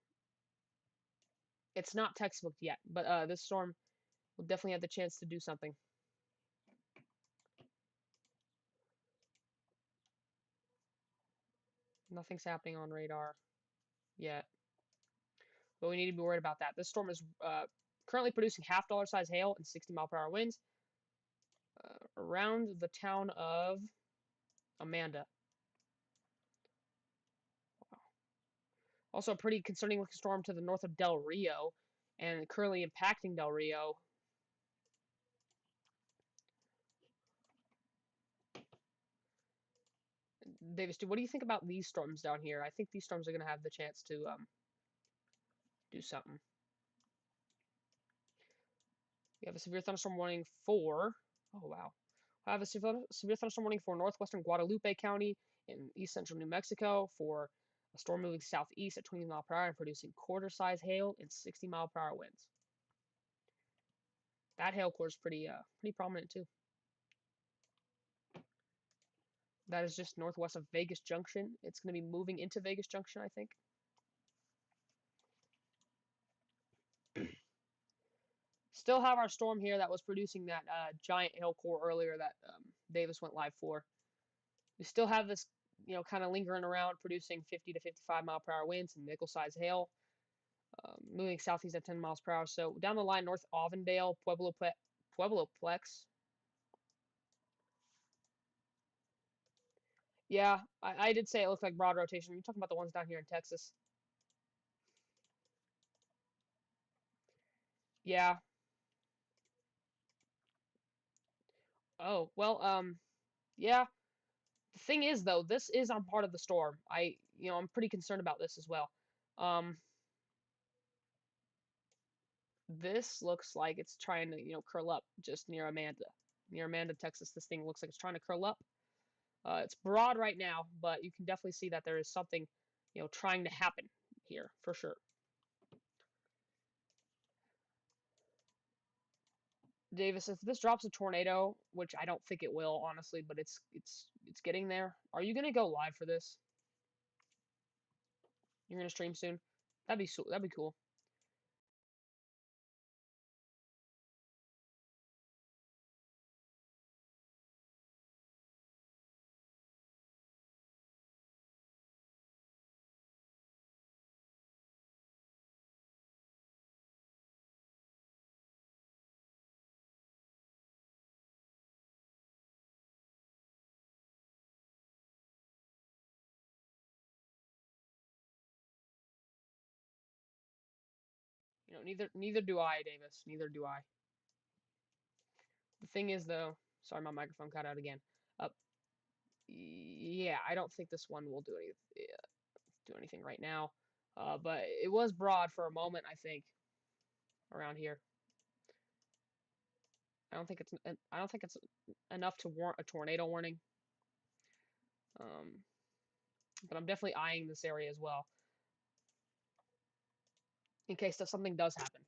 it's not textbooked yet, but this storm will definitely have the chance to do something. Nothing's happening on radar yet, but we need to be worried about that. This storm is currently producing half dollar size hail and 60-mile-per-hour winds around the town of Amanda. Wow. Also, a pretty concerning looking storm to the north of Del Rio and currently impacting Del Rio. Davis, what do you think about these storms down here? I think these storms are going to have the chance to do something. We have a severe thunderstorm warning for. Oh, wow. I have a severe thunderstorm warning for northwestern Guadalupe County in east central New Mexico for a storm moving southeast at 20 miles per hour and producing quarter-size hail and 60-mile-per-hour winds. That hail core is pretty prominent too. That is just northwest of Vegas Junction. It's going to be moving into Vegas Junction, I think. Still have our storm here that was producing that giant hail core earlier that Davis went live for. We still have this, kind of lingering around, producing 50 to 55 mile per hour winds and nickel size hail. moving southeast at 10 miles per hour. So down the line, North Avondale, Puebloplex. Yeah, I did say it looked like broad rotation. You're talking about the ones down here in Texas. Yeah. Oh, well, yeah. The thing is, though, this is on part of the storm. I'm pretty concerned about this as well. Um, this looks like it's trying to, curl up just near Amanda. Near Amanda, Texas, this thing looks like it's trying to curl up. It's broad right now, but you can definitely see that there is something, trying to happen here for sure. Davis, if this drops a tornado, which I don't think it will, honestly, but it's getting there. Are you gonna go live for this? You're gonna stream soon? That'd be cool. Neither do I, Davis. Neither do I. The thing is, though, sorry, my microphone cut out again. Uh, yeah, I don't think this one will do anything right now. But it was broad for a moment, I think, around here. I don't think it's enough to warrant a tornado warning. Um, but I'm definitely eyeing this area as well in case that something does happen.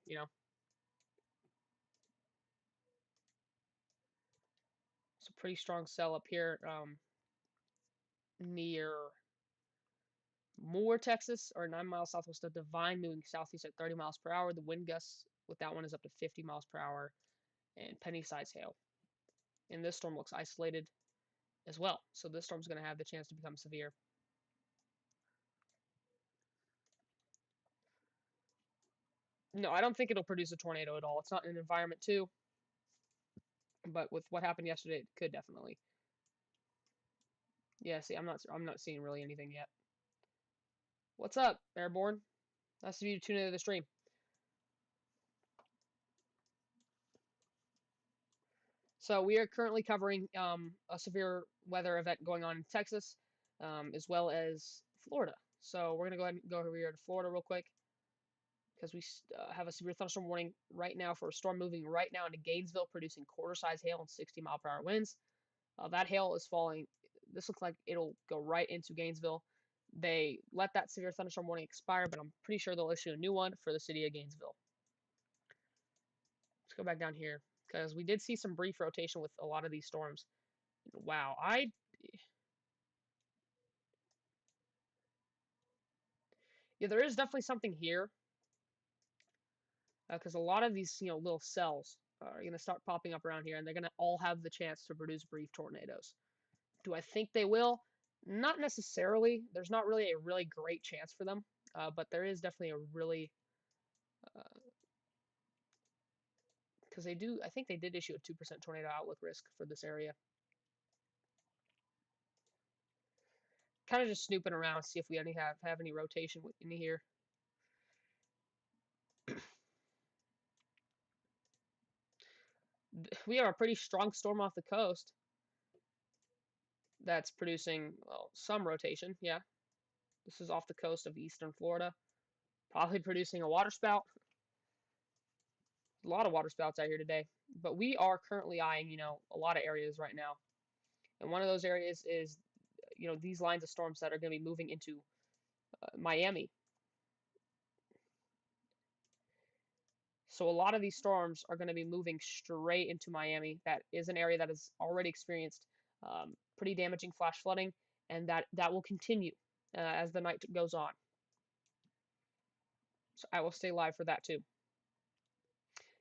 It's a pretty strong cell up here near Moore, Texas, or 9 miles southwest of Divine, moving southeast at 30 miles per hour. The wind gusts with that one is up to 50 miles per hour and penny size hail. And this storm looks isolated as well. So this storm's going to have the chance to become severe. No, I don't think it'll produce a tornado at all. It's not an environment two, but with what happened yesterday, it could definitely. Yeah, see, I'm not seeing really anything yet. What's up, Airborne? Nice of you to tune into the stream. So we are currently covering a severe weather event going on in Texas, as well as Florida. So we're gonna go ahead and go over here to Florida real quick because we have a severe thunderstorm warning right now for a storm moving right now into Gainesville, producing quarter-size hail and 60-mile-per-hour winds. That hail is falling. This looks like it'll go right into Gainesville. They let that severe thunderstorm warning expire, but I'm pretty sure they'll issue a new one for the city of Gainesville. Let's go back down here because we did see some brief rotation with a lot of these storms. Wow, yeah, there is definitely something here because a lot of these little cells are going to start popping up around here, and they're going to all have the chance to produce brief tornadoes. Do I think they will? Not necessarily. There's not really a really great chance for them, but there is definitely a really because they do. I think they did issue a 2% tornado outlook risk for this area. Kind of just snooping around, see if we have any rotation in here. We have a pretty strong storm off the coast that's producing, well, some rotation. Yeah, this is off the coast of eastern Florida, probably producing a waterspout. A lot of waterspouts out here today, but we are currently eyeing, a lot of areas right now, and one of those areas is, these lines of storms that are going to be moving into Miami. So a lot of these storms are going to be moving straight into Miami. That is an area that has already experienced pretty damaging flash flooding, and that will continue as the night goes on. So I will stay live for that too.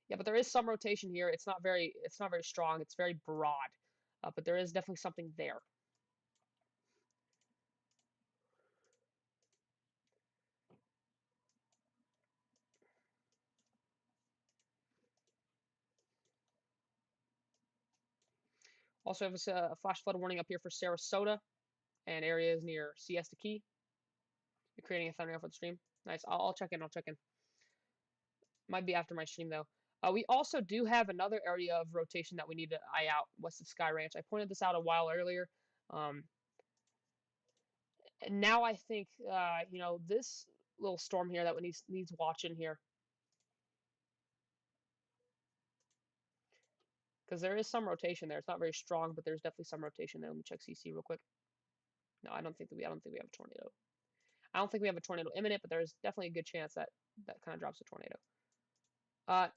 Yeah, but there is some rotation here. It's not very strong. It's very broad, but there is definitely something there. Also have a flash flood warning up here for Sarasota and areas near Siesta Key. You're creating a thumbnail for the stream. Nice. I'll check in. I'll check in. Might be after my stream though. We also do have another area of rotation that we need to eye out west of Sky Ranch. I pointed this out a while earlier. And now I think this little storm here that needs watching here because there is some rotation there. It's not very strong, but there's definitely some rotation there. Let me check CC real quick. No, I don't think we have a tornado. I don't think we have a tornado imminent, but there's definitely a good chance that that kind of drops a tornado. Uh,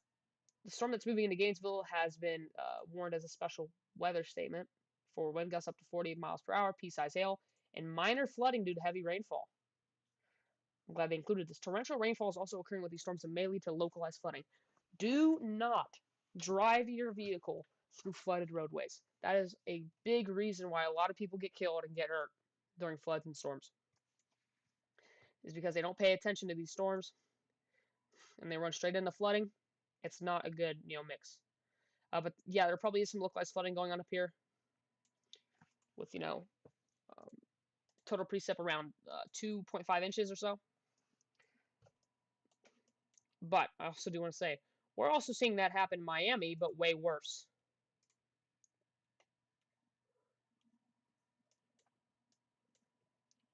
the storm that's moving into Gainesville has been warned as a special weather statement for wind gusts up to 40 miles per hour, pea-size hail, and minor flooding due to heavy rainfall. I'm glad they included this. Torrential rainfall is also occurring with these storms and may lead to localized flooding. Do not drive your vehicle through flooded roadways. That is a big reason why a lot of people get killed and get hurt during floods and storms. Is because they don't pay attention to these storms and they run straight into flooding. It's not a good, mix. But yeah, there probably is some localized flooding going on up here with, um, total precip around 2.5 inches or so. But I also do want to say, we're also seeing that happen in Miami, but way worse.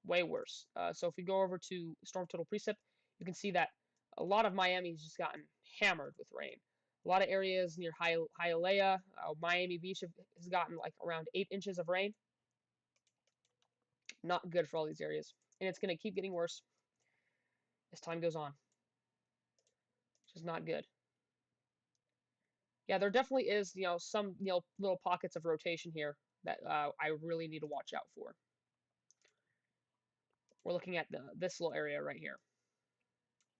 Way worse. So if we go over to storm total precip, you can see that a lot of Miami has just gotten hammered with rain. A lot of areas near Hialeah, Miami Beach has gotten like around 8 inches of rain. Not good for all these areas. And it's going to keep getting worse as time goes on. Which is not good. Yeah, there definitely is, some, little pockets of rotation here that I really need to watch out for. We're looking at this little area right here,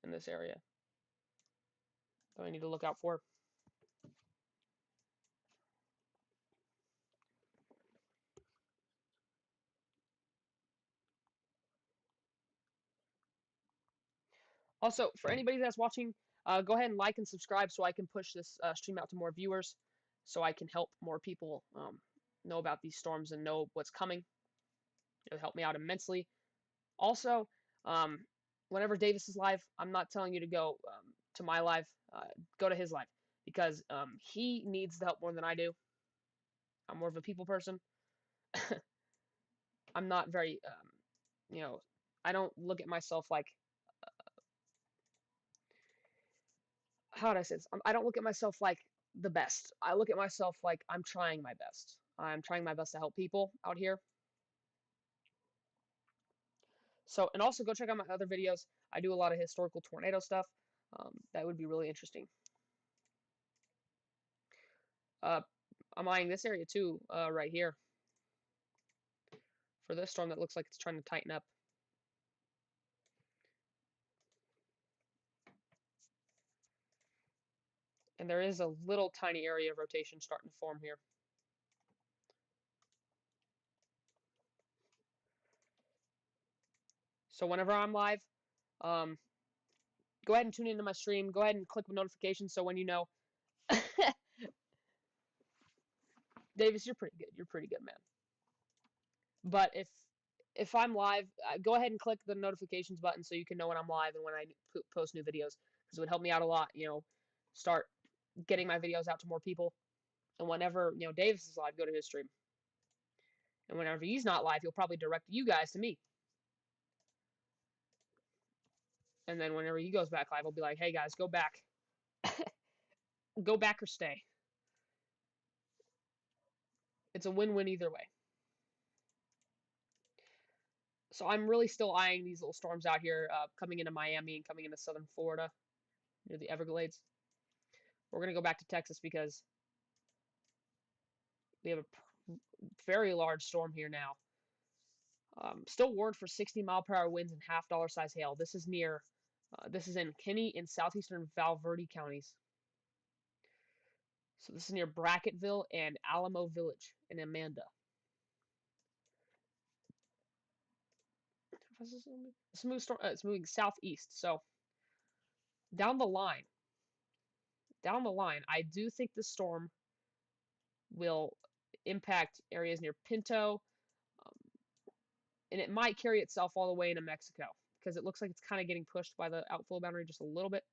in this area, that I need to look out for. Also, for anybody that's watching, go ahead and like and subscribe so I can push this stream out to more viewers, so I can help more people know about these storms and know what's coming. It'll help me out immensely. Also, whenever Davis is live, I'm not telling you to go to my live. Go to his live because he needs the help more than I do. I'm more of a people person. I'm not very, I don't look at myself like, how do I say this? I don't look at myself like the best. I look at myself like I'm trying my best. I'm trying my best to help people out here. So, and also go check out my other videos. I do a lot of historical tornado stuff. That would be really interesting. I'm eyeing this area too, right here, for this storm that looks like it's trying to tighten up. And there is a little tiny area of rotation starting to form here. So whenever I'm live, go ahead and tune into my stream. Go ahead and click the notifications so when you know. Davis, you're pretty good. You're pretty good, man. But if I'm live, go ahead and click the notifications button so you can know when I'm live and when I post new videos because it would help me out a lot. Start getting my videos out to more people. And whenever Davis is live, go to his stream. And whenever he's not live, he'll probably direct you guys to me. And then whenever he goes back live, I'll be like, hey guys, go back. Go back or stay. It's a win-win either way. So I'm really still eyeing these little storms out here coming into Miami and coming into southern Florida near the Everglades. We're going to go back to Texas because we have a very large storm here now. Still warned for 60-mile-per-hour winds and half-dollar size hail. This is near, this is in Kinney and southeastern Valverde counties. So this is near Bracketville and Alamo Village in Amanda. It's moving southeast. So down the line, I do think the storm will impact areas near Pinto, um, and it might carry itself all the way into Mexico because it looks like it's kind of getting pushed by the outflow boundary just a little bit.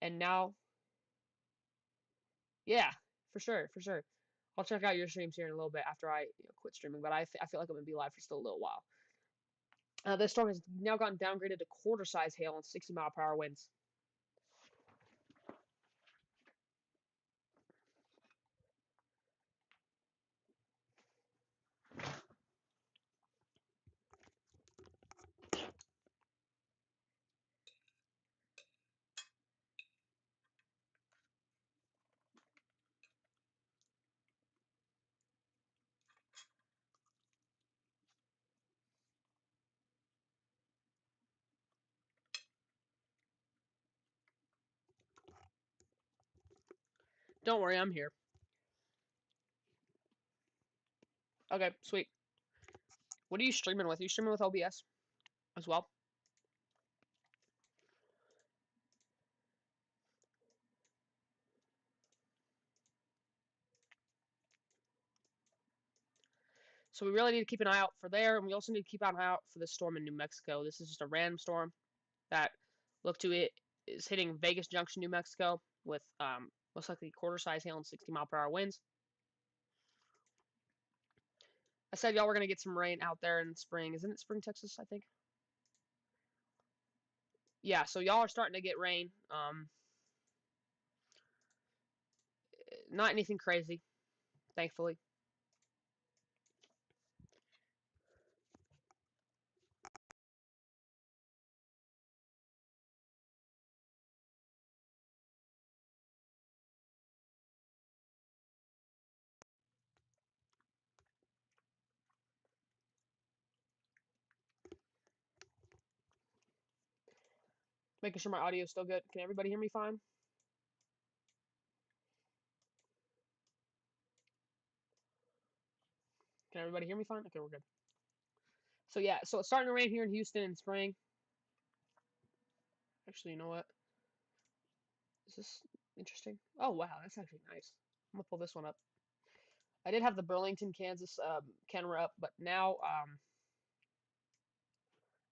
And now, yeah, for sure, for sure. I'll check out your streams here in a little bit after I quit streaming, but I feel like I'm gonna be live for still a little while. This storm has now gotten downgraded to quarter-size hail and 60-mile-per-hour winds. Don't worry, I'm here. Okay, sweet. What are you streaming with? Are you streaming with OBS as well? So we really need to keep an eye out for there, and we also need to keep an eye out for this storm in New Mexico. This is just a random storm that, look to it, is hitting Vegas Junction, New Mexico, with most likely quarter-size hail and 60-mile-per-hour winds. I said y'all were gonna get some rain out there in spring. Isn't it spring, Texas? I think. Yeah, so y'all are starting to get rain. Not anything crazy, thankfully. Making sure my audio is still good. Can everybody hear me fine? Can everybody hear me fine? Okay, we're good. So yeah, so it's starting to rain here in Houston in spring. Actually, you know what? Is this interesting? Oh wow, that's actually nice. I'm gonna pull this one up. I did have the Burlington, Kansas camera up, but now I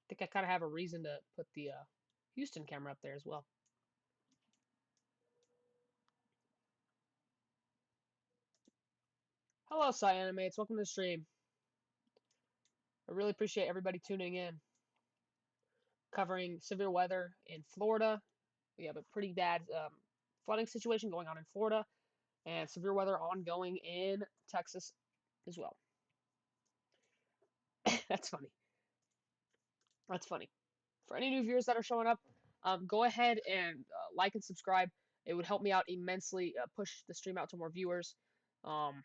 think I kind of have a reason to put the Houston camera up there as well. Hello, Cyanimates. Welcome to the stream. I really appreciate everybody tuning in. Covering severe weather in Florida. We have a pretty bad flooding situation going on in Florida, and severe weather ongoing in Texas as well. That's funny. That's funny. For any new viewers that are showing up, go ahead and like and subscribe. It would help me out immensely, push the stream out to more viewers. Um,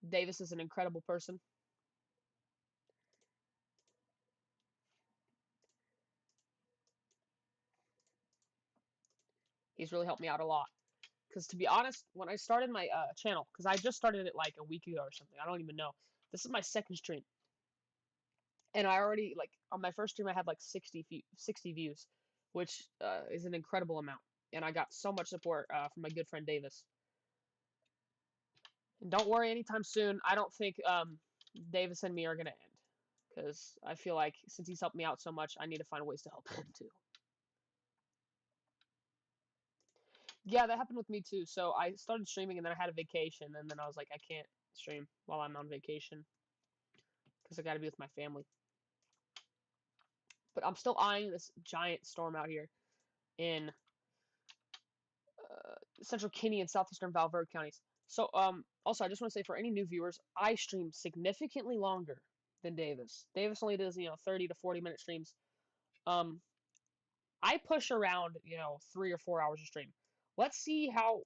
Davis is an incredible person. He's really helped me out a lot. Because to be honest, when I started my channel, because I just started it like a week ago or something, I don't even know. This is my second stream, and I already like on my first stream I had like 60 views, which is an incredible amount. And I got so much support from my good friend Davis. And don't worry, anytime soon. I don't think Davis and me are gonna end, because I feel like since he's helped me out so much, I need to find ways to help him too. Yeah, that happened with me too. So I started streaming and then I had a vacation, and then I was like, I can't stream while I'm on vacation because I got to be with my family. But I'm still eyeing this giant storm out here in central Kinney and southeastern Valverde counties. So also I just want to say for any new viewers, I stream significantly longer than Davis. Davis only does 30 to 40-minute streams. Um, I push around 3 or 4 hours a stream. Let's see how.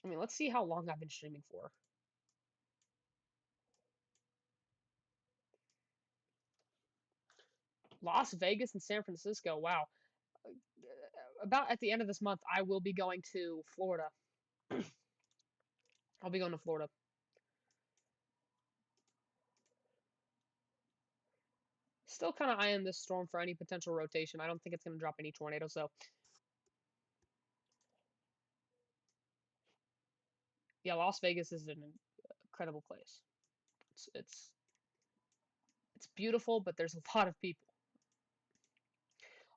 Let's see how long I've been streaming for. Las Vegas and San Francisco. Wow. About at the end of this month, I will be going to Florida. I'll be going to Florida. Still kind of eyeing this storm for any potential rotation. I don't think it's going to drop any tornadoes, though. Yeah, Las Vegas is an incredible place. It's it's it's beautiful, but there's a lot of people.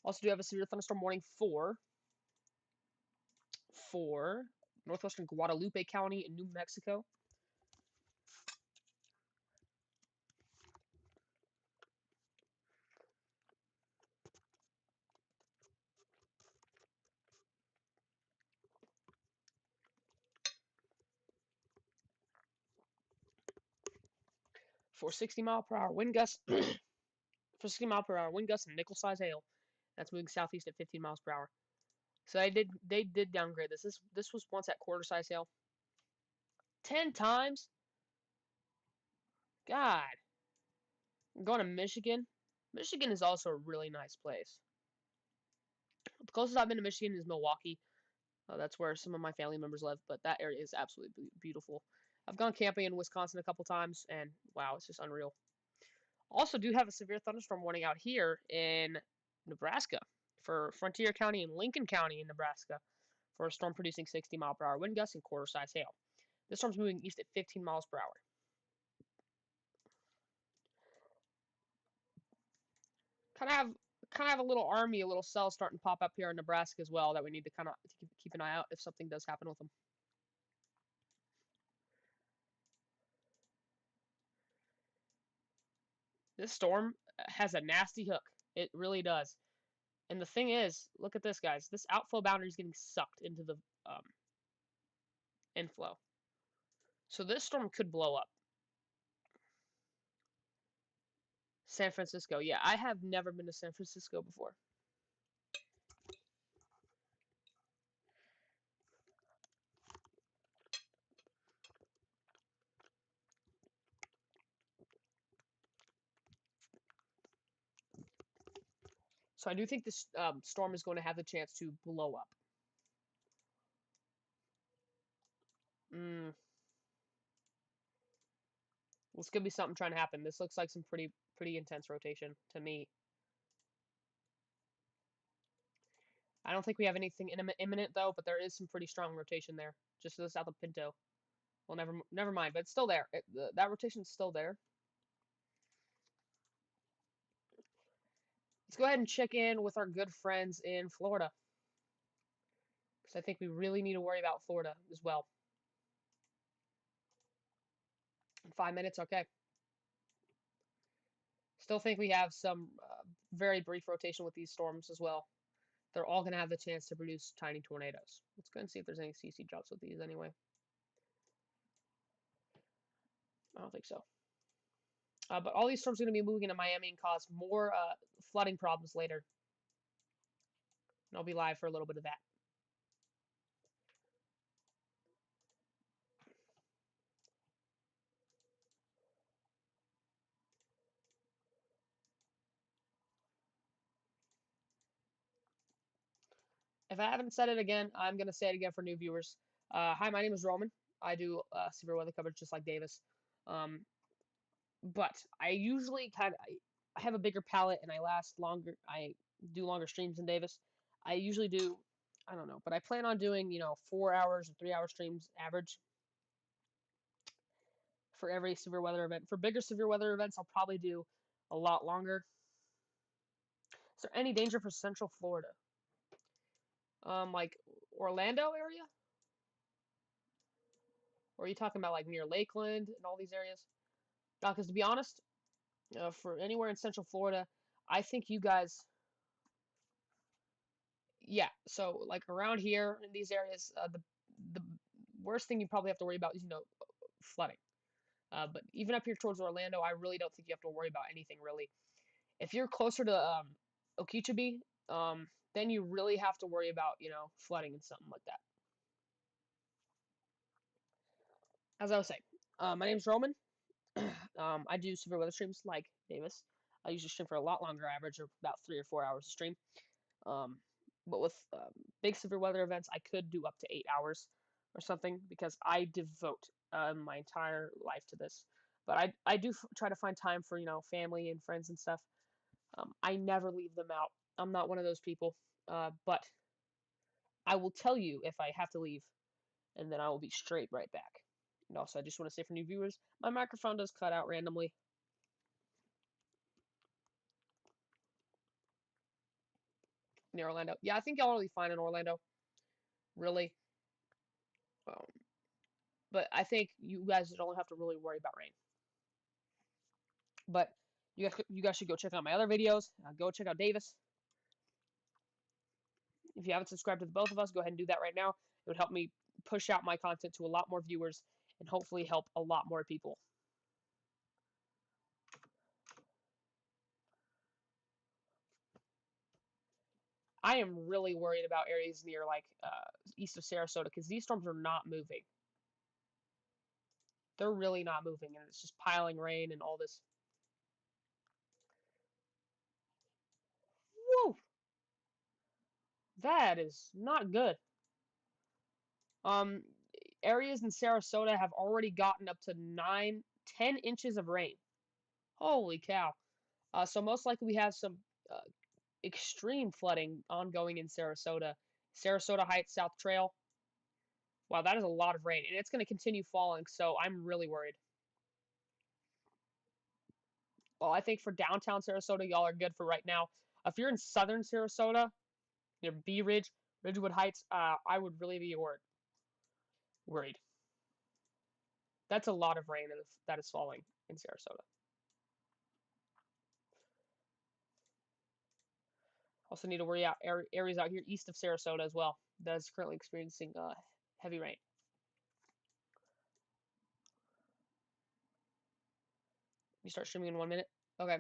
Also, do have a severe thunderstorm warning for northwestern Guadalupe County in New Mexico for 60-mile-per-hour wind gusts for 60-mile-per-hour wind gusts and nickel-size hail. That's moving southeast at 15 miles per hour. So they did downgrade this. This was once at quarter-size hail. 10 times. God, I'm going to Michigan. Michigan is also a really nice place. The closest I've been to Michigan is Milwaukee. That's where some of my family members live, but that area is absolutely beautiful. I've gone camping in Wisconsin a couple times, and wow, it's just unreal. Also, do have a severe thunderstorm warning out here in Nebraska for Frontier County and Lincoln County in Nebraska for a storm producing 60-mile-per-hour wind gusts and quarter-size hail. This storm's moving east at 15 miles per hour. Kind of have kind of have a little army, a little cell starting to pop up here in Nebraska as well that we need to kind of keep an eye out if something does happen with them. This storm has a nasty hook. It really does. And the thing is, look at this, guys. This outflow boundary is getting sucked into the inflow. So this storm could blow up. San Francisco. Yeah, I have never been to San Francisco before. So I do think this storm is going to have the chance to blow up. Mm, this could be something trying to happen. This looks like some pretty intense rotation to me. I don't think we have anything imminent though, but there is some pretty strong rotation there, just to the south of Pinto. Well, never mind, but it's still there. That rotation's still there. Let's go ahead and check in with our good friends in Florida, because I think we really need to worry about Florida as well. In 5 minutes, okay. Still think we have some very brief rotation with these storms as well. They're all going to have the chance to produce tiny tornadoes. Let's go and see if there's any CC drops with these anyway. I don't think so. But all these storms are going to be moving into Miami and cause more flooding problems later. And I'll be live for a little bit of that. If I haven't said it again, I'm going to say it again for new viewers. Hi, my name is Roman. I do severe weather coverage just like Davis. Um, but I usually I have a bigger palette and I last longer. I do longer streams than Davis. I usually do, I don't know, but I plan on doing 4 hours or 3 hour streams average for every severe weather event. For bigger severe weather events, I'll probably do a lot longer. Is there any danger for Central Florida? Like Orlando area? Or are you talking about like near Lakeland and all these areas? Because to be honest, for anywhere in Central Florida, I think you guys, yeah. So like around here in these areas, the worst thing you probably have to worry about is flooding. But even up here towards Orlando, I really don't think you have to worry about anything really. If you're closer to Okeechobee, then you really have to worry about flooding and something like that. As I was saying, my name's Roman. I do severe weather streams like Davis. I usually stream for a lot longer, average of about 3 or 4 hours a stream. Um, but with big severe weather events, I could do up to 8 hours or something because I devote my entire life to this. But I do try to find time for family and friends and stuff. I never leave them out. I'm not one of those people. But I will tell you if I have to leave, and then I will be straight right back. And also, I just want to say for new viewers, my microphone does cut out randomly. Near Orlando. Yeah, I think y'all will be fine in Orlando. Really. Um, but I think you guys don't have to really worry about rain. But you guys should go check out my other videos. Go check out Davis. If you haven't subscribed to the both of us, go ahead and do that right now. It would help me push out my content to a lot more viewers and hopefully help a lot more people. I am really worried about areas near like east of Sarasota because these storms are not moving. They're really not moving, and it's just piling rain and all this. Woo! That is not good. Um, Areas in Sarasota have already gotten up to 10 inches of rain. Holy cow! So most likely we have some extreme flooding ongoing in Sarasota. Sarasota Heights South Trail. Wow, that is a lot of rain, and it's going to continue falling. So I'm really worried. Well, I think for downtown Sarasota, y'all are good for right now. If you're in southern Sarasota, near Bee Ridge, Ridgewood Heights, I would really be worried. That's a lot of rain that is falling in Sarasota. Also need to worry out areas out here east of Sarasota as well that is currently experiencing heavy rain. You start streaming in 1 minute. Okay.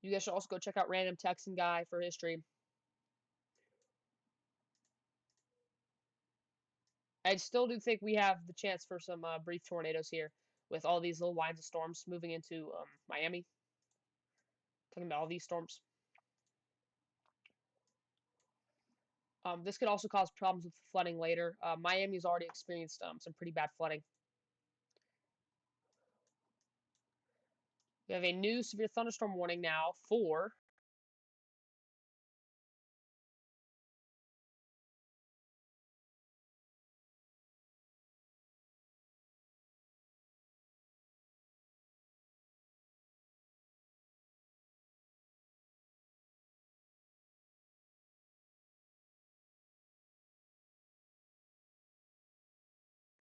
You guys should also go check out Random Texan Guy for his stream. I still do think we have the chance for some brief tornadoes here with all these little lines of storms moving into Miami. Talking about all these storms. This could also cause problems with flooding later. Miami's already experienced some pretty bad flooding. We have a new severe thunderstorm warning now for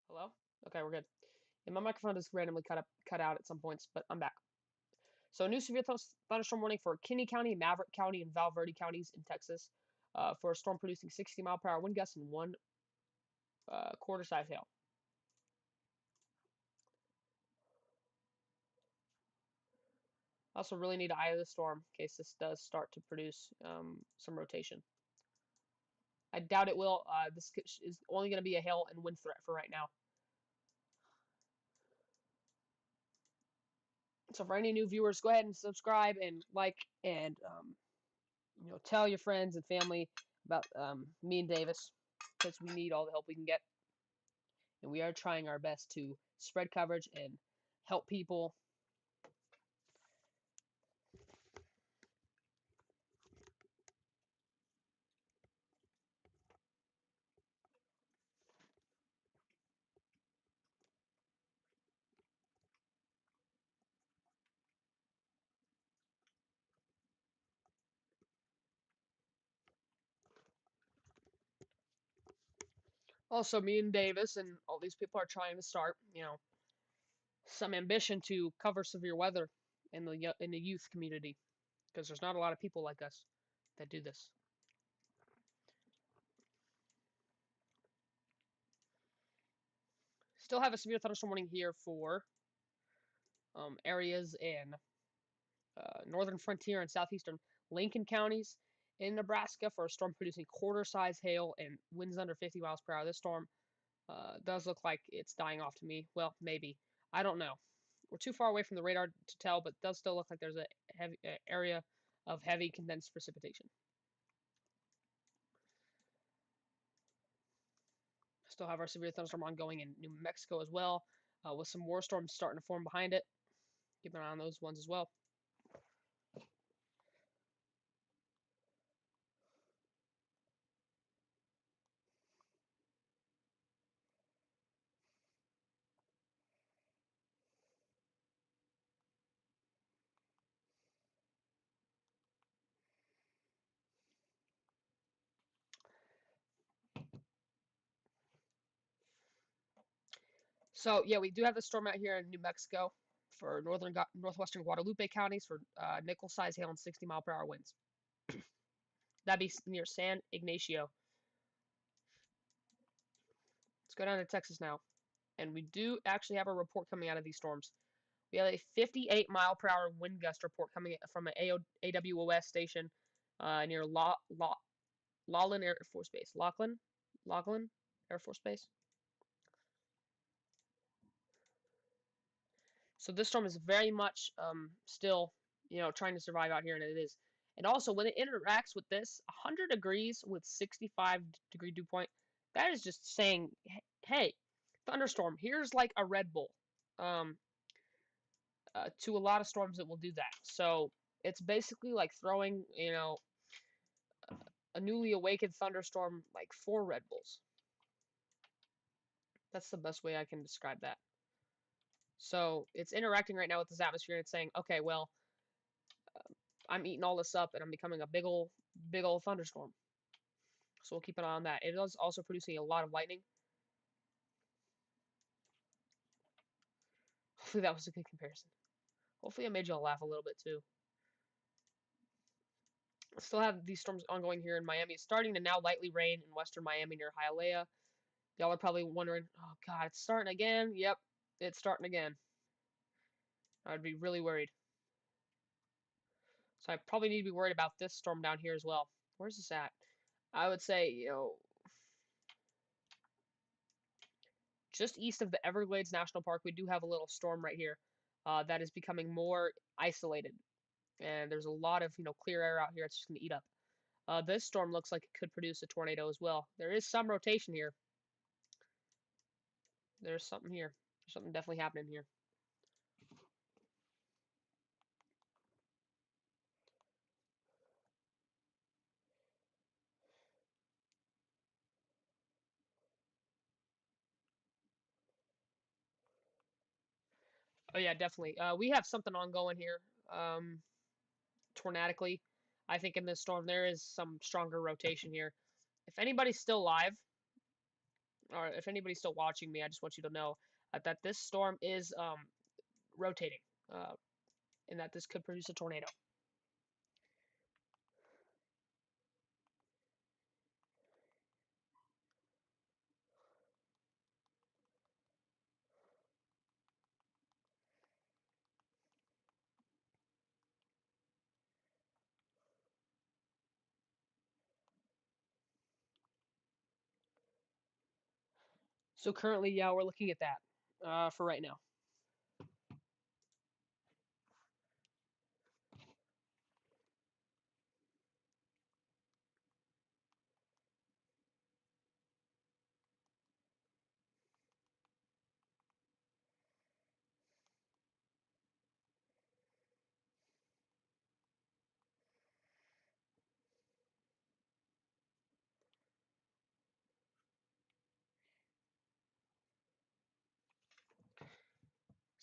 hello? Okay, we're good. And my microphone just randomly cut out at some points, but I'm back. So, new severe thunderstorm warning for Kinney County, Maverick County, and Val Verde counties in Texas for a storm producing 60-mile-per-hour wind gusts and 1/4 size hail. Also, really need to eye the storm in case this does start to produce some rotation. I doubt it will. This is only going to be a hail and wind threat for right now. So for any new viewers, go ahead and subscribe and like and tell your friends and family about me and Davis because we need all the help we can get, and we are trying our best to spread coverage and help people. Also, me and Davis and all these people are trying to start, some ambition to cover severe weather in the youth community because there's not a lot of people like us that do this. Still have a severe thunderstorm warning here for areas in northern frontier and southeastern Lincoln counties in Nebraska for a storm producing quarter-size hail and winds under 50 miles per hour. This storm does look like it's dying off to me. Well, maybe. I don't know. We're too far away from the radar to tell, but it does still look like there's a heavy area of heavy condensed precipitation. Still have our severe thunderstorm ongoing in New Mexico as well, with some war storms starting to form behind it. Keep an eye on those ones as well. So yeah, we do have the storm out here in New Mexico for northwestern Guadalupe counties for nickel-sized hail and 60-mile-per-hour winds. That'd be near San Ignacio. Let's go down to Texas now, and we do actually have a report coming out of these storms. We have a 58-mile-per-hour wind gust report coming from an AWOS station near Laughlin Air Force Base. Laughlin Air Force Base. So this storm is very much still, trying to survive out here, and it is. And also, when it interacts with this, 100 degrees with 65-degree dew point, that is just saying, hey, thunderstorm, here's like a Red Bull. Um, to a lot of storms, it will do that. So it's basically like throwing, a newly awakened thunderstorm like 4 Red Bulls. That's the best way I can describe that. So it's interacting right now with this atmosphere, and it's saying, okay, well, I'm eating all this up and I'm becoming a big old thunderstorm. So we'll keep an eye on that. It is also producing a lot of lightning. Hopefully that was a good comparison. Hopefully I made y'all laugh a little bit too. Still have these storms ongoing here in Miami. It's starting to now lightly rain in western Miami near Hialeah. Y'all are probably wondering, oh God, it's starting again. Yep, it's starting again. I'd be really worried. So I probably need to be worried about this storm down here as well. Where's this at? I would say, just east of the Everglades National Park, we do have a little storm right here that is becoming more isolated. And there's a lot of, clear air out here. It's just going to eat up. This storm looks like it could produce a tornado as well. There is some rotation here. There's something here. There's something definitely happening here. Oh yeah, definitely. We have something ongoing here. Tornadically, I think in this storm there is some stronger rotation here. If anybody's still live, or if anybody's still watching me, I just want you to know that this storm is rotating, and that this could produce a tornado. So currently, yeah, we're looking at that for right now.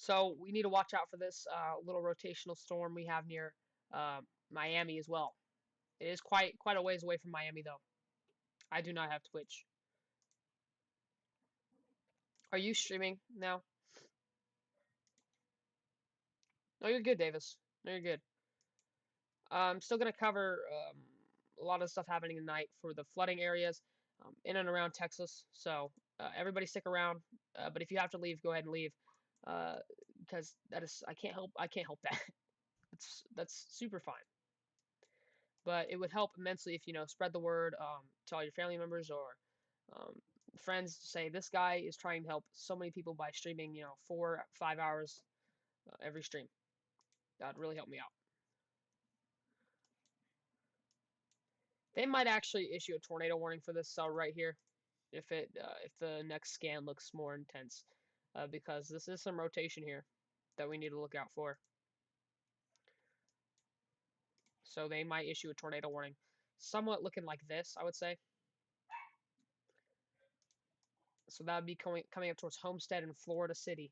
So we need to watch out for this little rotational storm we have near Miami as well. It is quite a ways away from Miami though. I do not have Twitch. Are you streaming now? No, you're good, Davis. No, you're good. I'm still gonna cover a lot of stuff happening tonight for the flooding areas in and around Texas. So everybody stick around. But if you have to leave, go ahead and leave because that is I can't help that. That's super fine. But it would help immensely if spread the word to all your family members or um, friends. Say this guy is trying to help so many people by streaming 4 5 hours every stream. That'd really help me out. They might actually issue a tornado warning for this cell right here if the next scan looks more intense because this is some rotation here that we need to look out for. So they might issue a tornado warning, somewhat looking like this, I would say. So that would be coming up towards Homestead and Florida City.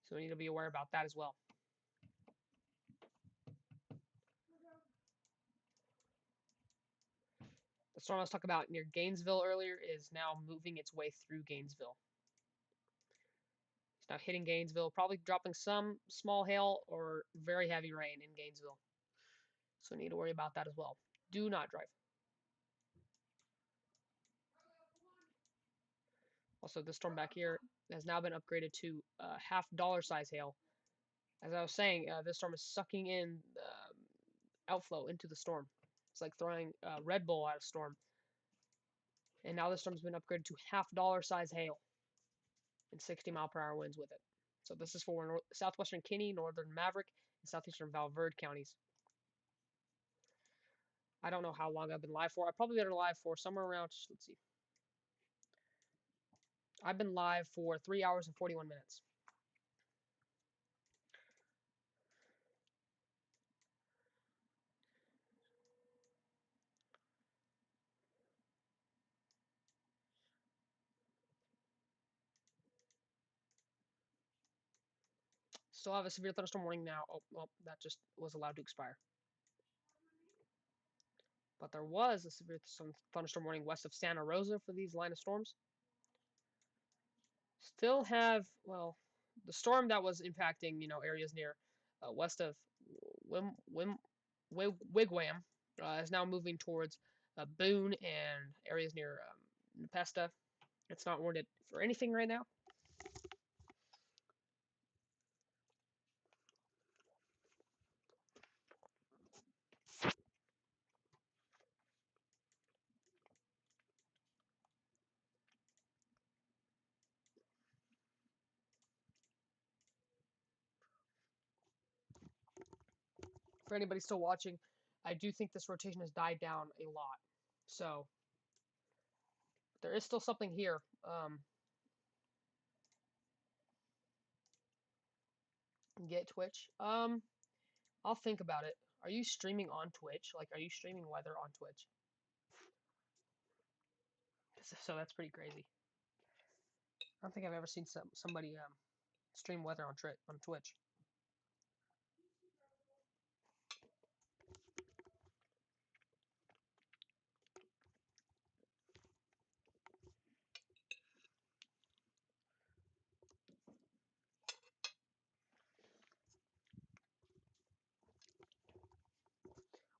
So we need to be aware about that as well. The storm I was talking about near Gainesville earlier is now moving its way through Gainesville. It's now hitting Gainesville, probably dropping some small hail or very heavy rain in Gainesville. So need to worry about that as well. Do not drive. Also, this storm back here has now been upgraded to half dollar size hail. As I was saying, this storm is sucking in outflow into the storm. It's like throwing Red Bull at a storm. And now this storm's been upgraded to half dollar size hail and 60-mile-per-hour winds with it. So this is for southwestern Kinney, northern Maverick, and southeastern Val Verde counties. I don't know how long I've been live for. I've probably been live for somewhere around, let's see. I've been live for 3 hours and 41 minutes. Still have a severe thunderstorm warning now. Oh, well, that just was allowed to expire. But there was a severe thunderstorm warning west of Santa Rosa for these line of storms. Still have, well, the storm that was impacting, areas near west of Wigwam is now moving towards Boone and areas near Nepesta. It's not warranted for anything right now. For anybody still watching, I do think this rotation has died down a lot. So there is still something here. Get Twitch. I'll think about it. Are you streaming on Twitch? Like, are you streaming weather on Twitch? So that's pretty crazy. I don't think I've ever seen somebody stream weather on Twitch.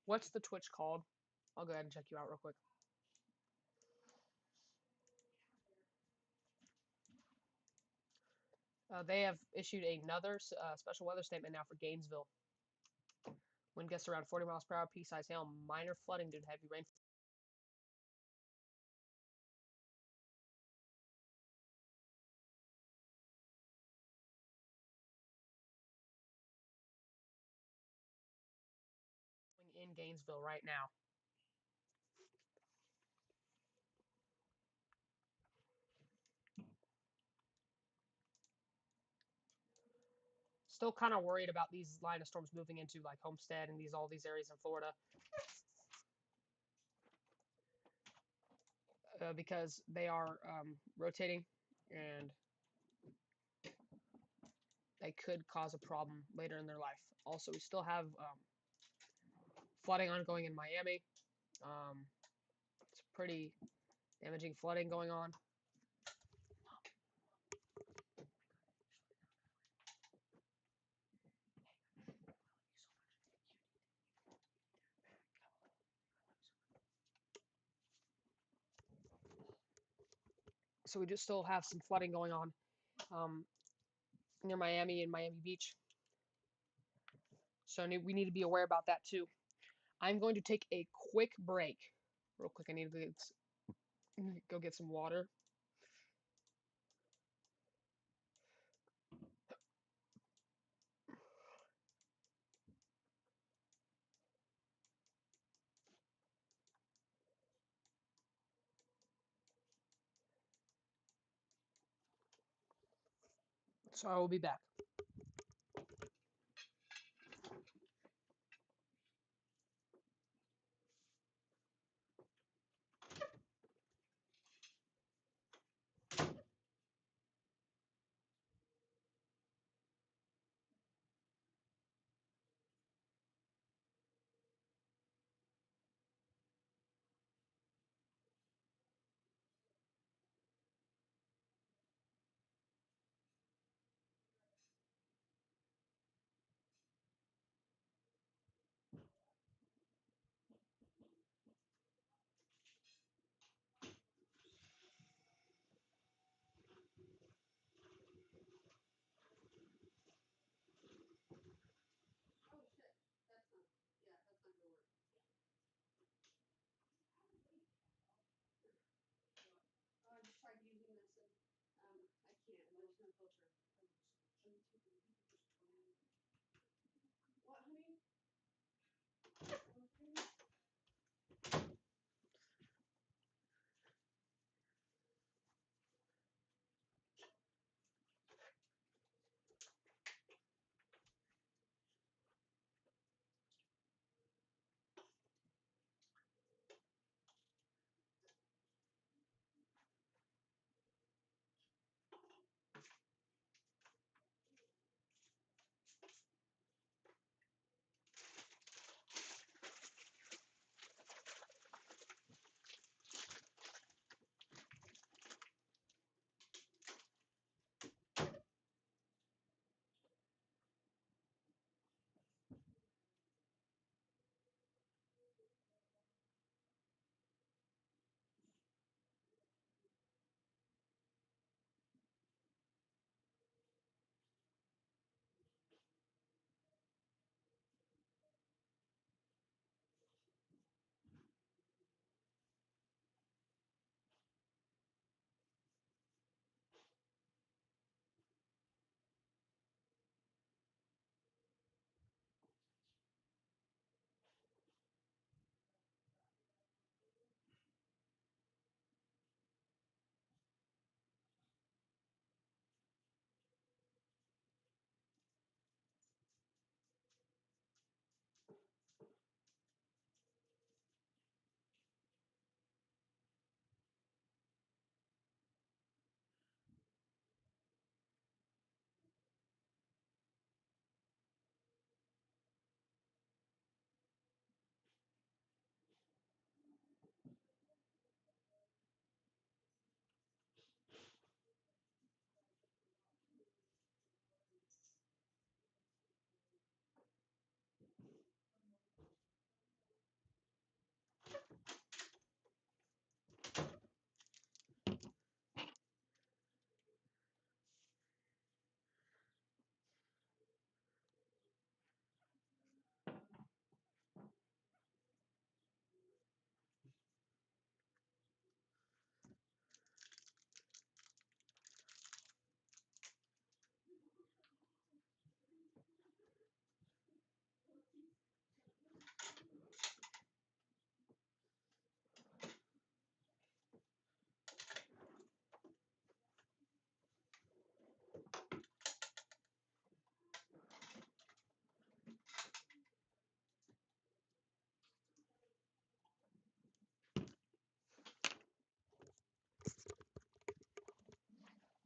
What's the Twitch called? I'll go ahead and check you out real quick. They have issued another special weather statement now for Gainesville. Wind gusts around 40 miles per hour, pea-sized hail, minor flooding due to heavy rain. In Gainesville right now. Still kind of worried about these line of storms moving into like Homestead and all these areas in Florida. Because they are rotating and they could cause a problem later in their life. Also, we still have flooding ongoing in Miami. It's pretty damaging flooding going on. So we just still have some flooding going on near Miami and Miami Beach. So we need to be aware about that too. I'm going to take a quick break. Real quick, I need to go get some water. So I will be back. What, honey?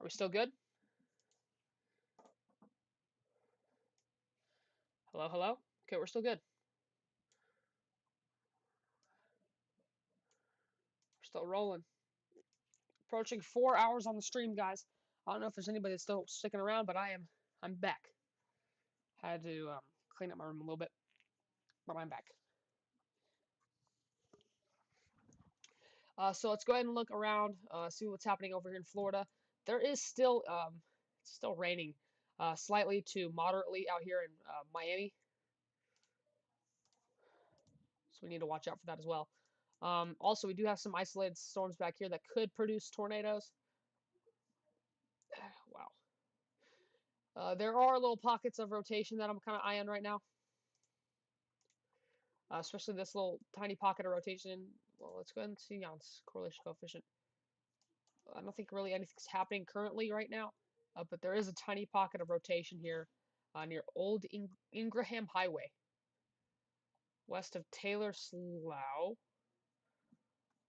Are we still good? Hello, hello? Okay, we're still good. We're still rolling. Approaching 4 hours on the stream, guys. I don't know if there's anybody that's still sticking around, but I'm back. Had to clean up my room a little bit, but I'm back. So let's go ahead and look around, see what's happening over here in Florida. There is still it's still raining, slightly to moderately out here in Miami, so we need to watch out for that as well. Also, we do have some isolated storms back here that could produce tornadoes. Wow. There are little pockets of rotation that I'm kind of eyeing right now, especially this little tiny pocket of rotation. Well, let's go ahead and see on correlation coefficient. I don't think really anything's happening currently right now, but there is a tiny pocket of rotation here near Old Ingraham Highway, west of Taylor Slough.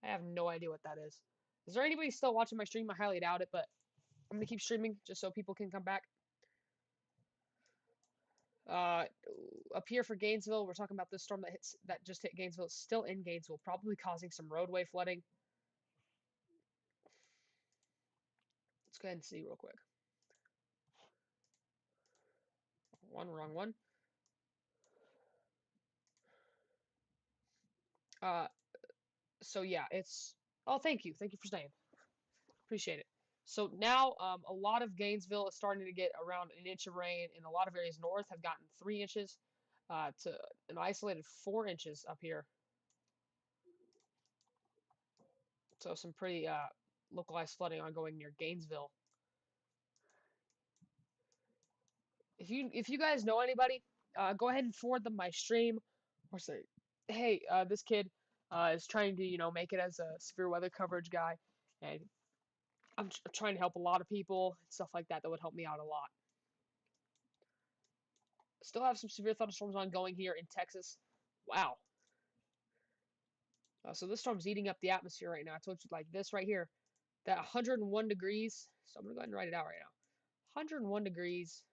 I have no idea what that is. Is there anybody still watching my stream? I highly doubt it, but I'm gonna keep streaming just so people can come back. Uh, Up here for Gainesville, we're talking about this storm that just hit Gainesville. It's still in Gainesville, probably causing some roadway flooding. Let's go ahead and see real quick. Wrong one. Uh, so yeah, it's. Oh, thank you for staying. Appreciate it. So now, a lot of Gainesville is starting to get around an inch of rain, and a lot of areas north have gotten 3 inches to an isolated 4 inches up here. So some pretty localized flooding ongoing near Gainesville. if you guys know anybody, go ahead and forward them my stream, or say, hey, this kid is trying to make it as a severe weather coverage guy, and I'm trying to help a lot of people and stuff like that. That would help me out a lot. Still have some severe thunderstorms ongoing here in Texas. Wow. So this storm's eating up the atmosphere right now. I told you, like this right here, that 101 degrees. So I'm gonna go ahead and write it out right now. 101 degrees,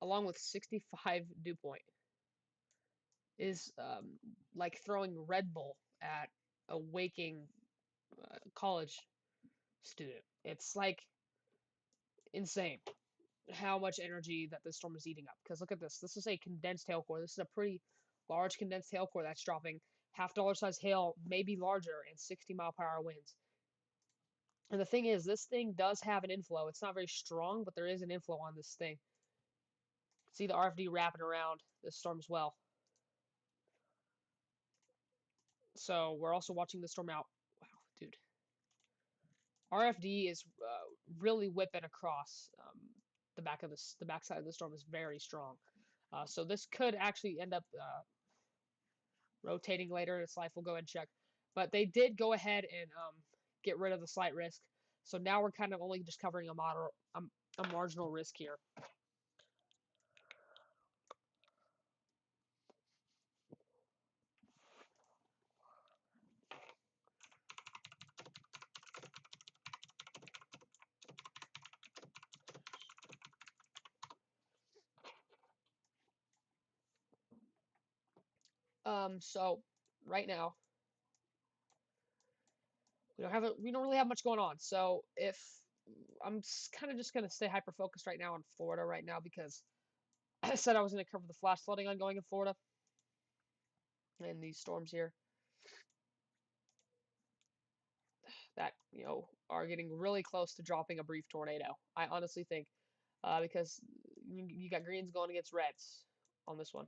along with 65 dew point, is like throwing Red Bull at a waking college student. It's like insane how much energy that this storm is eating up. Because look at this. This is a condensed hail core. This is a pretty large condensed hail core that's dropping half dollar size hail, maybe larger, and 60-mile-per-hour winds. And the thing is, this thing does have an inflow. It's not very strong, but there is an inflow on this thing. See the RFD wrapping around this storm as well. So we're also watching the storm out. Wow, dude. RFD is really whipping across the back of the backside of the storm is very strong. So this could actually end up rotating later in its life. We'll go ahead and check. But they did go ahead and get rid of the slight risk. So now we're kind of only just covering a marginal risk here. So right now we don't really have much going on. So if I'm kind of just gonna stay hyper focused right now on Florida right now because I said I was gonna cover the flash flooding ongoing in Florida and these storms here that are getting really close to dropping a brief tornado. I honestly think because you got greens going against reds on this one.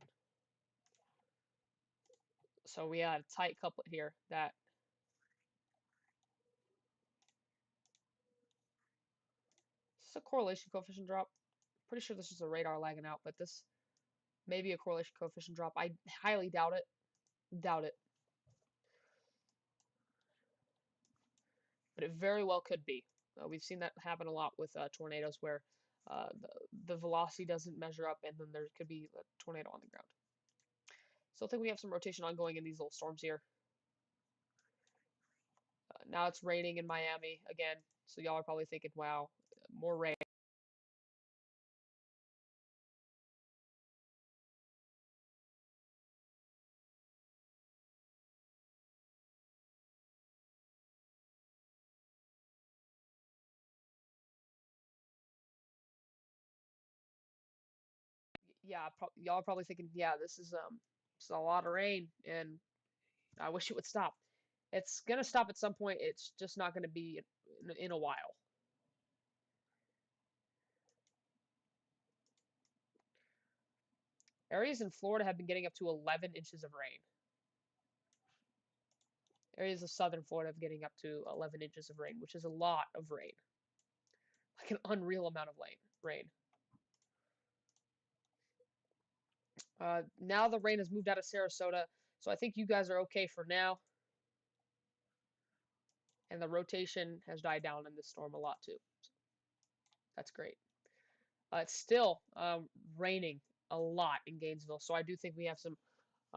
So we had a tight couplet here that this is a correlation coefficient drop. Pretty sure this is a radar lagging out, but this may be a correlation coefficient drop. I highly doubt it. Doubt it. But it very well could be. We've seen that happen a lot with tornadoes where the velocity doesn't measure up and then there could be a tornado on the ground. Still think we have some rotation ongoing in these little storms here. Now it's raining in Miami again, so y'all are probably thinking, wow, more rain. Yeah, y'all are probably thinking, yeah, this is a lot of rain, and I wish it would stop. It's gonna stop at some point. It's just not gonna be in a while. Areas in Florida have been getting up to 11 inches of rain. Areas of southern Florida have getting up to 11 inches of rain, which is a lot of rain. Like an unreal amount of rain. Now the rain has moved out of Sarasota, so I think you guys are okay for now. And the rotation has died down in this storm a lot too. So that's great. It's still raining a lot in Gainesville, so I do think we have some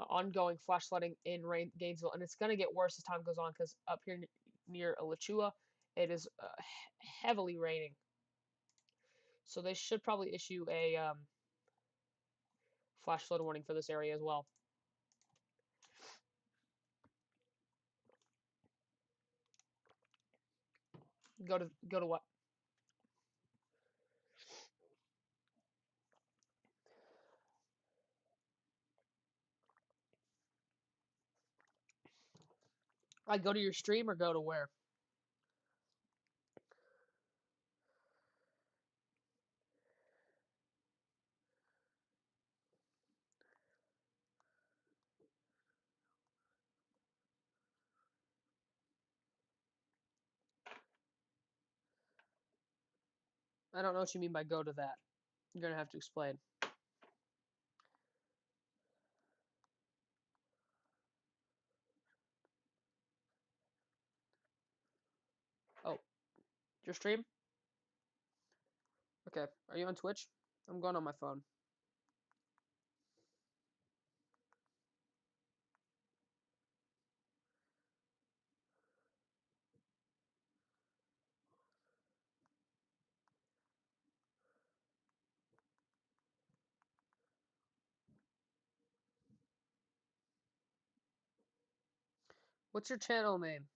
ongoing flash flooding in Gainesville, and it's going to get worse as time goes on because up here near Alachua, it is heavily raining. So they should probably issue a flash flood warning for this area as well. Go to what? I go to your stream or go to where? I don't know what you mean by go to that. You're gonna have to explain. Oh, your stream? Okay. Are you on Twitch? I'm going on my phone. What's your channel name?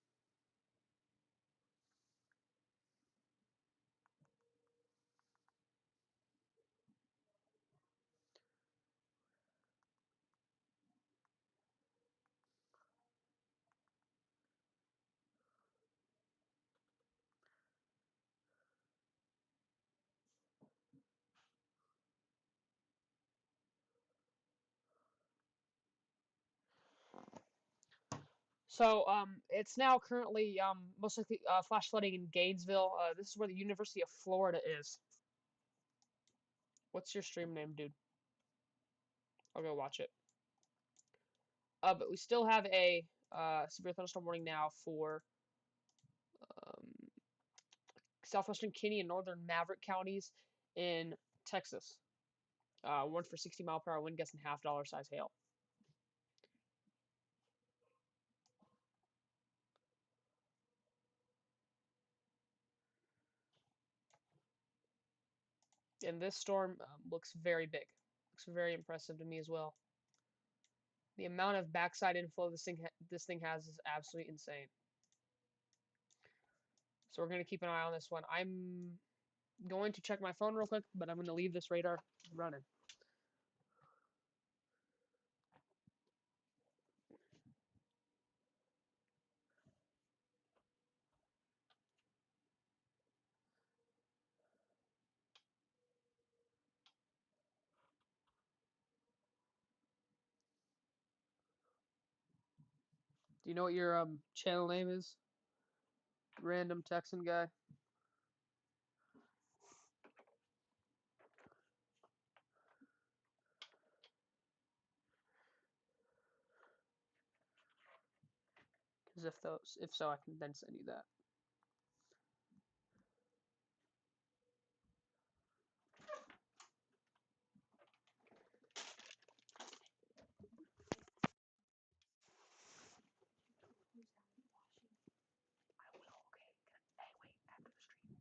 So, it's now currently most likely flash flooding in Gainesville. This is where the University of Florida is. What's your stream name, dude? I'll go watch it. But we still have a severe thunderstorm warning now for um, southwestern Kinney and northern Maverick counties in Texas. Warned for 60-mile-per-hour wind gusts and half-dollar size hail. And this storm looks very big. Looks very impressive to me as well. The amount of backside inflow this thing has is absolutely insane. So we're going to keep an eye on this one. I'm going to check my phone real quick, but I'm going to leave this radar running. Do you know what your channel name is? Random Texan guy. Because if so, I can then send you that. I will. Okay. Hey, wait. After the stream.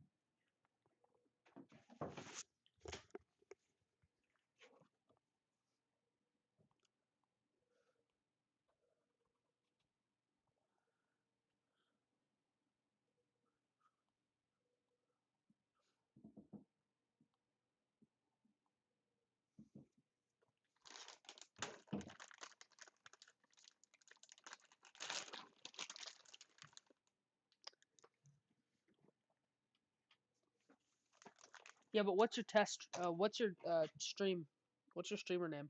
Yeah, but what's your test? What's your stream? What's your streamer name?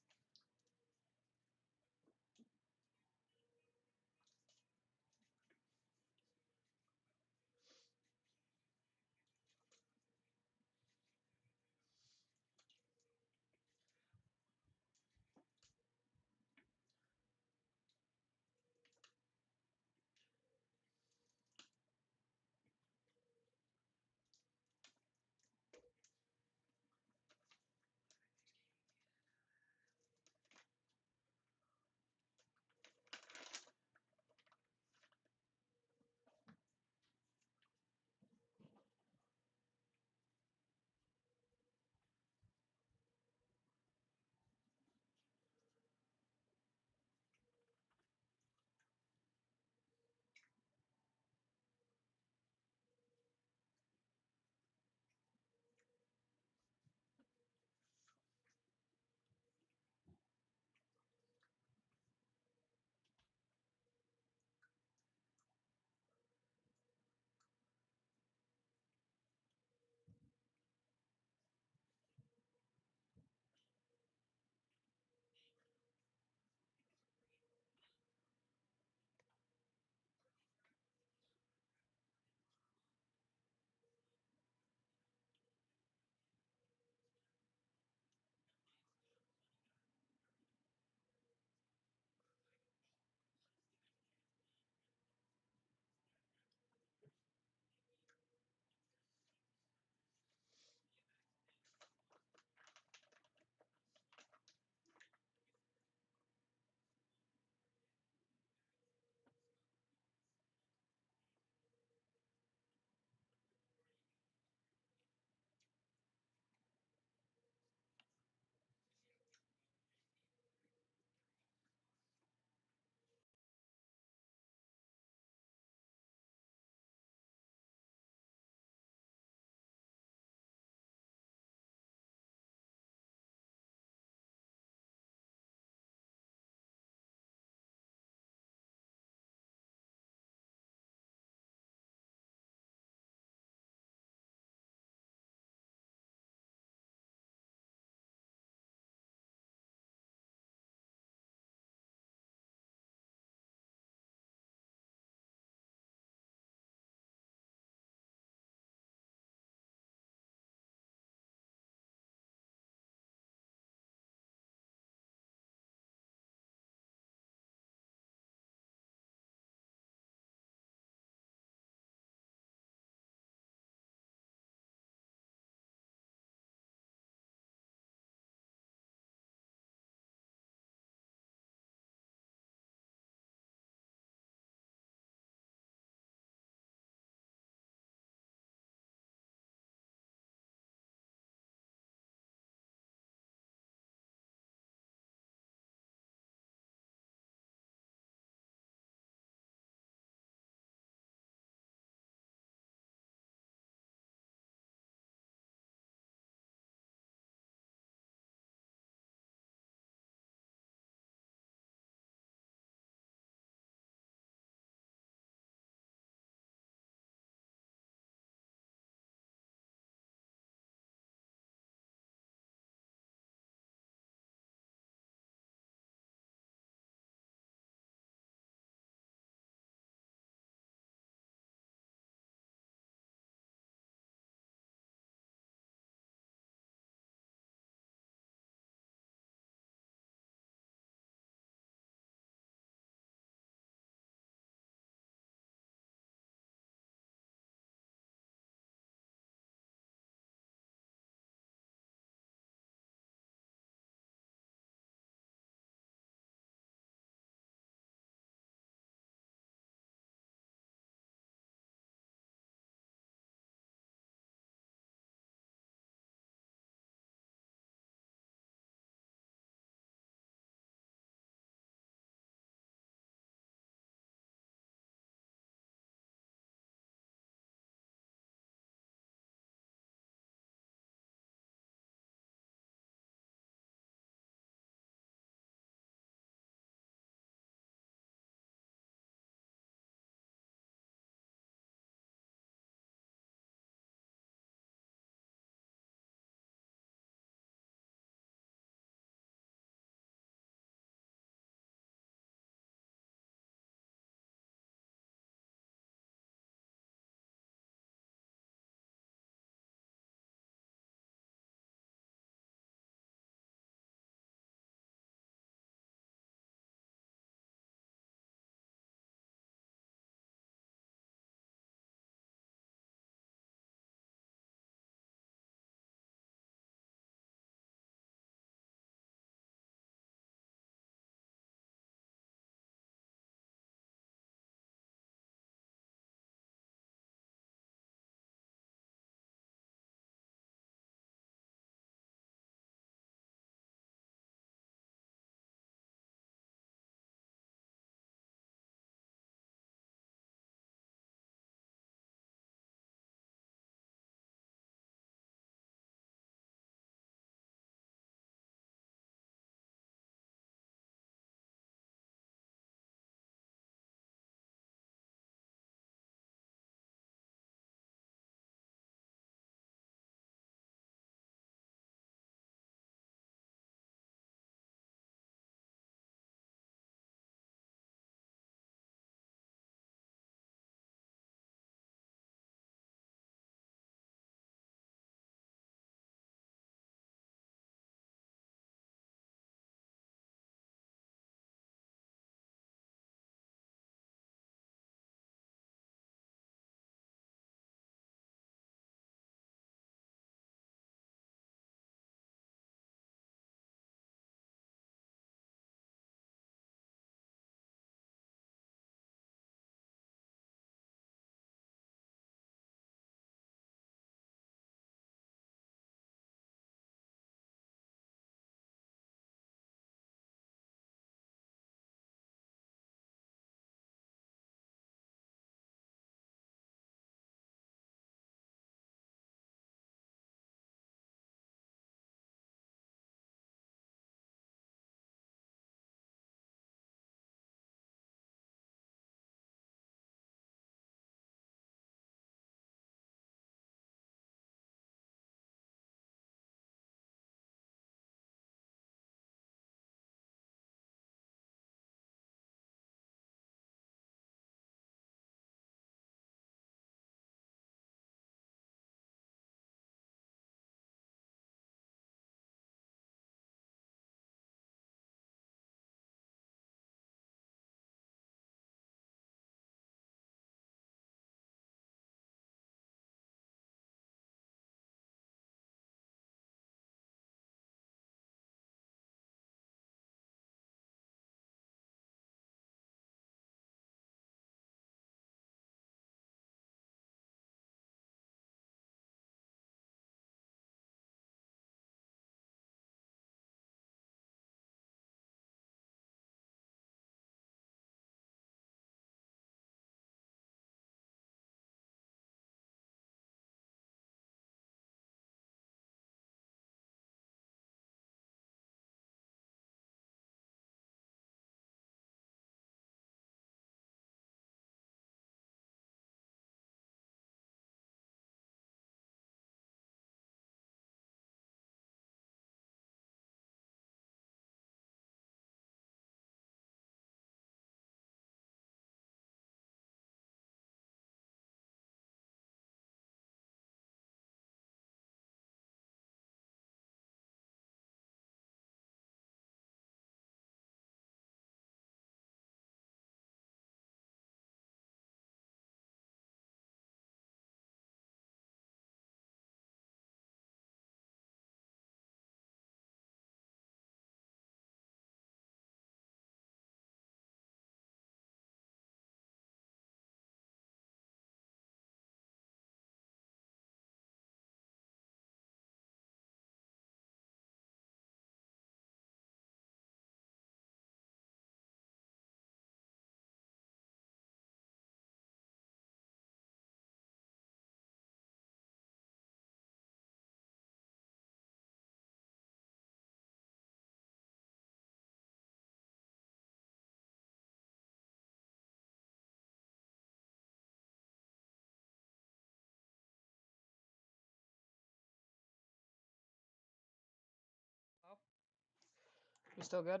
You still good?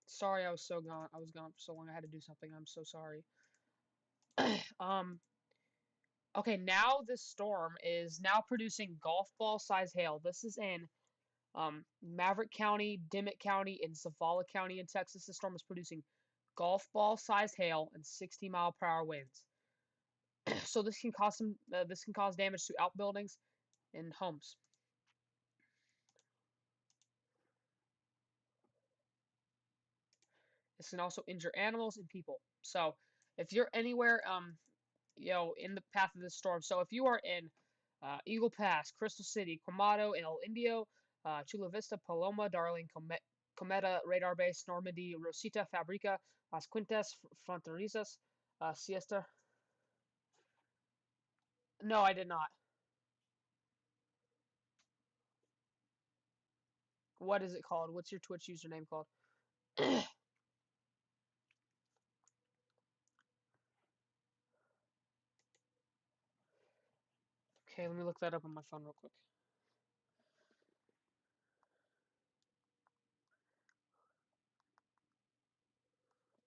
Sorry, I was so gone. I was gone for so long. I had to do something. I'm so sorry. Um. Okay, now this storm is now producing golf ball size hail. This is in Maverick County, Dimmitt County, and Zavala County in Texas. This storm is producing golf ball size hail and 60-mile-per-hour winds. So this can cause damage to outbuildings and homes. This can also injure animals and people. So if you're anywhere in the path of this storm. So if you are in Eagle Pass, Crystal City, Quemado, El Indio, Chula Vista, Paloma, Darling, Cometa, Radar Base, Normandy, Rosita, Fabrica, Las Quintas, Fronterizas, Siesta. No, I did not. What is it called? What's your Twitch username called? Okay, let me look that up on my phone real quick.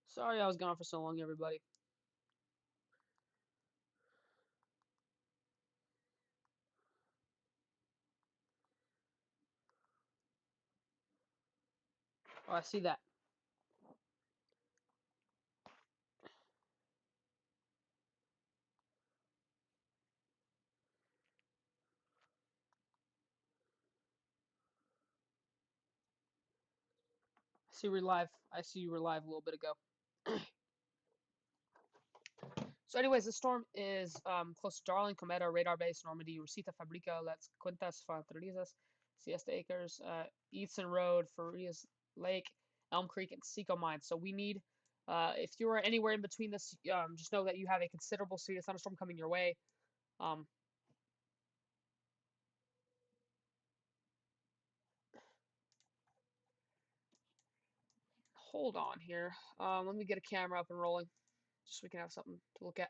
Sorry I was gone for so long, everybody. Oh, I see that. I see we're live. I see you were live a little bit ago. So, anyways, the storm is close to Darling, Cometa, Radar Base, Normandy, Rosita, Fabrica, Las Quintas, Fronterizas, Siesta Acres, Easton Road, Farias Lake, Elm Creek, and Seco Mines. So we need, if you are anywhere in between this, just know that you have a considerable severe thunderstorm coming your way. Um, Hold on here. Let me get a camera up and rolling, just so we can have something to look at.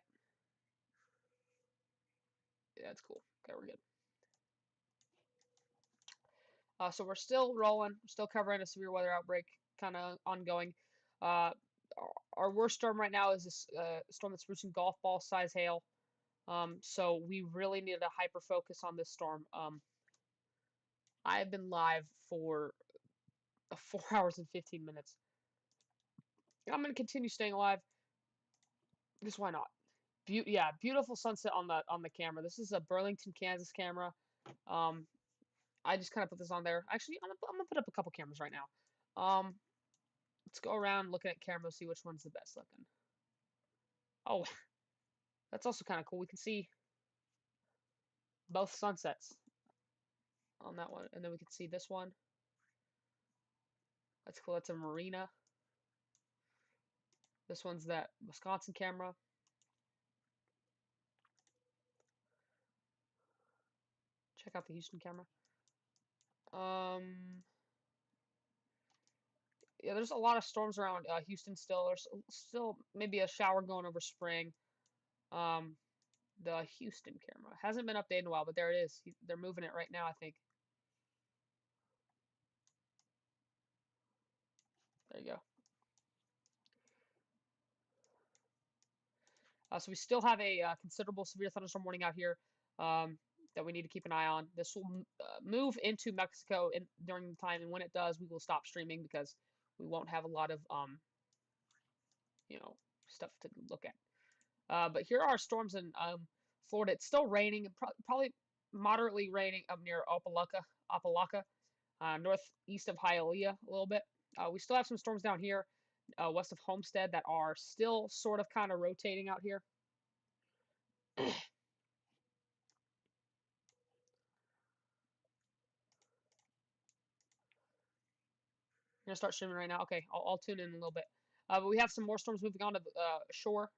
Yeah, that's cool. Okay, we're good. So we're still rolling, we're still covering a severe weather outbreak, kind of ongoing. Uh, our worst storm right now is this storm that's producing golf ball size hail. So we really need to hyper focus on this storm. I've been live for 4 hours and 15 minutes. I'm going to continue staying alive because why not? Yeah, beautiful sunset on the camera. This is a Burlington, Kansas camera. Um, I just kind of put this on there. Actually, I'm gonna put up a couple cameras right now. Um, let's go around looking at cameras, see which one's the best looking. Oh, that's also kind of cool. We can see both sunsets on that one, and then we can see this one. That's cool. That's a marina. This one's that Wisconsin camera. Check out the Houston camera. Um, yeah, there's a lot of storms around Houston still. There's still maybe a shower going over spring. Um, the Houston camera hasn't been updated in a while, but there it is. They're moving it right now, I think. There you go. So we still have a considerable severe thunderstorm warning out here that we need to keep an eye on. This will move into Mexico during the time, and when it does, we will stop streaming because we won't have a lot of you know stuff to look at. But here are storms in Florida. It's still raining, probably moderately raining up near Opelika, northeast of Hialeah a little bit. We still have some storms down here west of Homestead that are still sort of kind of rotating out here. I'm gonna start streaming right now. Okay, I'll tune in a little bit. But we have some more storms moving on to the shore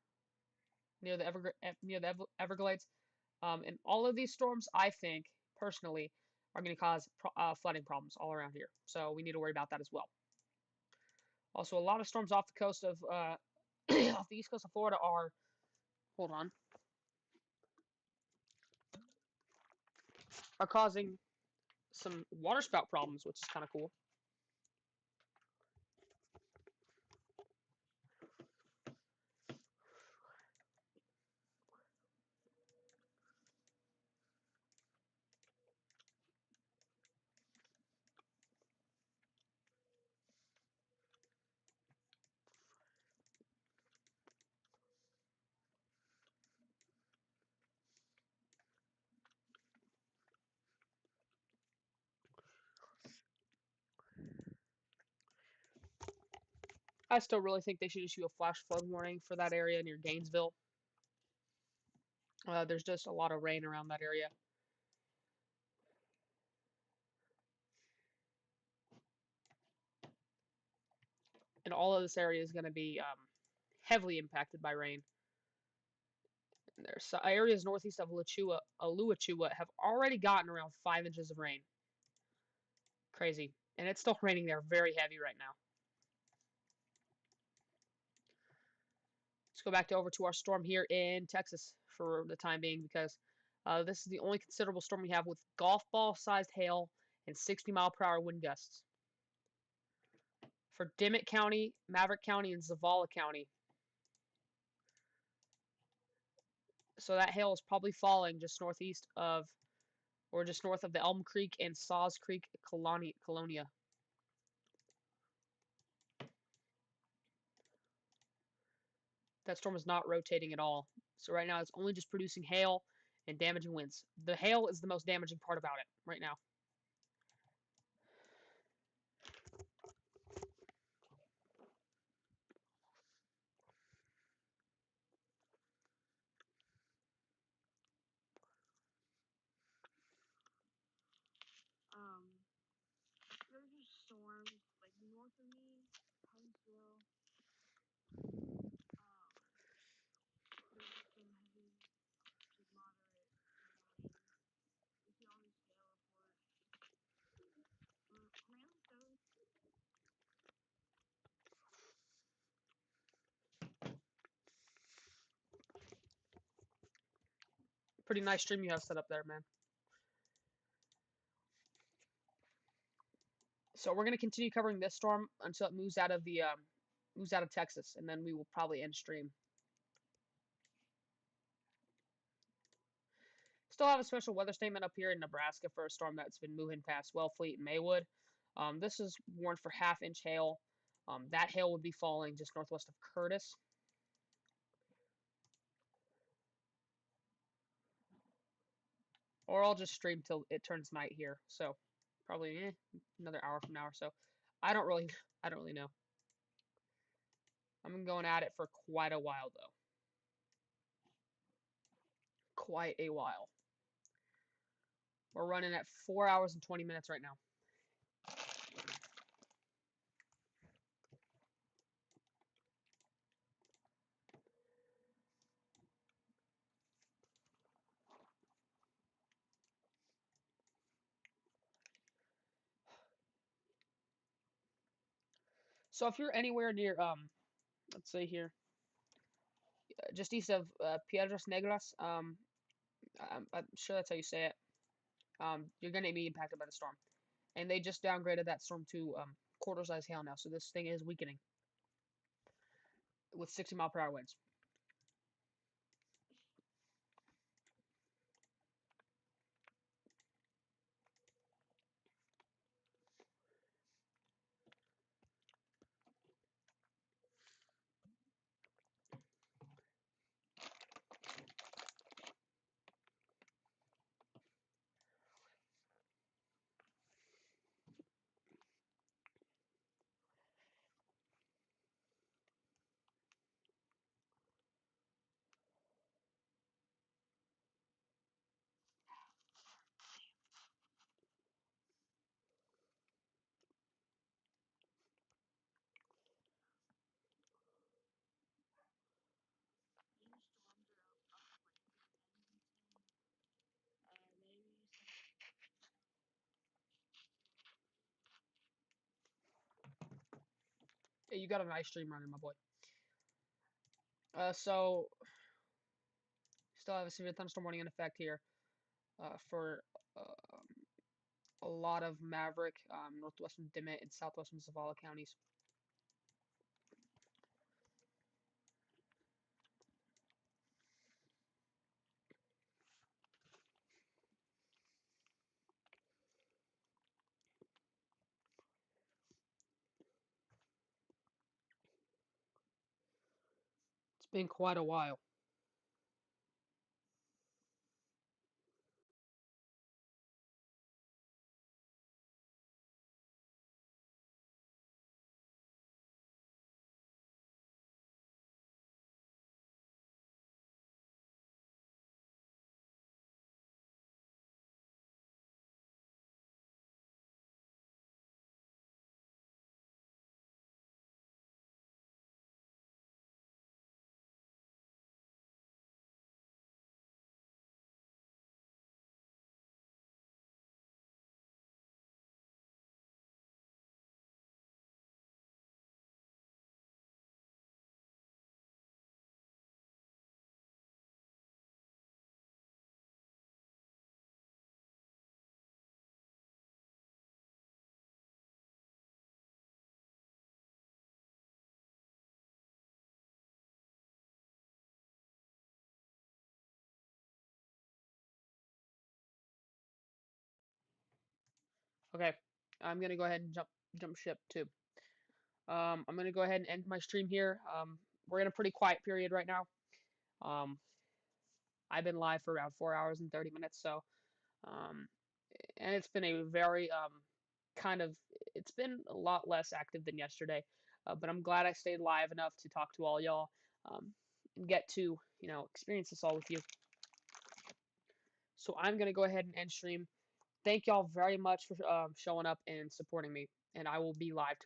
near the Everglades. And all of these storms, I think, personally, are going to cause flooding problems all around here. So we need to worry about that as well. Also, a lot of storms off the coast of off the east coast of Florida hold on, are causing some water spout problems, which is kind of cool. I still really think they should issue a flash flood warning for that area near Gainesville. There's just a lot of rain around that area. And all of this area is going to be heavily impacted by rain. And there's areas northeast of Alachua have already gotten around 5 inches of rain. Crazy. And it's still raining there very heavy right now. Let's go back over to our storm here in Texas for the time being because this is the only considerable storm we have with golf ball sized hail and 60-mile-per-hour wind gusts. For Dimmitt County, Maverick County, and Zavala County. So that hail is probably falling just northeast of, or just north of the Elm Creek and Saws Creek Colonia. That storm is not rotating at all. So right now it's only just producing hail and damaging winds. The hail is the most damaging part about it right now. There's just storms like north of me, Huntsville. There's just some heavy to moderate rain. You see all these hail reports. Man, so Pretty nice stream you have set up there, man. So we're going to continue covering this storm until it moves out of Texas, and then we will probably end stream. Still have a special weather statement up here in Nebraska for a storm that's been moving past Wellfleet and Maywood. This is warned for half-inch hail. That hail would be falling just northwest of Curtis. Or I'll just stream till it turns night here. So probably another hour from now or so. I don't really know. I'm going at it for quite a while though. Quite a while. We're running at 4 hours and 20 minutes right now. So if you're anywhere near, let's say here, just east of Piedras Negras, I'm sure that's how you say it. You're going to be impacted by the storm. And they just downgraded that storm to quarter size hail now. So this thing is weakening with 60-mile-per-hour winds. these storms are up like 10, maybe. Yeah, you got a nice stream running, my boy. So still have a severe thunderstorm warning in effect here for a lot of Maverick, northwestern Dimmitt, and southwestern Zavala counties. It's been quite a while. Okay, I'm gonna go ahead and jump ship too. I'm gonna go ahead and end my stream here. We're in a pretty quiet period right now. Um, I've been live for around 4 hours and 30 minutes, so um, and it's been a very kind of it's been a lot less active than yesterday, but I'm glad I stayed live enough to talk to all y'all and get to experience this all with you. So I'm gonna go ahead and end stream. Thank y'all very much for showing up and supporting me, and I will be live tomorrow.